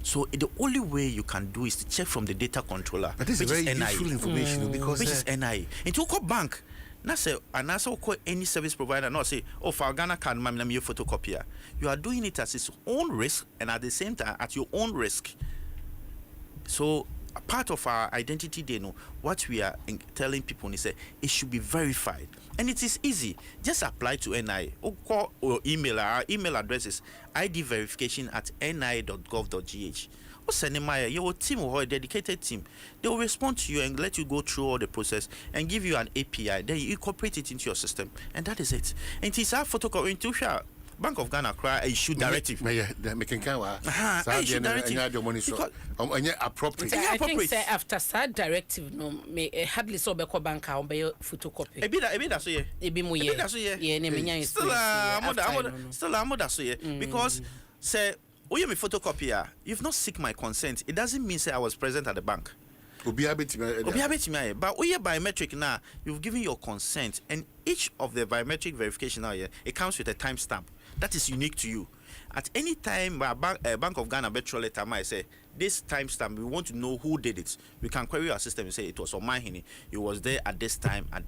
So the only way you can do is to check from the data controller. But this is very useful information because which is NI. Into a bank, na say and also call any service provider. Not say, oh, for Ghana card, ma'am, let me photocopier. You are doing it at its own risk and at the same time at your own risk. So a part of our identity, they know what we are telling people is that it should be verified. And it is easy. Just apply to NI or call or email. Our email address is idverification@ni.gov.gh. Or send them your team or a dedicated team. They will respond to you and let you go through all the process and give you an API. Then you incorporate it into your system. And that is it. And it is our photocopy into Bank of Ghana cry issue directive. Making issue directive. Appropriate. I think say after sad directive no me hardly so be ko bank on be photocopy. Ebi da so ye. Ebi mu ye. Ye na menya still amoda so ye because say oye me photocopier you've not seek my consent. It doesn't mean say I was present at the bank. But we are biometric now. You've given your consent, and each of the biometric verification now, it comes with a timestamp that is unique to you. At any time, Bank of Ghana betrayal letter might say this timestamp. We want to know who did it. We can query our system and say it was on my It was there at this time, and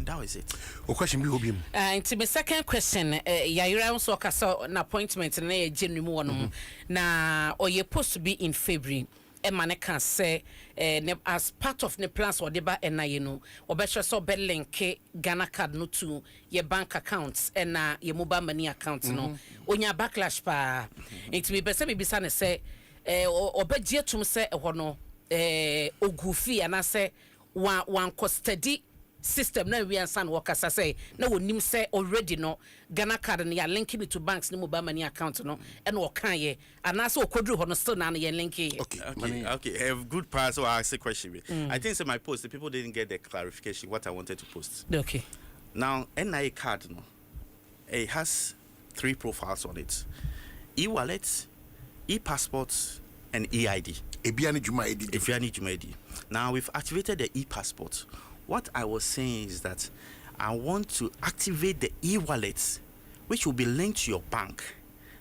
that was it. Question be hobby. Into my second question, Yaira also saw an appointment in January one. Na or you're supposed to be in February. Emane can say as part of the plans or deba NI no obesha so be link Ghana card no to your bank accounts and your mobile money accounts no onya backlash pa it be be bisa ne say obegye tum say no ogufi ana say one custody system na we ansan workers say na wonim say already no Ghana card na linking it to banks ni mobile money account no and wo kan ye anase okodru ho no still na ye link ye. Okay. Have good part so I ask a question. I think so my post the people didn't get the clarification what I wanted to post. Okay. Now NI card no it has 3 profiles on it. E-wallet, e-passport and EID. Ebiani Juma ID. Now we've activated the e-passport. What I was saying is that I want to activate the e-wallet, which will be linked to your bank.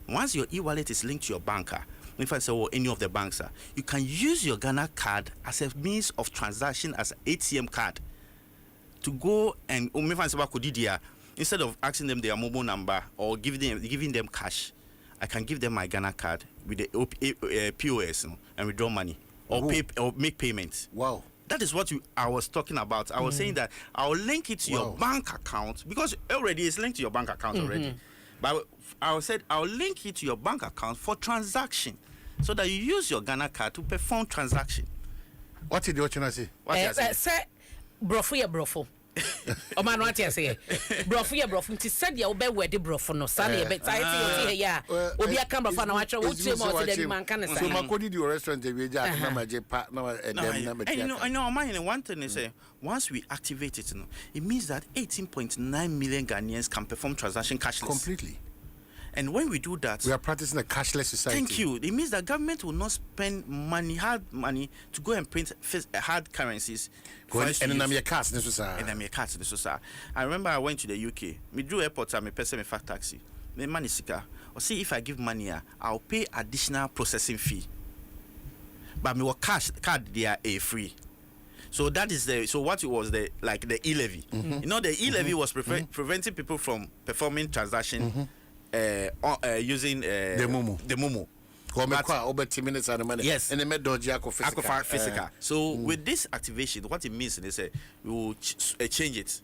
Once your e-wallet is linked to your banker, if I say, well, any of the banks, you can use your Ghana card as a means of transaction, as an ATM card, to go and instead of asking them their mobile number or giving them cash, I can give them my Ghana card with the POS and withdraw money or pay or make payments. Wow. That is what I was talking about. I was saying that I'll link it to your bank account, because already it's linked to your bank account already. But I said I'll link it to your bank account for transaction, so that you use your Ghana card to perform transaction. What did you say? Say, brofo. O man what you say? Brofo. Ti said ya obe we de brofo no. Sa na be tie ya. Obi aka brofo na wacho wo tie mo se de man kan say. So makodi di restaurant we ja na maje pa na dem na be. I know man, one thing is once we activate it, it means that 18.9 million Ghanaians can perform transaction cashless. Completely. And when we do that, we are practicing a cashless society. Thank you. It means that government will not spend hard money to go and print hard currencies. And I remember I went to the UK. Me drew airport and me person me fact taxi. Me money sika. Or see if I give money, I'll pay additional processing fee. But me will cash card there a free. So that is what it was the e-levy. You know, the e-levy was preventing people from performing transaction. Using the Momo. Yes. And they physical. So with this activation, what it means is we will change it.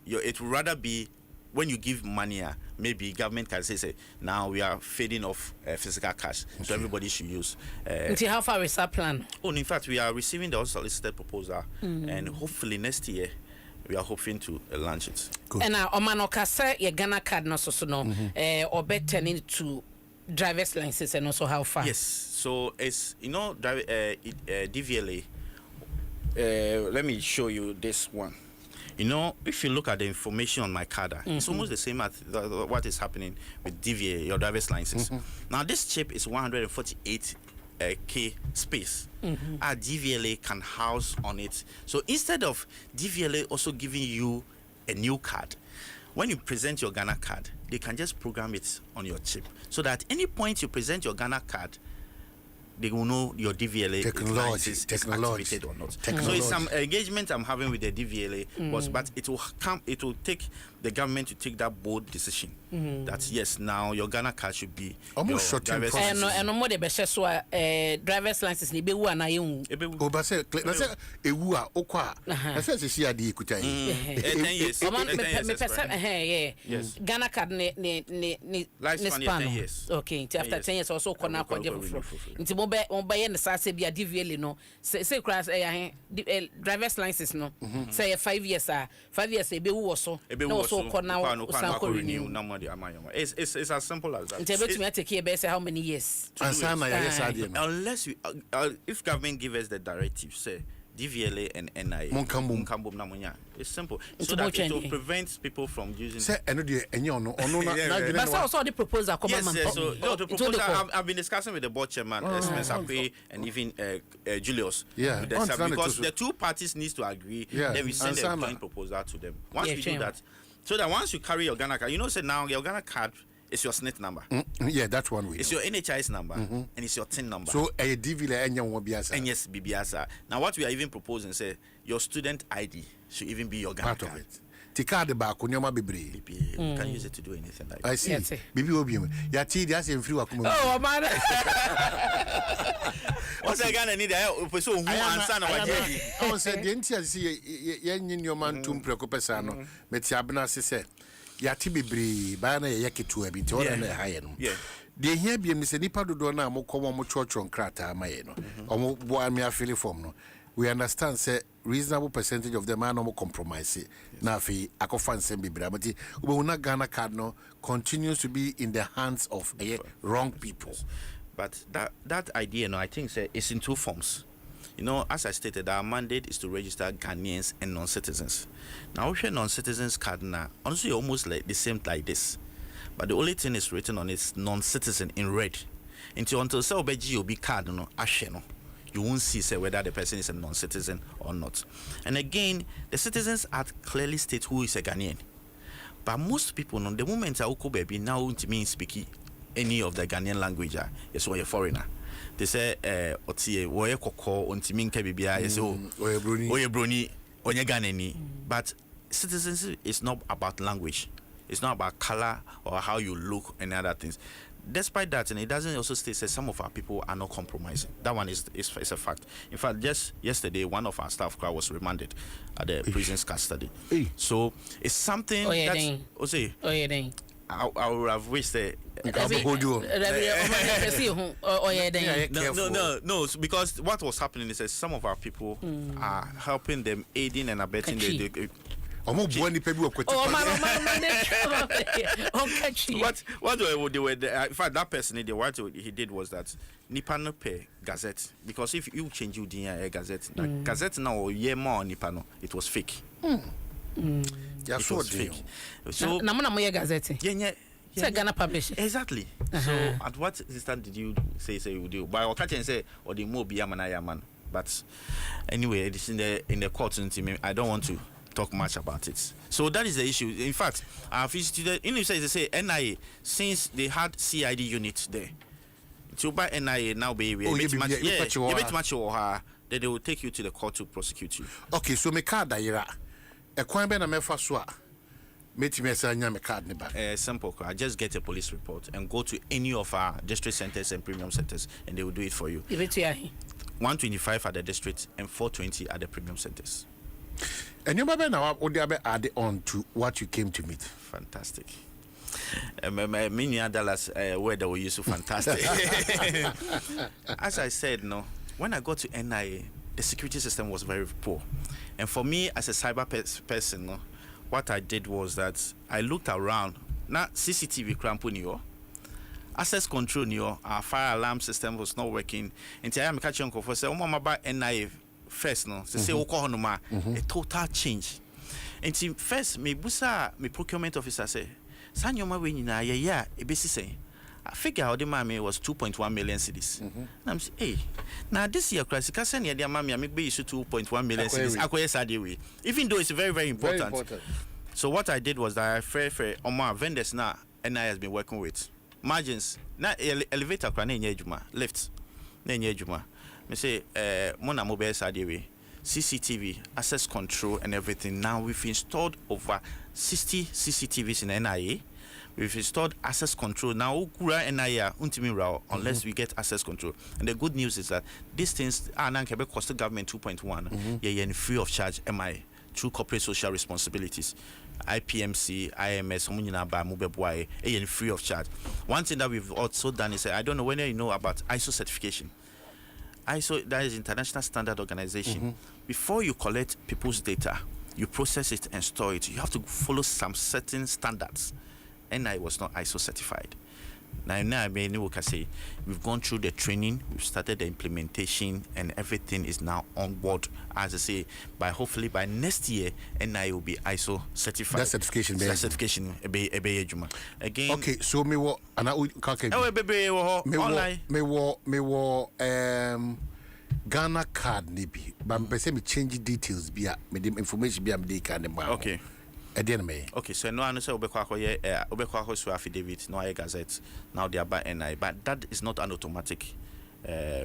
It will rather be when you give money, maybe government can say now we are fading off physical cash, so everybody should use. Until how far is our plan? Oh, in fact, we are receiving the unsolicited proposal, and hopefully next year we are hoping to launch it. Good. And Omano Kasa, your Ghana card no or better into driver's license, and also how far? Yes, so it's DVLA. Let me show you this one. You know, if you look at the information on my card, it's almost the same as what is happening with DVLA, your driver's license. Now this chip is 148 K space. Our DVLA can house on it. So instead of DVLA also giving you a new card, when you present your Ghana card, they can just program it on your chip, so that at any point you present your Ghana card, they will know your DVLA is activated or not. So it's some engagement I'm having with the DVLA, but it will take the government to take that bold decision that yes, now your Ghana card should be almost short term process. And no more the best driver's license ni be wu na yu. O ba say na say ewu a okwa. Na say see ade ekuta yi. 10 years. Yes. Ghana card ne lifespan 10 years. Okay, after 10 years also kona kwa for. Nti mo ba ye na sa say bia DVLA no. Say class driver's license no. Say 5 years 5 years e be wu so. So renew. It's as simple as that. How many years? Unless if government give us the directive, say DVLA and NIA, it's simple. So that it will prevent people from using. Say but also the proposal. Yes. So the proposal I've been discussing with the board chairman, and even Julius. Yeah. Because the two parties needs to agree. Then we send a joint proposal to them. Once we do that. So that once you carry your Ghana card, now your Ghana card is your SNIT number. Yeah, that's one way. It's your NHIS number and it's your TIN number. So a DVLA and yes, BBS. Now what we are even proposing, say your student ID should even be your Ghana part card. Of it. Tika back on your baby. You can use it to do anything like that. I see. Baby Obium. Yati, that's in free. Oh, man. What's I gonna need? So who answer our JD? I said, the NTS see your man to Precopesano. Metiabna said, Yati Bibri, Bana Yaki a bit or higher. Yeah. The here be Miss Nipa do Dona Mokomo Church on Crata, Mayeno, or Boamia Filiform. We understand, say, reasonable percentage of them are no more compromise. Now, if Akofan Sembi Bramati, Una Ghana card no continues to be in the hands of wrong people. But that idea, I think, is in two forms. As I stated, our mandate is to register Ghanaians and non-citizens. Now, if you're non-citizens card now, honestly, almost like the same like this. But the only thing is written on is non-citizen in red. Until say GOB card, you won't see say whether the person is a non-citizen or not. And again, the Citizens Act clearly states who is a Ghanaian. But most people, no, the moment I go baby now to me speaking any of the Ghanaian language, yes, or a foreigner. They say, Otie, Woye Koko, Untimin Kabibia, yes, Oye Bruni, Onye Ghanaian. But citizenship is not about language. It's not about color or how you look and other things. Despite that, and it doesn't also state that some of our people are not compromising. That one is a fact. In fact, just yesterday, one of our staff was remanded at the prison's custody. So it's something I would have wished that. No, because what was happening is that some of our people are helping them, aiding and abetting the what they were, in fact, that person, what he did was that Nipano pay Gazette, because if you change you the Gazette, Gazette now or year more Nipano, it was fake. It was fake. So Namana Gazette. Yeah, Ghana publish exactly. So at what instant did you say you do? By or catch and say or the more be yaman. But anyway, it's in the court, I don't want to talk much about it. So that is the issue. In fact, our visited in they say NIA, since they had CID units there. To buy NIA now be then they will take you to the court to prosecute you. Okay, so me card daira. E kwan be na me fa so a metime anya me card ne ba. Simple. I just get a police report and go to any of our district centers and premium centers and they will do it for you. 125 at the district and 420 at the premium centers. And you remember now what they add on to what you came to meet? Fantastic. Many dollars where they were used to fantastic. As I said, no, when I got to NIA, the security system was very poor. And for me as a cyber person, no, what I did was that I looked around. Now CCTV crampon access control our fire alarm system was not working. And I am catching for say, "Oh, about NIA." First, no, say a total change. And first, me busa me procurement officer say, "Sanyoma we ni na yeah, e be say." I figure how the mammy was 2.1 million cedis. I'm say, hey, now this year, Krasika send ya mammy, I make be issue 2.1 million cedis. Even though it's very, very important. So what I did was that I fair on my vendors now, and I has been working with margins. Now elevator lift. Me say mona mobile side CCTV access control and everything. Now we've installed over 60 CCTVs in NIA. We've installed access control now. NIA unless we get access control. And the good news is that these things are now cost the government 2.1. Yeah, free of charge. MI through corporate social responsibilities. IPMC, IMS, free of charge. One thing that we've also done is I don't know whether you know about ISO certification. ISO, that is International Standard Organization. Before you collect people's data, you process it and store it. You have to follow some certain standards. And I was not ISO certified. Now I mean, we can say we've gone through the training, we've started the implementation, and everything is now on board. As I say, hopefully by next year, NI will be ISO certified. That certification, again. Okay, so me what? And I Ghana card nibi, but me say me change details be me the information be am dey can them. Okay. Okay, so no answer obekwa so affidavit no I gazette now they are by NI, but that is not an automatic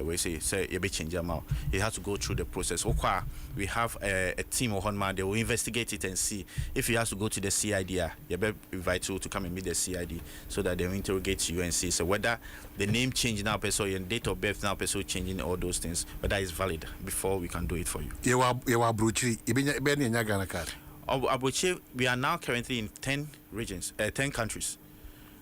we say you be change amount. You have to go through the process. We have a team of man, they will investigate it and see if you have to go to the CID. You be invite you to come and meet the CID so that they will interrogate you and see so whether the name change now person and date of birth now person changing all those things, but that is valid before we can do it for you. You are brochi. You be in Ghana card. We are now currently in 10 regions, 10 countries.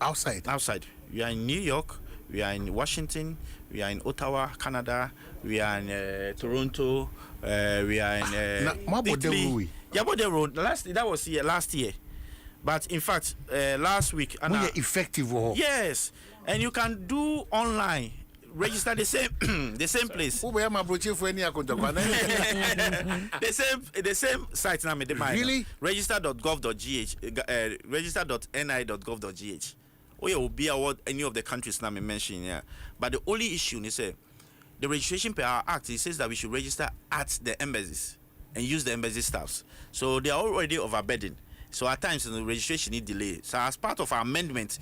Outside? We are in New York, we are in Washington, we are in Ottawa, Canada, we are in Toronto, we are in Italy. That was here last year. But in fact, last week... effective. Yes, and you can do online. Register the same place. the same site now. Really? Register.gov.gh, register.ni.gov.gh. Or you will be award any of the countries now mentioned here. But the only issue is the registration per our act, it says that we should register at the embassies and use the embassy staffs. So they are already overburdened. So at times the registration need delay. So as part of our amendment,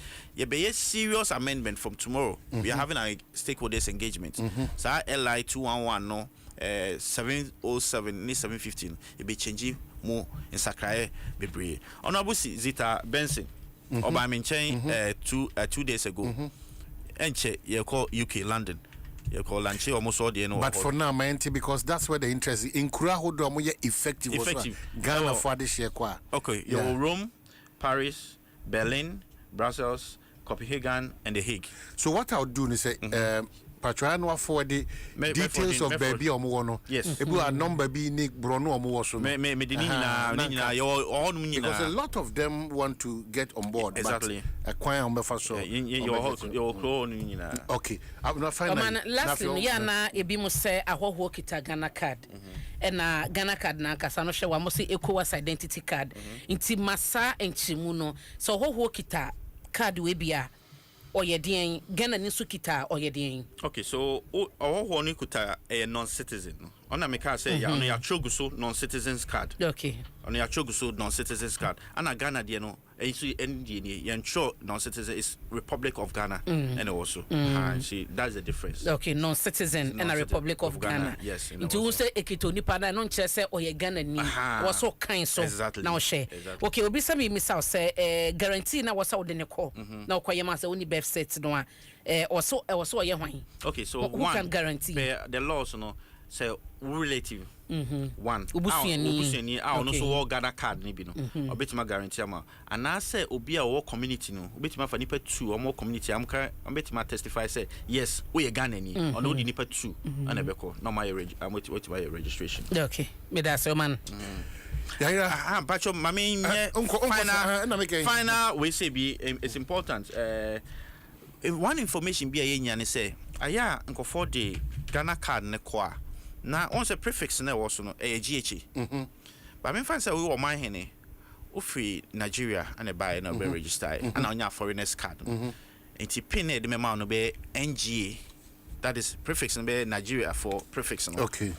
be a serious amendment from tomorrow. We are having a stakeholders engagement. So our LI 211 no 707 ni 715 it be changing more in Sakrae Bebre. Honorable Zita Benson oba menchen 2 days ago. Enche you call UK London. You call Lanche almost all the but for now, man, because that's where the interest is. In Kura Hodo more effective. Ghana for this year. Okay, your Rome, Paris, Berlin, Brussels, Copenhagen, and The Hague. So what I'll do is say, Patrano for the details of baby or more. Yes. If we are number be Nick Brono or more. Because a lot of them want to get on board. Exactly. Acquire on so. Okay. I'm not finding. Last year na ebi mo say ahoho kita Ghana card. And Ghana card na kasa no hwe wa mo say ECOWAS identity card. Inti masa enchimu no. So ahoho kita card we bia oyedien Ghana ni so kita oyedien. Okay, so ahoho ni kuta a non-citizen. Ona me ka say ya no ya choguso non-citizens card. Okay. Ona ya choguso non-citizens card. Ana Ghana de no ensu ND yan sure non-citizen is Republic of Ghana and also see that's the difference. Okay, non-citizen and a Republic of Ghana. Yes. Into who say ekito nipa na no nche say oye Ghana ni was so kind so now share. Okay, obi say me miss out say guarantee na was out de ne call. Na okoye ma say oni birth set no also oye hwan. Okay, so who can guarantee? The laws no say relative one ubusuani no so wo Ghana card ni bi no obetima guarantee am and I say obi a wo community no obetima fa nipa 2 or more community am ka obetima testify say yes we Ghana ni or no di nipa 2 and ebeko no my registration. Okay, me that so man. Pacho mami final we say be it's important one information be a yenya ne say aya nko for the Ghana card ne kwa na on se prefix na wo so no GH but me fan say we wo man hene o free Nigeria and a buy na be register and on foreigners card enti pin e de me ma no be NGA, that is prefix no be Nigeria for prefix no. Okay,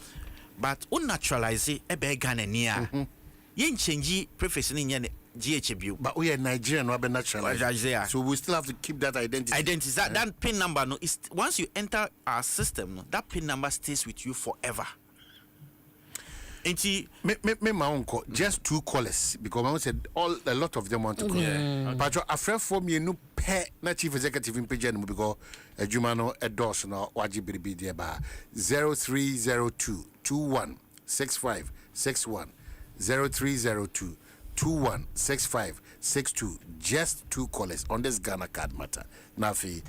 but un naturalize e be Ghana ni a yen change prefix ni nya GH bio, but we are Nigerian no be naturalized, so we still have to keep that identity. That pin number no is once you enter our system no, that pin number stays with you forever. Me my uncle just 2 callers because I said a lot of them want to call. But a friend for me no pay na chief executive in page because Jumano endorse no wajibi there ba 0302 216561 0302 216562, just 2 callers on this Ghana card matter. Nafi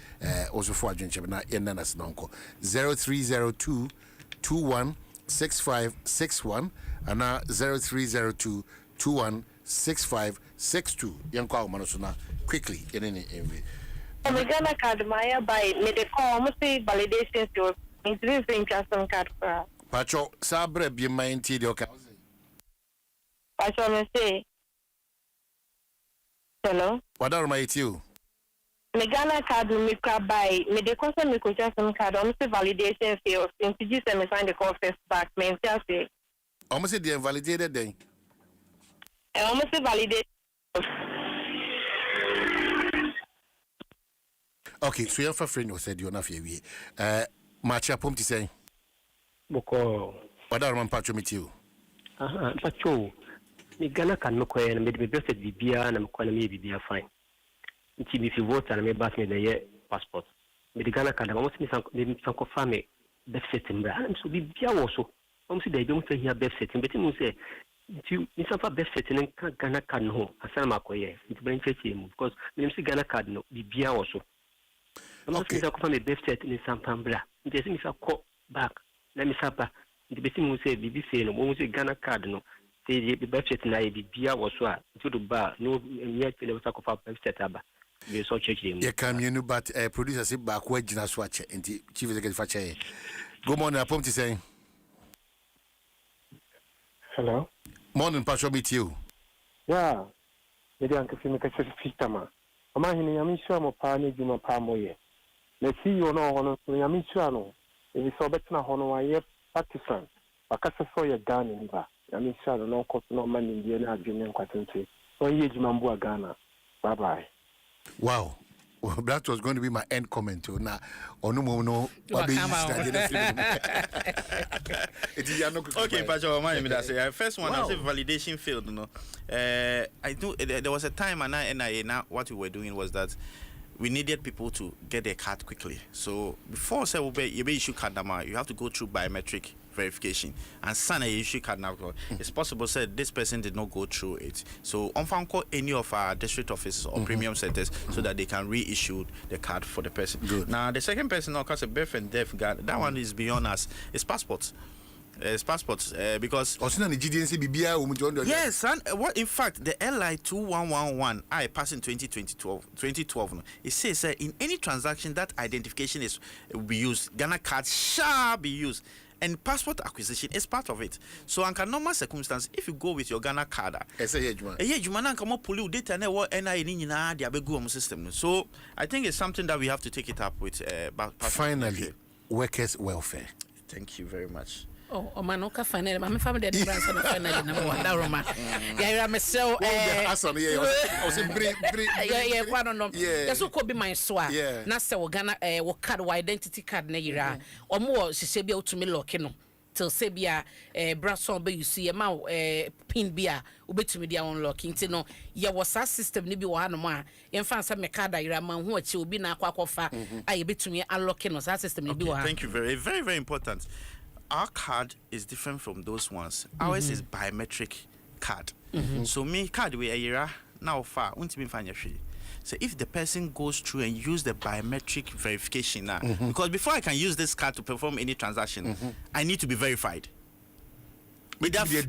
also for Argentina na yenanas nonko 0302 216561 and 0302 216562. Yanko Manusuna quickly in any way. The Ghana card Maya by medical almost validation to increase custom card for Pacho Sabre be my interior. Pacho say hello. What are my you? The Ghana card me buy me the concern me just some card almost validation field. Introduce and sign the confess back. Me just say. Almost the invalidated day. Almost validate. Okay, so your friend you said you're not here. Macha Pumti say. Boko. What are man Pacho meet you? Pacho. Me Ghana can no coin, me best at Bibia and I'm calling me Bibia fine. If you vote and me bass me the passport. Me the Ghana can almost miss some family birth setting, and so Bibia also. Almost they don't say here birth setting, but you say, you miss some birth setting and Ghana can home, a Sama Koye, it's brain checking because me see Ghana card no Bibia also. I'm not saying that family birth setting in some Pambra. Just miss a call back. Let me sapa. The best thing we say, BBC, no, when we say Ghana card no. The budget na Bibia was what to the bar no yet the was of our budget aba we so church them you come you know but producer say back where Gina Swatch and the chief executive fache good morning apom to say hello morning pastor meet you yeah the anke fi me ka fitama ama hini yami sha mo pa ne juma pa moye na see you no hono so yami sha no If so better hono why partisan. Bakasa so ya Ghana niba. I mean sure no cost no man in the Nigerian quantity. So ye Jumambua Ghana. Bye bye. Wow. Well, that was going to be my end comment too. Now, no. Okay, Pacho, first one, I say validation failed. No, I do. There was a time, and NIA. Now, what we were doing was that we needed people to get their card quickly. So before say you issue card number, you have to go through biometric verification. And son issue card now. It's possible said this person did not go through it. So on call any of our district offices or premium centers so that they can reissue the card for the person. Good. Now the second person now because a birth and death card, that one is beyond us. It's passports. Because yes, and what in fact the LI 2111 I passed in 2012 it says in any transaction that identification is will be used, Ghana card shall be used, and passport acquisition is part of it. So under normal circumstances, if you go with your Ghana card, system. So I think it's something that we have to take it up with. Finally, workers' welfare. Thank you very much. Oh, Manoka finally, my family did finally number one. Daroma. Yeah, I'm so yeah, so could be my swag. Nasa Ghana card identity card neira or more Sisabia to me lokino. Till Sabia Brasson be you see a mouth pin beer, ubet to me their own locking. No, ya was a system nibi one. In France, I'm a card I ram who will be now quack. I bet to me unlocking was that system. Thank you very, very, very important. Our card is different from those ones. Ours is biometric card. So me card we a year now far won't be fine. So if the person goes through and use the biometric verification now, because before I can use this card to perform any transaction, I need to be verified. Exactly.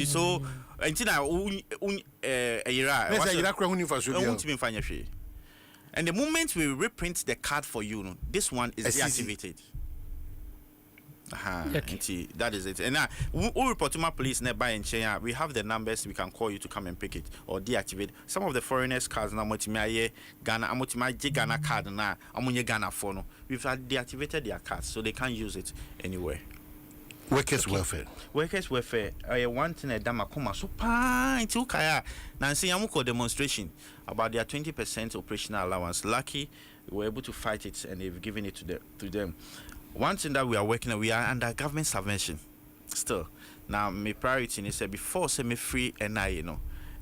So and the moment we reprint the card for you, this one is deactivated. Okay. That is it. And now we report to my police nearby in China. We have the numbers. We can call you to come and pick it or deactivate. Some of the foreigners' cards now, Ghana, Ghana card now, Ghana phone. We've deactivated their cards, so they can't use it anywhere. Workers' welfare. Workers' welfare. I want to dama kuma so pa into kaya. Nancy Yamuko demonstration about their 20% operational allowance. Lucky we were able to fight it and they've given it to them. One thing that we are working on, we are under government subvention still. Now my priority is before semi free NI,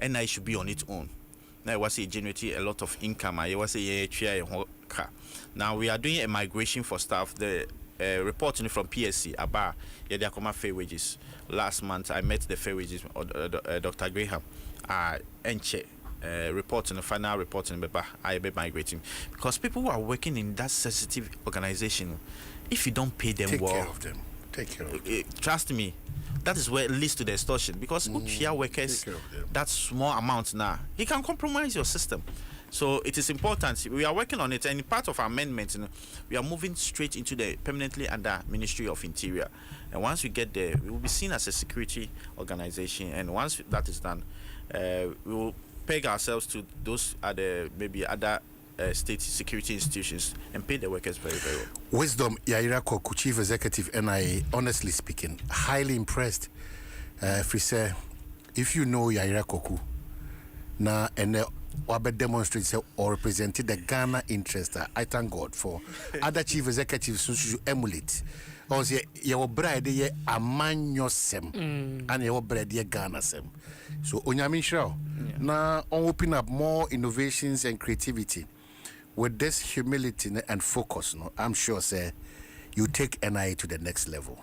NI should be on its own. Now it was generating a lot of income. I was now we are doing a migration for staff. The reporting from PSC about they are fair wages. Last month I met the fair wages Dr. Graham Enche reporting the final reporting I be migrating because people who are working in that sensitive organization, if you don't pay them take care of them. Trust me, that is where it leads to the extortion because share workers that small amount now he can compromise your system. So it is important. We are working on it, and part of our amendment, we are moving straight into the permanently under Ministry of Interior. And once we get there, we will be seen as a security organization. And once that is done, we will peg ourselves to those other maybe other state security institutions and pay the workers very, very well. Wisdom Yaira Koku, Chief Executive NIA. Honestly speaking, highly impressed. If you know Yaira Koku, now and demonstrate or represented the Ghana interest. I thank God for other chief executives who emulate. Also, your bride ye amanyo sem and your bride ye Ghana sem. So Onyami Shao now open up more innovations and creativity with this humility and focus. I'm sure you take NIA to the next level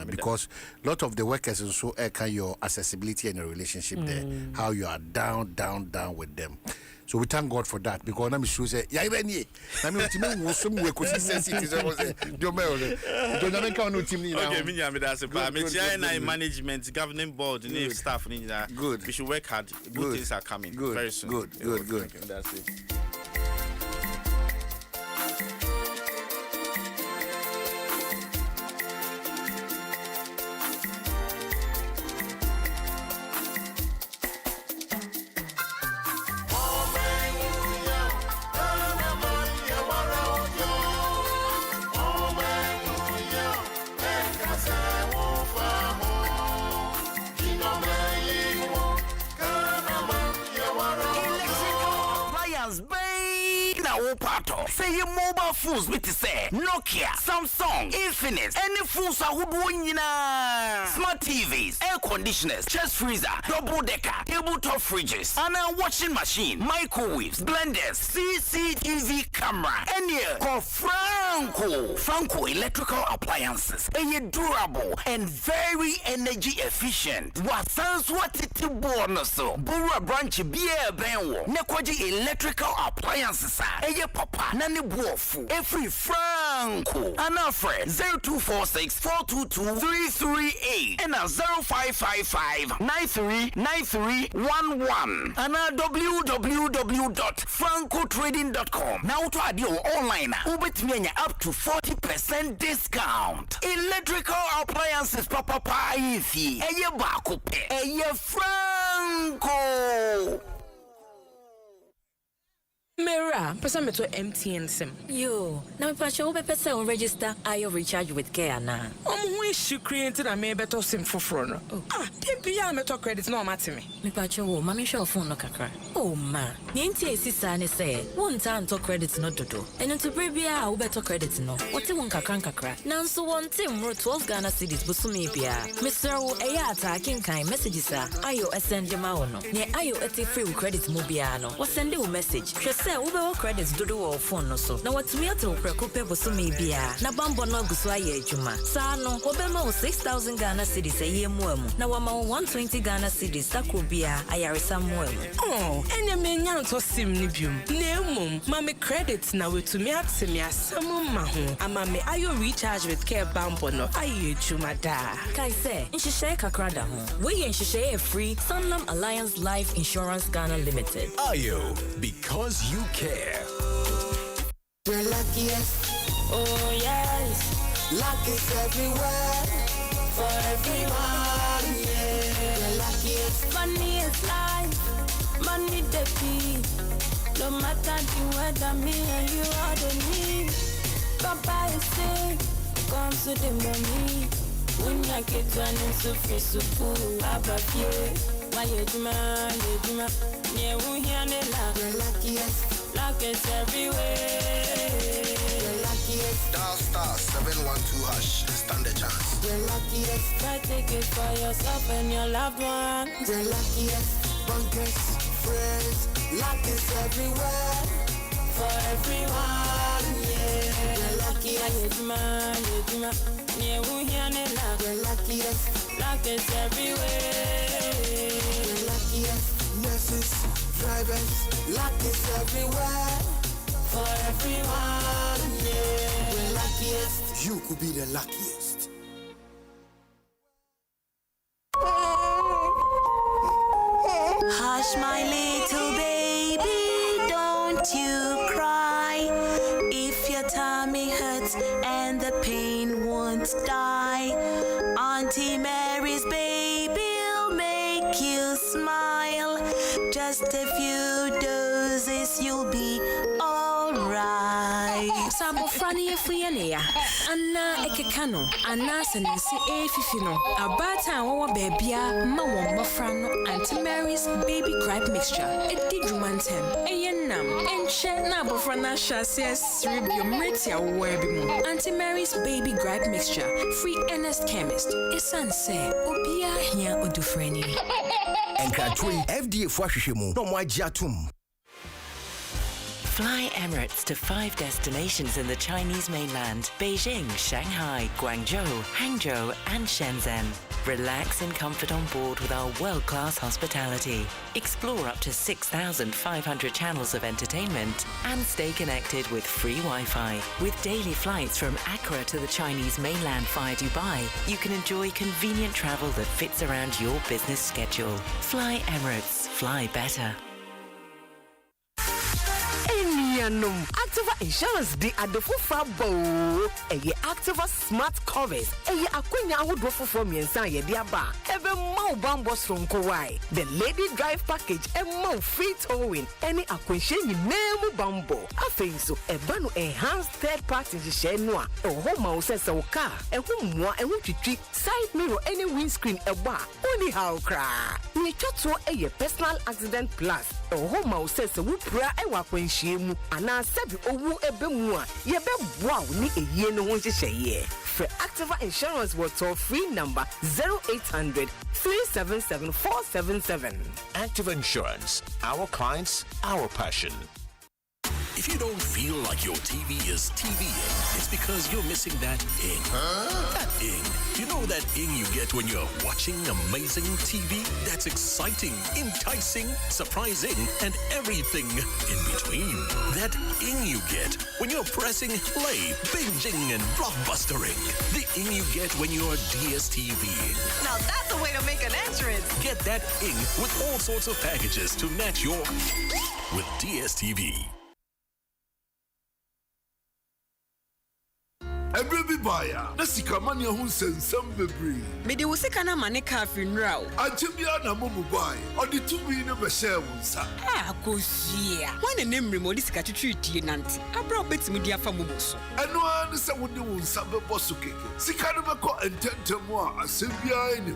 because a lot of the workers also can your accessibility and your relationship there, how you are down with them. So we thank God for that because I'm sure say yeah even ye I mean we some we could see citizens was don't okay management governing board staff good we should work hard good things are coming very soon good that's it. phones bay na wo pato. Say your mobile phones with say Nokia, Samsung, Infinix, any phones ahodo nyina. Smart TVs, air conditioners, chest freezer, double decker, tabletop fridges, and a washing machine, microwaves, blenders, CCTV camera, any call Franco electrical appliances. A durable and very energy efficient. What sounds what it bonus so Bura branch beer benwo Nekwaji electrical appliances a papa nani buofu every Franco Anafre 0246 422 338 and a 0555 939311 and a www.francotrading.com. Now to add your online ubet up to 40% discount. Electrical appliances papa ifi eye bakope eye Franco. Mera, person to MTN sim. Yo, now if I show up person register, I recharge with care now. Who is you creating a me better sim for front? Be me to credit no matter me. Me pacho, mami show phone no kakra. Oh ma, niente sisa ne say, one time to credit no dodo. And to previa, I better credit no. What you want kakra? Nanso one team wrote 12 Ghana cedis busumi bia. Mr. Eya attacking kind messages ayo send them out no. Ne ayo eti free credit mobiano. What send you message? Say ube credits dodo or phone no so. Na what me ato preko pe busumi bia. Na bambo no guswa ye juma. Sa no obema 6,000 Ghana cedis a year muemu. Na wama 120 Ghana cedis takubia ayarisa muemu. Oh, enya menya to sim ni bium. Ne mum, mame credits na wetu me atse me asamu maho. Ama me ayo recharge with care bambo no aye juma da. Kai say, inshishe kakrada ho. We inshishe free Sanlam Alliance Life Insurance Ghana Limited. Ayo, because you care. We're luckiest. Oh yes. Luck is everywhere. For everyone, yeah. We're luckiest. Money is life. Money the key. No matter the weather, me and you are the need. Papa is sick. Come to the mommy. When you get running so free, so cool. Why you do my, yeah, we hear the luck. We're luckiest. Luck is everywhere. We're luckiest. Dial star 712 hash and stand a chance. We're luckiest. Buy tickets for yourself and your loved ones. We're luckiest. Bunkers, friends. Luck is everywhere. For everyone, yeah. We're luckiest. Yeah, we hear the luck. We're luckiest. Luck is everywhere. We're luckiest. Nurses, drivers. Luck is everywhere. For everyone, yeah. We're luckiest. You could be the luckiest. Hush, my little baby, don't you cry. If your tummy hurts and the pain won't die, Auntie Mary's baby'll make you smile. Just a few doses, you'll be alright. Sabo frani efuyenea. Anna ekekano, Anna sensi efifino. Abata wawa bebia, ma wamba frano, Auntie Mary's baby gripe mixture. Edi jumantem, eyenam, enche na bofrana shasies ribium retia webimu. Auntie Mary's baby gripe mixture, free NS chemist. Isan se, obia hia odufreni. Enkatri FDA Fuashishemu, no more jatum. Fly Emirates to 5 destinations in the Chinese mainland: Beijing, Shanghai, Guangzhou, Hangzhou, and Shenzhen. Relax in comfort on board with our world-class hospitality. Explore up to 6,500 channels of entertainment and stay connected with free Wi-Fi. With daily flights from Accra to the Chinese mainland via Dubai, you can enjoy convenient travel that fits around your business schedule. Fly Emirates. Fly better. Activa Insurance di adefo fabo. Eye Activa Smart Covers. Eye akwenya ahodofo from yensa ye di aba. Ebe mau bambos from Kowai. The Lady Drive Package e mau free towing. Any akwenche nyinemu bambo. Afenso eba no enhanced third party jishe noa. Oho ma usese wo car. Ehu mwa ehu twitwi side mirror any windscreen eba. Oni how kra. Ni choto eye personal accident plus. Oh, ma says a whoopra e wakwen shimu and I said owu ebemua ye be wow ni a year no one share. For Activa Insurance was toll free number 0800 377 477. Activa Insurance, our clients, our passion. If you don't feel like your TV is TVing, it's because you're missing that ing. That ing. You know that ing you get when you're watching amazing TV? That's exciting, enticing, surprising, and everything in between. That ing you get when you're pressing play, binging, and blockbustering. The ing you get when you're DSTVing. Now that's a way to make an entrance. Get that ing with all sorts of packages to match your with DSTV. Every buyer, Nasika Mania who sends some baby. Midi Wusikana Manika funeral. Antibiana Momu buy, or the 2 million Bashar. Ah, Gosia. When a name remote Scatutri Nanti, I brought bits media from Mubuso. And one is a window Saba Bosuke. Sikanabako and Tentamwa, a Sylvia.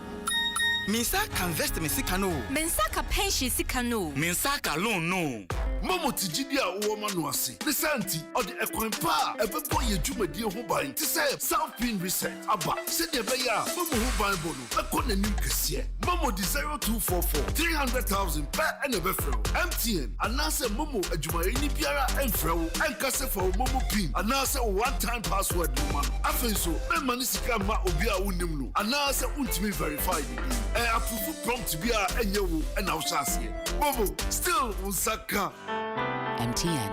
Minsaka investment sikano. Mensaka pension sikano. Minsaka loan no. Momo Tijidia woman was Lisanti or the Equimpa, a boy you do my dear who buying to say South Pin Reset. Abba, said the Baya, Momo who buy Bono, a corner new cassia. Momo the 0244 300,000 per and a referral. MTN, and answer Momo a Jumaini Piara and Fro and Casa for Momo Pin, and answer 1-time password woman. I think so, my manisika ma obia unimu, and answer ultimate verified. I approve prompt to be a and you and our chassis. Momo, still Unsaka. MTN.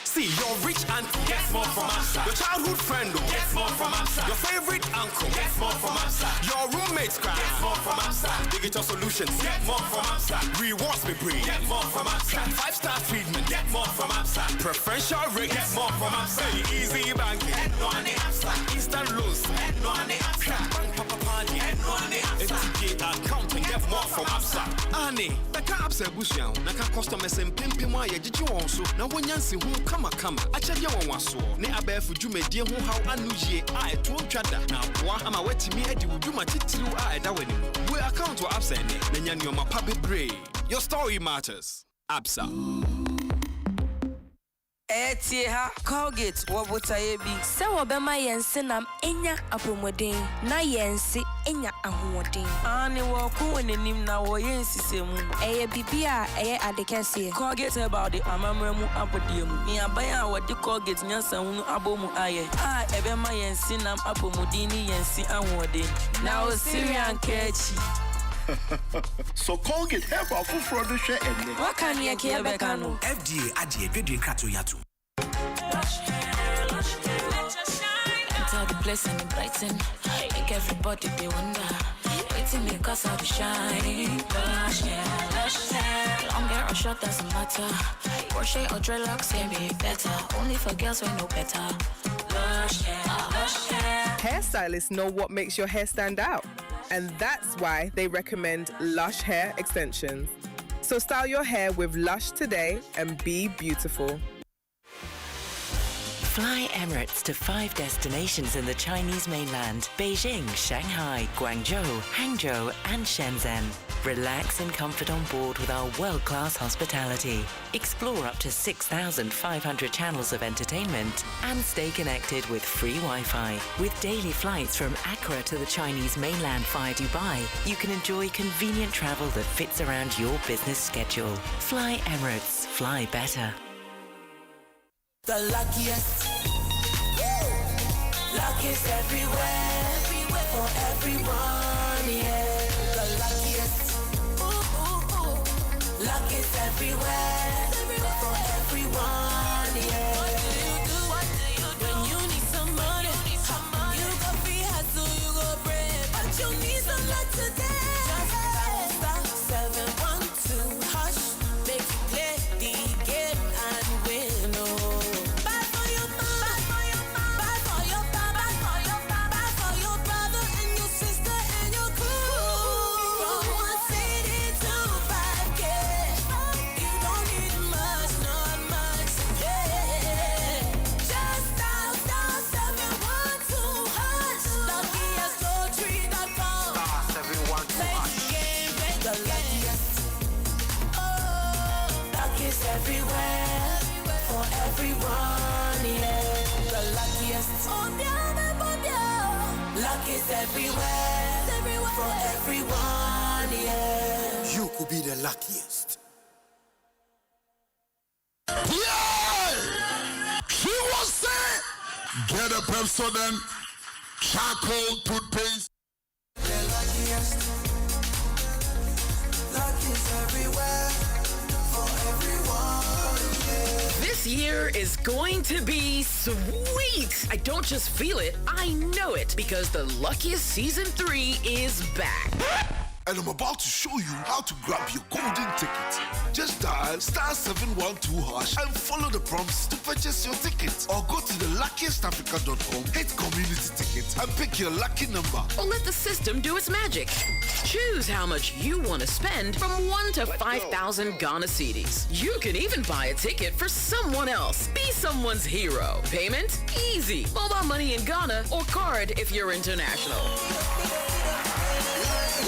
See, your rich auntie gets more from Amsa. Your childhood friend gets more from Amsa. Your favorite uncle gets more from Amsa. Your roommates gets more from Amsa. Digital solutions get more from Amsa. Rewards me bring get more from Amsa. 5-star treatment get more from Amsa. Preferential rate get more from Amsa. Easy banking get no on the Amsa. Instant loans get no on the Amsa. Bank Papa Party get no on the Amsa. FTG accounting get more from Amsa. Annie, the Amsa Bushian. Naka customers and pimping why did you also? Now when Yancy who come actually one was so ne abefu jume die ho how anu ye I to twada na boa ama wetimi adi wuduma titiru a eda wani we account to Absa ne nya nyoma pa bebre. Your story matters. Absa. Etieha Colgate wobutayebi se wobema yense nam enya apomodin na yense enya ahoodin ani wo ku enenim na wo yensisemu eye bibia eye adekese Colgate about the amamremu apodiemu mi abaya wodi Colgate nyansa hunu abomu aye ebema yense nam apomodin ni yense ahoodin na o Syrian kechi. So Colgate help our food for the share and what can you care bekano FDA adie dwedwe krato yato. Tell the place and brighten make everybody be wonder waiting because of the shine lush hair long hair or short doesn't matter crochet or dreadlocks can be better only for girls who know better lush hair. Hairstylists know what makes your hair stand out, and that's why they recommend Lush Hair Extensions. So style your hair with Lush today and be beautiful. Fly Emirates to 5 destinations in the Chinese mainland: Beijing, Shanghai, Guangzhou, Hangzhou, and Shenzhen. Relax and comfort on board with our world-class hospitality. Explore up to 6,500 channels of entertainment and stay connected with free Wi-Fi. With daily flights from Accra to the Chinese mainland via Dubai, you can enjoy convenient travel that fits around your business schedule. Fly Emirates. Fly better. The luckiest. Luck is everywhere for everyone, yeah. The luckiest. Luck is everywhere for everyone, yeah. What do you do when you need some money? You go free hustle, you go bread, but you need some luck today. Just dial *712 hash, make it clear the game and win. Buy for your mama, buy for your papa, buy for your brother and your sister and your crew. From 1 city to 5K, you don't need much. Luck is everywhere, for everyone, yeah. You could be the luckiest. Yeah! She was saying, get a Pepsodent charcoal toothpaste. The luckiest. Luck is everywhere, for everyone, yeah. This year is going to be sweet. I don't just feel it, I know it, because the Luckiest Season 3 is back. And I'm about to show you how to grab your golden ticket. Just dial *712# and follow the prompts to purchase your ticket. Or go to theluckiestafrica.com, hit community tickets, and pick your lucky number. Or let the system do its magic. Choose how much you want to spend from 1 to 5,000 Ghana cedis. You can even buy a ticket for someone else. Be someone's hero. Payment? Easy. Mobile money in Ghana or card if you're international.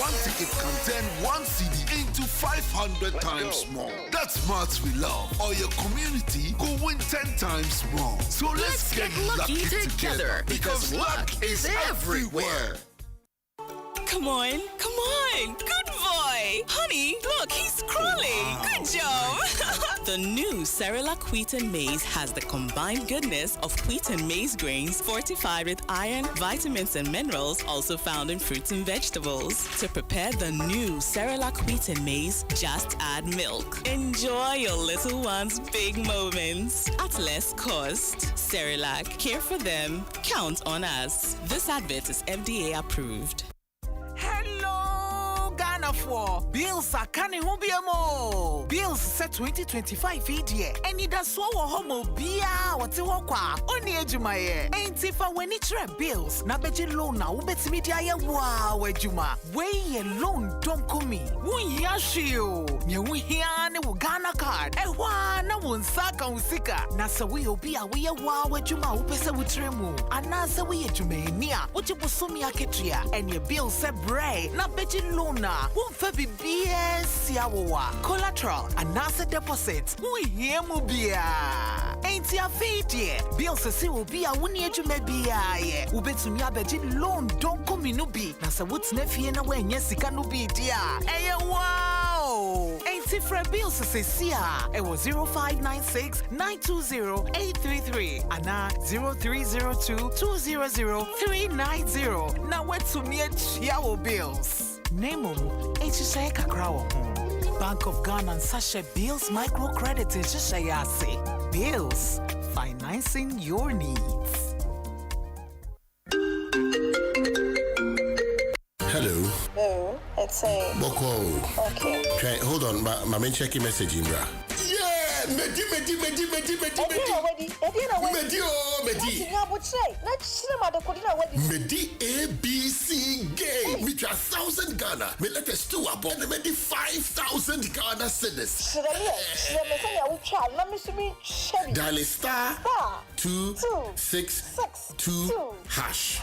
One ticket can turn 1 CD into 500 times more. That's smarts we love. Or your community go win 10 times more. So let's get lucky together because luck is everywhere. Come on. Good boy. Honey, look, he's crawling. Good job. The new Cerelac Wheat and Maize has the combined goodness of wheat and maize grains fortified with iron, vitamins, and minerals also found in fruits and vegetables. To prepare the new Cerelac Wheat and Maize, just add milk. Enjoy your little one's big moments at less cost. Cerelac, care for them. Count on us. This advert is FDA approved. Hello, Ghana for bills are coming home. Bills set 2025 year. And it does so homo bia what's walkwa only ejumaye. Ain't if I when it's bills na beji loan na ubet media ya wow ejuma. Way loan don't come me. Wun yashio. Nye wun hiane wu Ghana card. Ewa na wun saka usika. Na sa we obia we ya wow ejuma upesa wutremu. Anasa we ejume niya. Uchi busumi aketria. And your bill se bray. Na beji loan na. Wun febi BS yawa. Collateral. Anasa deposit. We hear mu bia. Ain't ya fee bill se will be a wuni ejume bia ye. Ubetumi abeji loan don't come in nubi. Na sa wut's nefi na we nyesika nubi dia. Eye wow. Ain't it for bill se sia. It was 0596 920 833. Ana 0302 200 390. Na wetumi echiawo bills. Name HSA Kakrawo. Bank of Ghana and Sasha Bills Microcredit is Shayase. Bills, financing your needs. Hello. No, it's a Boko. Okay. Okay, hold on. My main checking message, Imbra. Yeah! Medi. Medi. Medi ABC game. Me 1,000 Ghana. Me let us do a bomb. Medi 5,000 Ghana cedis. Dial *262#.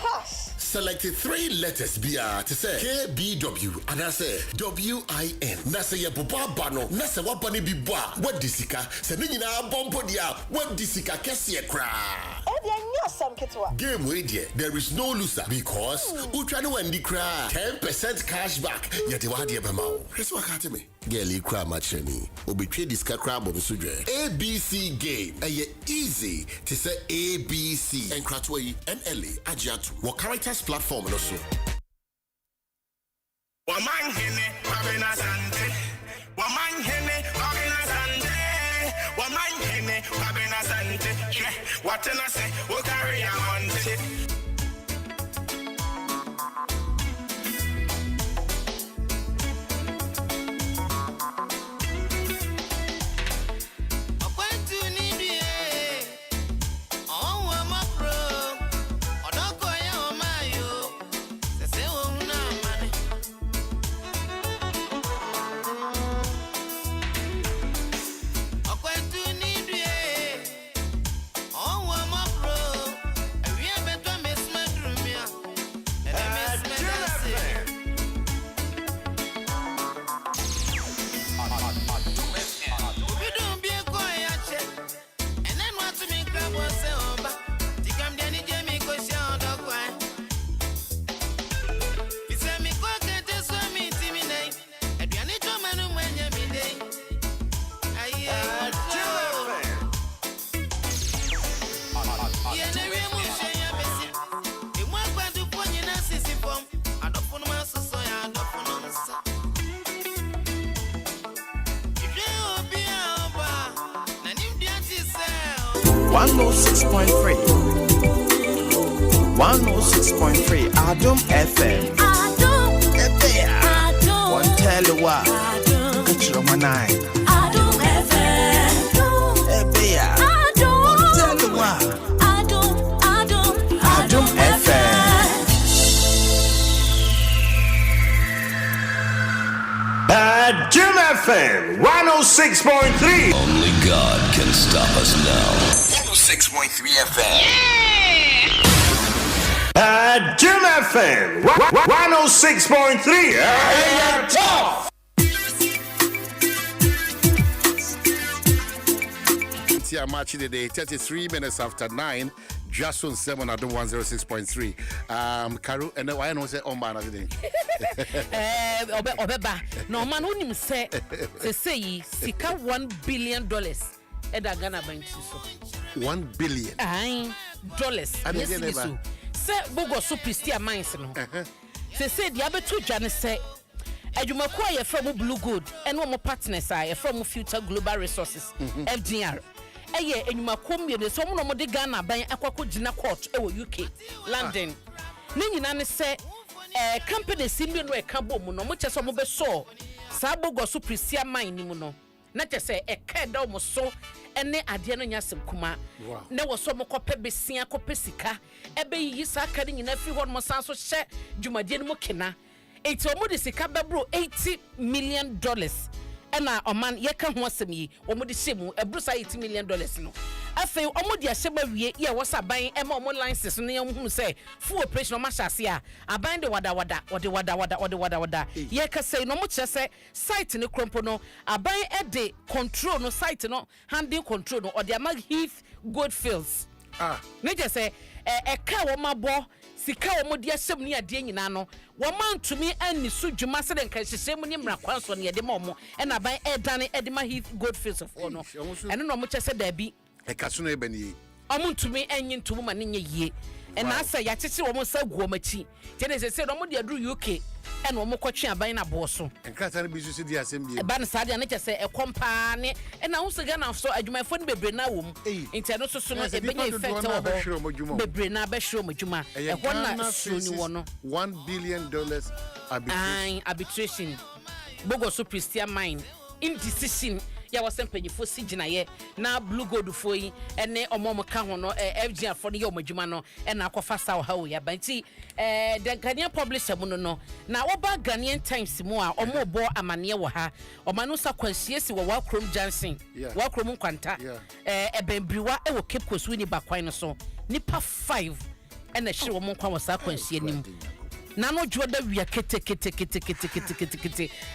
Select 3 letters BR to say KBW and I say WIN. Na say ya boba bano. Na say wapani bibwa. What disika? Se nina bombo dia. What disika kesiye kra. Game way dear. There is no loser because Utrano and the cra 10% cash back. Yet you had your bemao. Here's what got me. Girlie cra macheni. Obi this crab on sudre. ABC game. Aye easy to say ABC and Kratway and Ellie Ajatu. What characters platform also. Waman hene wabena sante. Waman hene wabena sante. Waman hene wabena sante. What can I say? What carry I want it? 106.3 106.3 Adom FM One tell you what Catch your man Adom FM One tell you what Adom FM Adom FM 106.3. Only God can stop us now. 106.3 FM. Adom FM 106.3. Tough. Match today, 33 minutes after 9. Dwaso Nsem on Adom 106.3. Karu, and why no say on banana today? Obeba. No man who him say sika $1 billion. Eda Ghana bank so. $1 billion. Dollars. Yes, so. Say bogo so pristia mines no. Say the abetu jane say adwumako ye from Blue Gold and one more partners are from Future Global Resources FDR. Eye adwumako me so mo de Ghana ban akwako gina court e wo UK London. Ne nyina ne say company simbi no e ka bom no mo che so mo be so sa bogo so pristia mine ni mu no. Na che say e ka da mo so ene ade no nya sem kuma na wo so mo kope besia kope sika ebe yi sa ka ni nyina fi ho mo san so hye dwumade no mo kena eti omo de sika bebro $80 million ena oman ye ka ho asem yi omo de hyemu ebru sa $80 million no afi omo de ahyeba wie ye wo sa ban ema omo licenses no ye hu se full operation o ma hyase a aban de wada ye ka say no mo kye se site ne krompo no aban e de control no site no handling control no o de ama Heath Goldfields ne je say e ka wo mabo sika wo de ahyem ne ade nyina no wo mantumi ani so dwuma se de nka hyehyem ne mra kwanso ne de ma omo e na ban e dane e de ma Heath Goldfields of no eno no mo kye se da bi e kaso no e bani omuntumi enyi ntumu ma ne nye yie e na asa ya kyekye wo mo sa guo machi tene se no mo de aduru UK e na wo mo kwatwe aban na bo so enkata ne bi so di asem bi e ba ne saade ne kye se e kompa ne e na wo se Ghana so adwumafo ne bebre na wo mu enti no so no e benya effect wo bebre na be hwe mo dwuma e ho na so ni wo no $1 billion arbitration bogo so pristia mine indecision ya was empanyifo sigina ye na Blue Gold fo yi ene omom ka ho no FGR fo ne ye omadwuma no na akofa saw ha wo ya banti the Ghanaian publisher mu no na wo ba Ghanaian Times mu a omo bo amane wo ha omanu sa kwansie si wo Wakrom Johnson Wakrom kwanta ebembriwa e wo Cape Coast wini bakwan no so nipa 5 ena hye wo mo kwa wo sa kwansie nim nano joda wia kete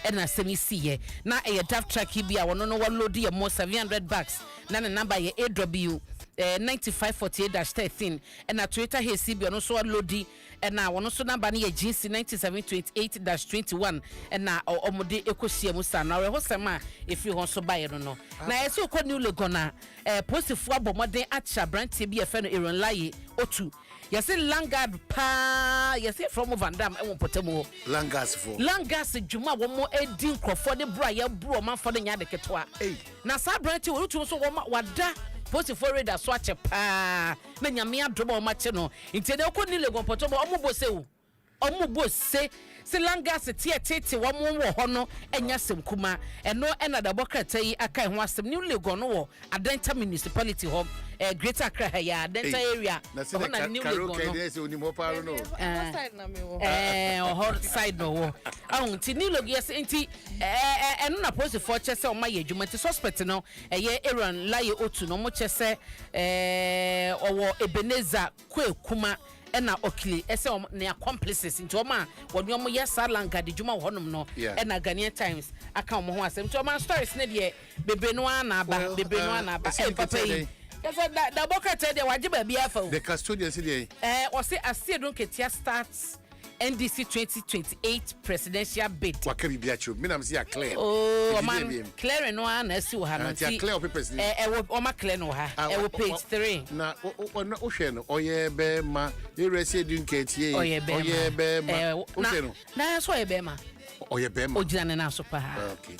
ena semisi ye na e daft track bi a wono no load ye mo $700 na ne number ye AW 9548-13 ena Toyota HCB ono so load ena wono so number ne ye GC 9728-21 ena omode ekosia musa na we hosema efi ho so baye no na ye so ko new logo na positive abomoden acha brand bi e fe no Aaron Laye otu yes Langard pa yes from Van Dam e won potamo Langas juma wo mo edi nkrofo de bra ya bro man fo de nya de ketwa na sa brand wo rutu so wo wada post for reader so ache pa na nyame adom o ma che no nti de ko ni legon potamo omo bo se Langas tie wo mo wo ho no enya sem kuma eno ena da bokrata yi akai ho asem ni legon no wo Adenta municipality home Greater Accra ya Adenta area na new legon no side na me wo hot side no wo nti ni logo yes nti eno na post for chese o ma ye adwuma nti suspect no ye Aaron Laye otu no mo chese owo Ebenezer Kwekuma ena okili ese ne accomplices nti oma wonu omo yesa langa de djuma honom no ena Ghanaian Times aka omo ho asem nti oma stories ne de bebre no anaba papa yi kasa da bokata de waje ba bia fa the custodian se de o se asiedo nketia starts NDC 2028 presidential bid. Wakabi biacho. Me na msi ya Claire. Oh, man. Claire no na si wo ha no. Ti Claire ope president. O ma Claire no ha. Wo page 3. Na o hwe no oye be ma. E resi edu nketie. Oye be ma. O hwe no. Na so oye be ma. Oye bema. Ojina na so pa. Okay.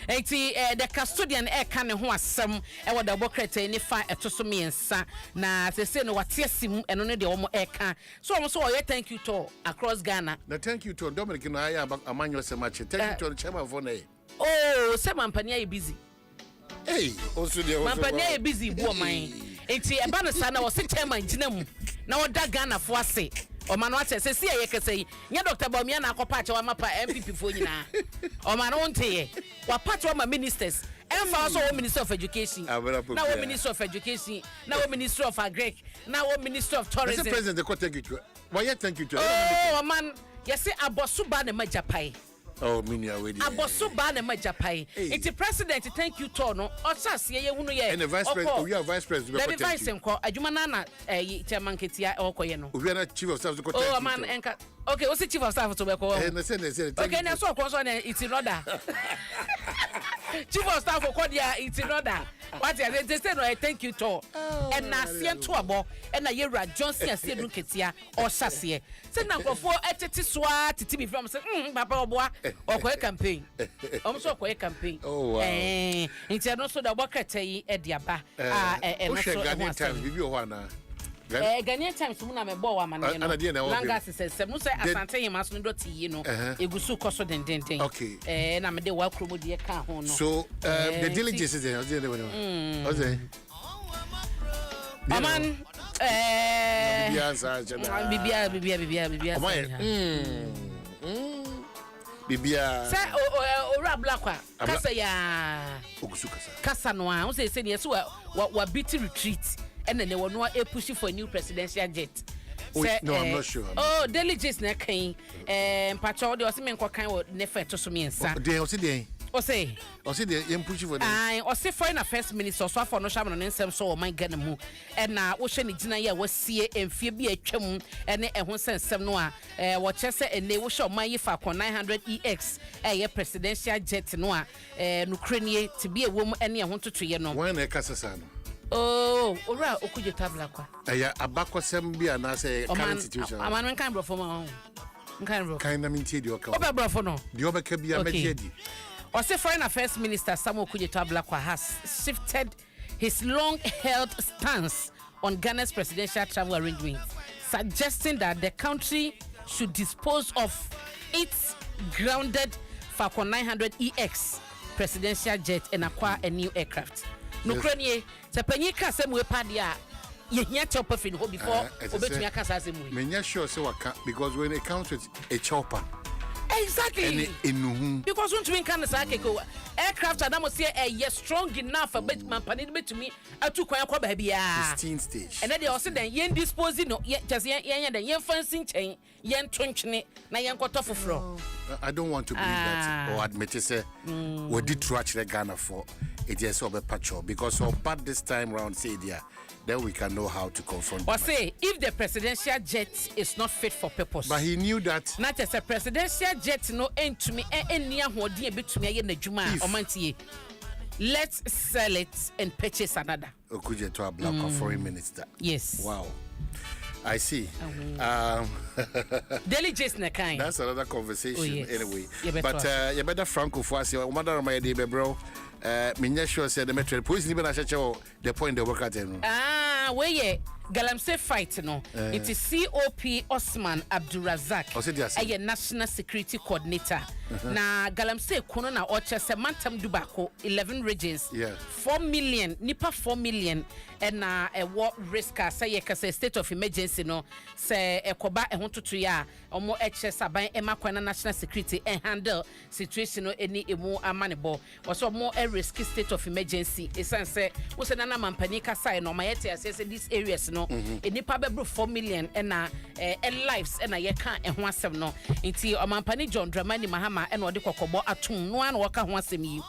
The custodian ka ne ho asem e wo da bokrata ni fa etoso miensa na se no watiasim eno ne de omo ka. So omo so oye thank you to across Ghana. Na thank you to Dominic no aya amanyo semache. Thank you to the chairman for na. Oh, se mampani are busy. Hey, also there was mampani are busy bo man. Enti e ba no sa na wo se chairman gina mu. Na wo da Ghana fo ase. O man wa se se ye kese nya Dr. Bawumia na akopa che wa mapa MPP fo nyina. O man won teye. Wa part wa ministers. And also Minister of Education. Now Minister of Education. Now Minister of Agric. Now Minister of Tourism. Mr. President, the thank you to. Why thank you to? Oh man, you see Abosuba ne majapai. Oh, mini already. Abosuba ne majapai. It's the president. Thank you to no. Osas ye hunu ye. And the vice president. We are vice president. The vice president. Ajuma na chairman ketia okoye no. We are not chief of staff to. Oh man, enka. Okay, what's the chief of staff to be called? Okay, na so konso na it's in order. Chief of staff for Kodia, it's in order. What they say no, thank you to. And na sien to abo, and na Yera Johnson and Sien Ketia or Sasie. Say na for eteti swa titi be from say papa oboa or kwe campaign. So kwe campaign. Oh wow. It's no so da wakata yi ediaba. Ghanaian Times bibi o hwana. Ghanaian Times muna me bo wa man no. Langa se se no say asante him as no doti yi no. Egusu koso den. Okay. Na me de wa kromo de ka ho no. So the diligence is there. Ose. Aman Bibia. Bibia. Say ora blakwa. Kasa ya. Ogusu kasa. Kasa no a. Won say ne so wa beat retreat. And then they were not pushing for a new presidential jet. No, I'm not sure. Delegates na kan patrol de ose men kwa kan wo nefa to so miensa. Dey ose dey. Ose dey yem pushing for them. Ose foreign affairs minister so afọ no Shaman Nsem so o man Ghana mu. And na wo hwe ne gina ye wasie emfie bi atwam ene ehon sensem no a wo chese ene wo hwe o man yifa kon 900 EX ye presidential jet no a nukrenie tibie wom ene ehon totoye no. When e kasasa no. Oh, ora okuje tabla kwa. Aya abakosem bia na say current situation. Amanu kan brofo ma. Nkan bro. Kan na mintie di oka. Oba brofo no. Di obeka bia mejedi. Ose Foreign Affairs Minister Samuel Okuje tabla kwa has shifted his long-held stance on Ghana's presidential travel arrangements, suggesting that the country should dispose of its grounded Falcon 900 EX presidential jet and acquire a new aircraft. No cranie se panyi ka se mu epadia ye hia chopper fin ho before obetumi aka sa se mu. Menya sure say waka because when it comes with a chopper. Exactly. Because when we can say aircraft adam say a strong enough for mampani betumi atu kwan kwa ba bia 16 stage. And then they also then yen dispose no just yen then yen fancy chain yen tonchene na yen kwato foforo. I don't want to believe that or admit it say we did try to Ghana for it is over patrol because so bad this time round say there then we can know how to confront. Or say if the presidential jet is not fit for purpose. But he knew that. Not just a presidential jet no end to me any hodi e betumi aye na djuma omantie. Let's sell it and purchase another. Okuje to a black foreign minister. Yes. Wow. I see. Delegates na kind. That's another conversation anyway. But you better Franco for us. Madam my day bro. Minya sure said the metro police ni bana cheche the point they work at no. Where Galamsey fight no. It is COP Osman Abdurazak. A national security coordinator. Na Galamsey kono na oche se mantam dubako 11 regions. 4 million nipa 4 million and na what risk say ye kase state of emergency no se ekoba ehon tutu ya omo eche saban emakwana national security and handle situation no any emu amanebo was more a risky state of emergency esan say wo se nana mampani kasa no mayete say these areas no enipa bebro 4 million and na lives and na ye kan ehon asem no nti omampani John Dramani Mahama and odi kokobo atum no an wo ka ho asem yi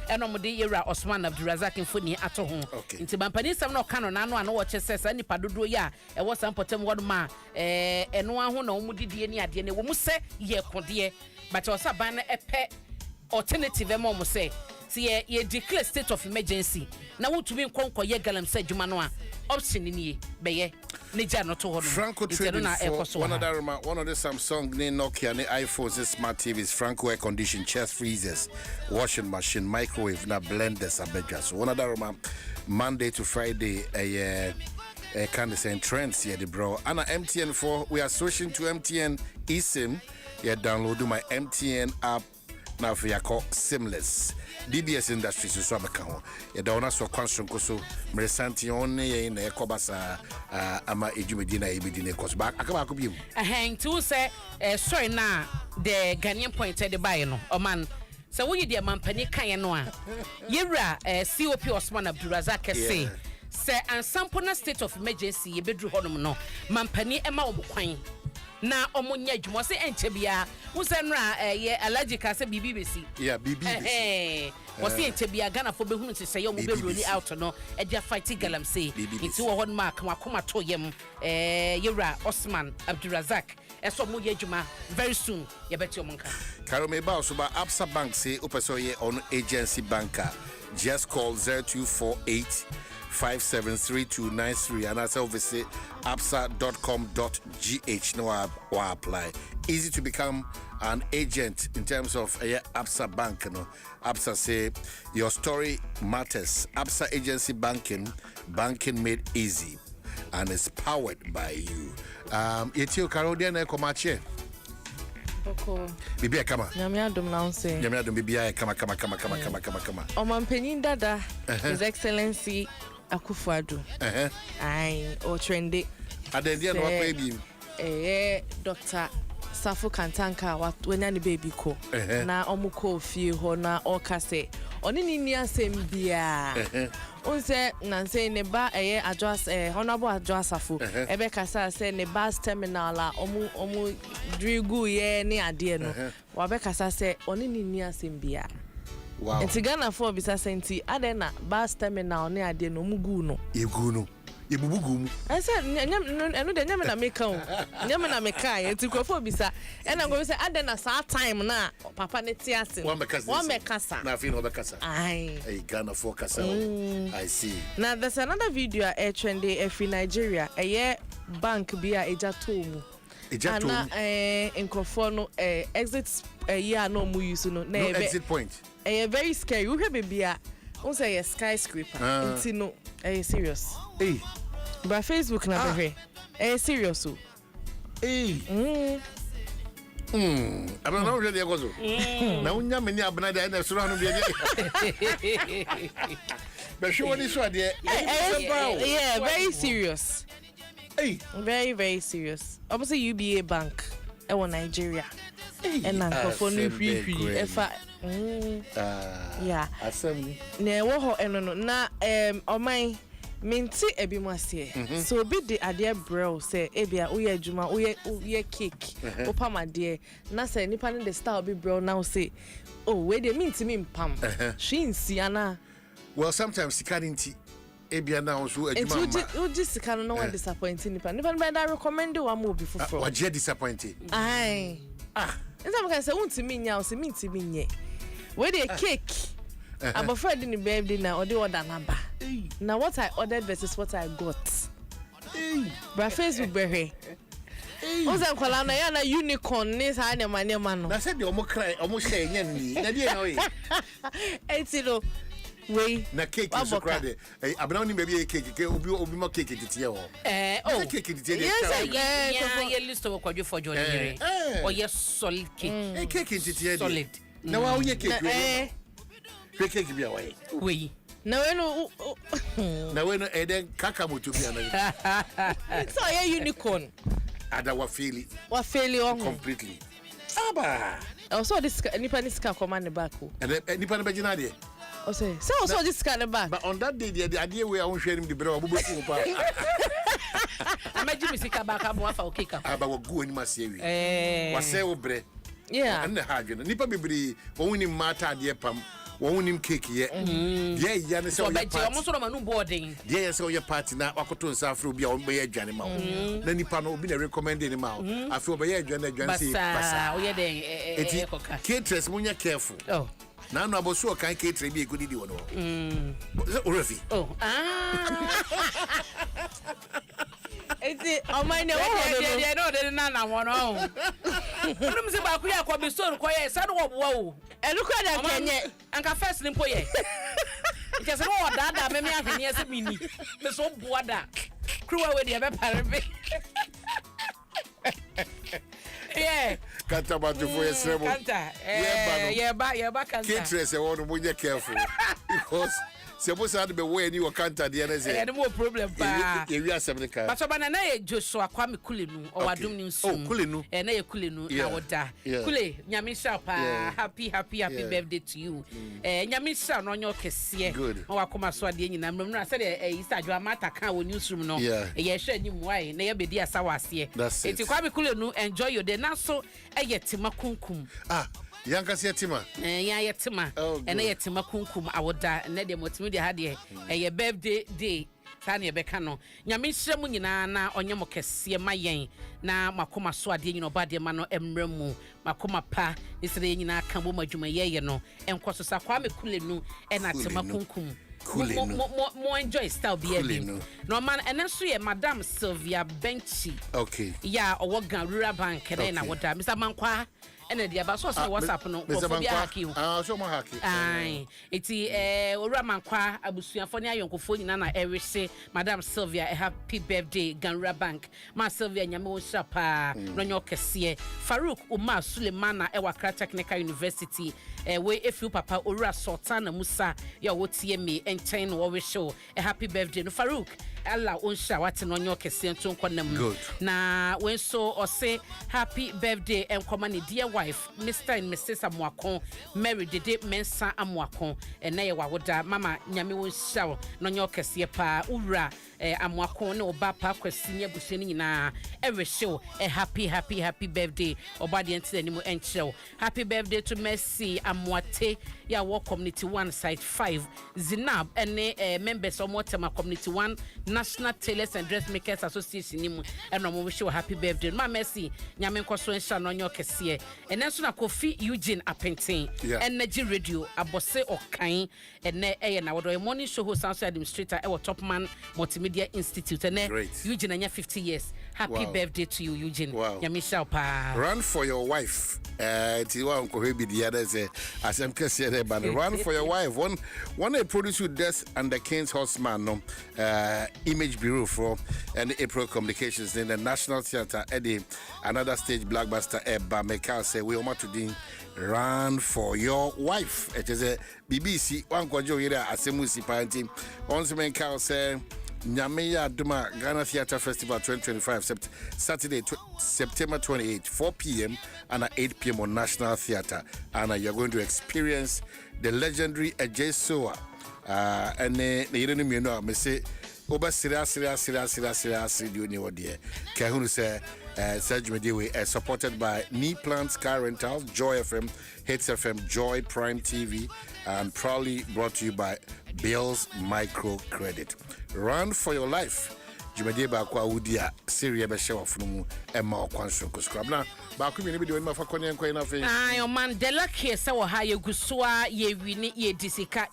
eno mo de Yera Osman Abdurazak mfoni ato ho nti mampani sam no ka no na no wo chese sa nipa dodo ya e wo sam potem wod ma eno aho na wo mudidie ni ade ne wo mu se ye kode but o saban na epe alternative e mo mo se si ye declare state of emergency na wo tumi nkonko ye Galamsey adwuma no a option ni ye beye Franco trading for one of the Samsung, Nokia, and iPhones, smart TVs, Franco air conditioning, chest freezers, washing machine, microwave, na blenders, so one of the Monday to Friday, kind of saying trends here, the bro. And MTN we are switching to MTN eSIM. Download my MTN app. Now for your call seamless. DBS Industries is so become. Don't ask for question so Meresanti only in a Kobasa ama Ejumedina Ebidine Cosback. I come up you. A hang to say, sorry now, the Ghanaian point at the Bayano, or man. So we dear man Panikayanoa. Yera, COP Osman Abdurazak say, Sir, and Sampona state of emergency, ye bedroom honum no, Mampani Emma Obuquine. Na omunya dwuma se enchebia wusanra allergic ase BBC BBC wo se enchebia Ghana fo behunu se se yo mo be roli out no eja fight galam say nti wo hon mark makoma to yem Yura Osman Abdurazak eso mo ye dwuma very soon ye beti omonka Karome ba so ba Absa Bank say opeso ye on agency banker just call 0248 573293 and also visit absa.com.gh. No, I apply. Easy to become an agent in terms of Absa Bank. You know, Absa say your story matters. Absa Agency Banking made easy, and it's powered by you. Etio Carodian Komache. Bibi kama. Nyame Adom na Nsem. Nyame Adom bibi kama. Omampenin dada His Excellency Akufo-Addo. Aye, o trendy. Adendia no baby. Dr. Safo Kantanka wenya ne baby ko. Na omuko fie ho na okase. Oni ni ni asem bia. Unse nanse ne ba adjust honorable adjust Safo. Ebe kasa say ne bus terminal la omu drigu ye ne ade no. Wa be kasa say oni ni asem bia. Wow. Enti Ghana for bisa senti adena bus terminal ne ade no mugu no. Egu no. Ebubugu mu. I said enu de nyame na meka o. Nyame na meka enti krofo bisa. Ena go say adena sa time na papa ne ti ase. One mekasa. Na fi no bekasa. Aye. Hey Ghana for kasa. I see. Now there's another video trendy every Nigeria. Bank bia eja tomu. Ana nkrofo no exit year no mu use no. No exit point. Very scary. We have baby on say a skyscraper. It's no serious. Hey. But Facebook na be serious so. Hey. Abana no ready agozo. Na unya meni abana da na suru hanu bia. Be show ni so ade. Yeah, very serious. Hey. Very, very serious. Obviously UBA Bank in Nigeria. And for no free yeah. Assembly. Ne wo ho eno na omai minti ebi mo ase. So bi de ade bro say ebia wo ye adwuma wo ye cake. Wo pam ade na say nipa ne the style bi bro now say oh we de minti mi mpam. She nsi ana. Well sometimes sikadinti ebia na so adwuma ma. It just sika no one disappointing nipa. Nipa be da recommend one mo bi foforo. Wa je disappointed. Aye. Nsa can say untimi nya o se mintimi nye. We dey cake. I'm afraid in the birthday now or the order number. Now what I ordered versus what I got. Bra Facebook berry. Oza kwala na ya na unicorn ni sa na man. Na said the omo cry omo share nya ni. Na dey no e. Etilo we na cake so cry dey. Abna oni baby cake obi mo cake tete o. Cake tete dey. Yes, yeah, list of kwadwo for Johnny. Oh yes, solid cake. Cake tete dey. Solid. Na wa ye cake. Cake bia wa. We. Na we no eden kaka moto bia na. It's a unicorn. Ada wa feel on completely. Aba. Also this nipa ni sika come on back o. And nipa na be gina dey. O say also this sika back. But on that day the idea we I won share him the bro obo ku pa. Amaji mi sika back abo afa okeka. Aba wo gu oni ma se wi. Wa se wo bre. Yeah. And the hard nipa bebere won woni mata ade pam. Won nim cake ye. Yeah, ya ne say o party. Omo so ma no boarding. Yeah, say o party na wakoto nsa afro bia o be ye adwane ma wo. Na nipa no obi na recommend ni ma wo. Afro be ye adwane say basa. O ye den koka. Caterers munya careful. Oh. Na no aboso kan caterer bi egudi di wono. O refi. Oh. Eti omani o no de na won o. Unum se ba ku ya kwa be store ko ye sa no wo boa o. Elu kwa da kenye anka first limpo ye. Nke se no da me ahwene ase mini. Me so boa da. Kruwa we de be pare be. Yeah. Kanta ba to for yesremo. Kanta. Yeah ba kanta. Kids say one mo careful because Suppose I be way you can't the other say. No problem pa. You are 7 car. But so na Joshua Kwame Kulenu or Adom Nsem. Oh, Kulenu. Na ye Kulenu na woda. Kule nyame sha pa. Happy birthday to you. Nyame sha no nyo kese. Good. O wakoma so ade nyina mmem na say Easter Adwa Mata kan wo newsroom no. Ye hwe ni muai na ye bedi asawase. Enti Kwame Kulenu enjoy your day na so tema kunkum. Yanka Tima. Yeah, Tima. And I Tima kunkum awoda na de motimi de ha de eye birthday day. Tani ebekano nyame hyeremu nyina na onyemo kese mayen na makoma so ade nyina obade ma no emremu makoma pa isere nyina kan bo madwuma ye no enkoso sa Kwame Kulenu na tema kunkum mo enjoy style be here no man enenso ye Madam Sylvia Benchi okay ya owogan rural bank na woda Mr. Mankwa ene dia ba so WhatsApp no ko bia haki so mo haki eti owura Mankwa abusuafo ne ayonkofo nyina na ewehye Madam Sylvia happy birthday Ganra Bank ma Sylvia nyame wo shapa no nyo kese Farouk Umar Sulemana ewa Accra Technical University we efu papa owura Sultan Musa ya wotie me enchen wo we show happy birthday no Farouk Allah onsha wate no nyo kese nto nkonnam na when so o say happy birthday enkoma ne dear wife Mr. and Mrs. Amwakon Mary Dede Mensa Amwakon na ye wawoda mama nyame wonsha no nyo kese pa owura Amwakon ne oba pa kwasi ne abushe nyina every show happy birthday obade enti animu enchel happy birthday to Mercy Amwate ya wo community 1 site 5 Zinab ene members of Motema community 1 National Tailors and Dressmakers Association nimu eno mo wish you happy birthday ma Mercy nyame nkoso ensha no nyo kese enenso na Kofi Eugene Apenten Energy Radio abose okan ene na wodo morning show host and administrator Topman Multimedia Institute ene Eugene anya 50 years happy birthday to you Eugene nyamisha pa run for your wife ti wa nko be the other say asem kese there but run for your wife one a produce with Des and the King's Horseman no image bureau for and April Communications in the National Theatre Eddie another stage blockbuster Eba Meka say we want to do run for your wife it is a BBC one kwajo here asemusi party once Meka say Nyame ya Duma Ghana Theatre Festival 2025 Saturday September 28 4 p.m. and 8 p.m. on National Theatre and you're going to experience the legendary Ajay Soa and you know me say oba serious you know dear Kahunu say supported by Knee Plants Car Rentals, Joy FM, Hits FM, Joy Prime TV, and proudly brought to you by Bill's Micro Credit. Run for your life. Jumade ba kwa udia Syria be show from Emma Okwanso ko scrub na ba ku mi ne bi de ma fa kone nkwan na fe o Mandela kiesa wo ha ye gusua ye wini ye disika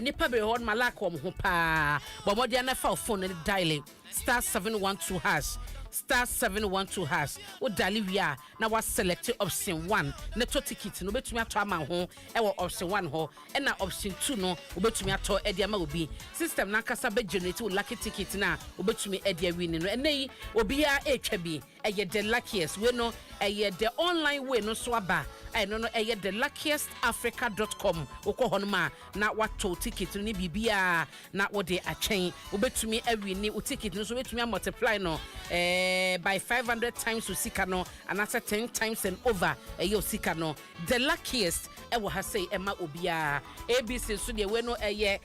nipa be ho malaka wo ho pa bo mo dia na fa phone ne dial *712# star 712 hash o dalivia na wa select option 1 na to ticket no betumi ato ama ho e wo option 1 ho e na option 2 no o betumi ato e dia ma obi system na kasa be generate o lucky ticket na o betumi e dia win no e nei obi a etwa bi e ye the luckiest we no e ye the online way no so aba I no eye the luckiestafrica.com okọ hono ma na wato ticket ni bibia na wo de atwen obetumi awini o ticket no so betumi multiply no by 500 times to sika no and after 10 times and over your sika no the luckiest e wo ha say e ma obia ABC so de we no eye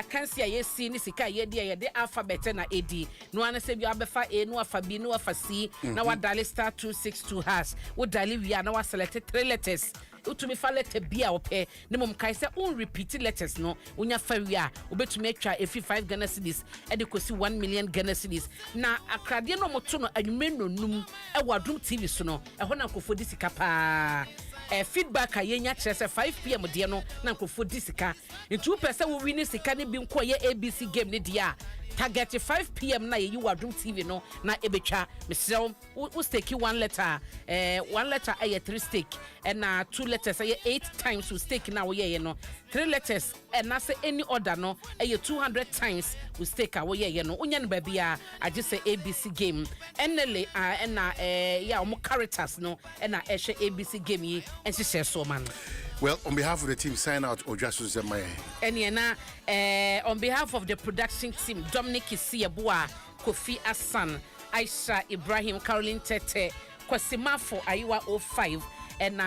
akansi ayesi ni sika ye de alphabet na AD no an say bi abefa A no afa B no afa C na wa dial *262# wo dial wi na wa select 3 letters utumi fa letter B a ope ne mom kai se on repeat letters no unya fa wi a obetumi atwa efi 5 Ghana cedis e de kosi 1 million Ghana cedis na akrade no moto no anwume nonum e wadum TV so no e ho na kofo di sika pa feedback a yenya kyerɛ 5 p.m. deɛ no na nkofo di sika ntu pɛ wo win sika ne bi nkɔ ye ABC game ne dia target 5 p.m. na ye Adom TV no na ebetwa mesrɛ wo stake 1 letter 1 letter aye 3 stake and 2 letters aye 8 times wo stake na wo ye no 3 letters and na say any order no aye 200 times wo stake a wo ye no unya no ba bia age say ABC game enele na ya omo characters no na ehwe ABC game yi enhyehyɛ so man. Well, on behalf of the team, sign out Dwaso Nsem. And on behalf of the production team, Dominic Isiabua, Kofi Asan, Aisha Ibrahim, Caroline Tete, Kwasimafo Aiwa 05, and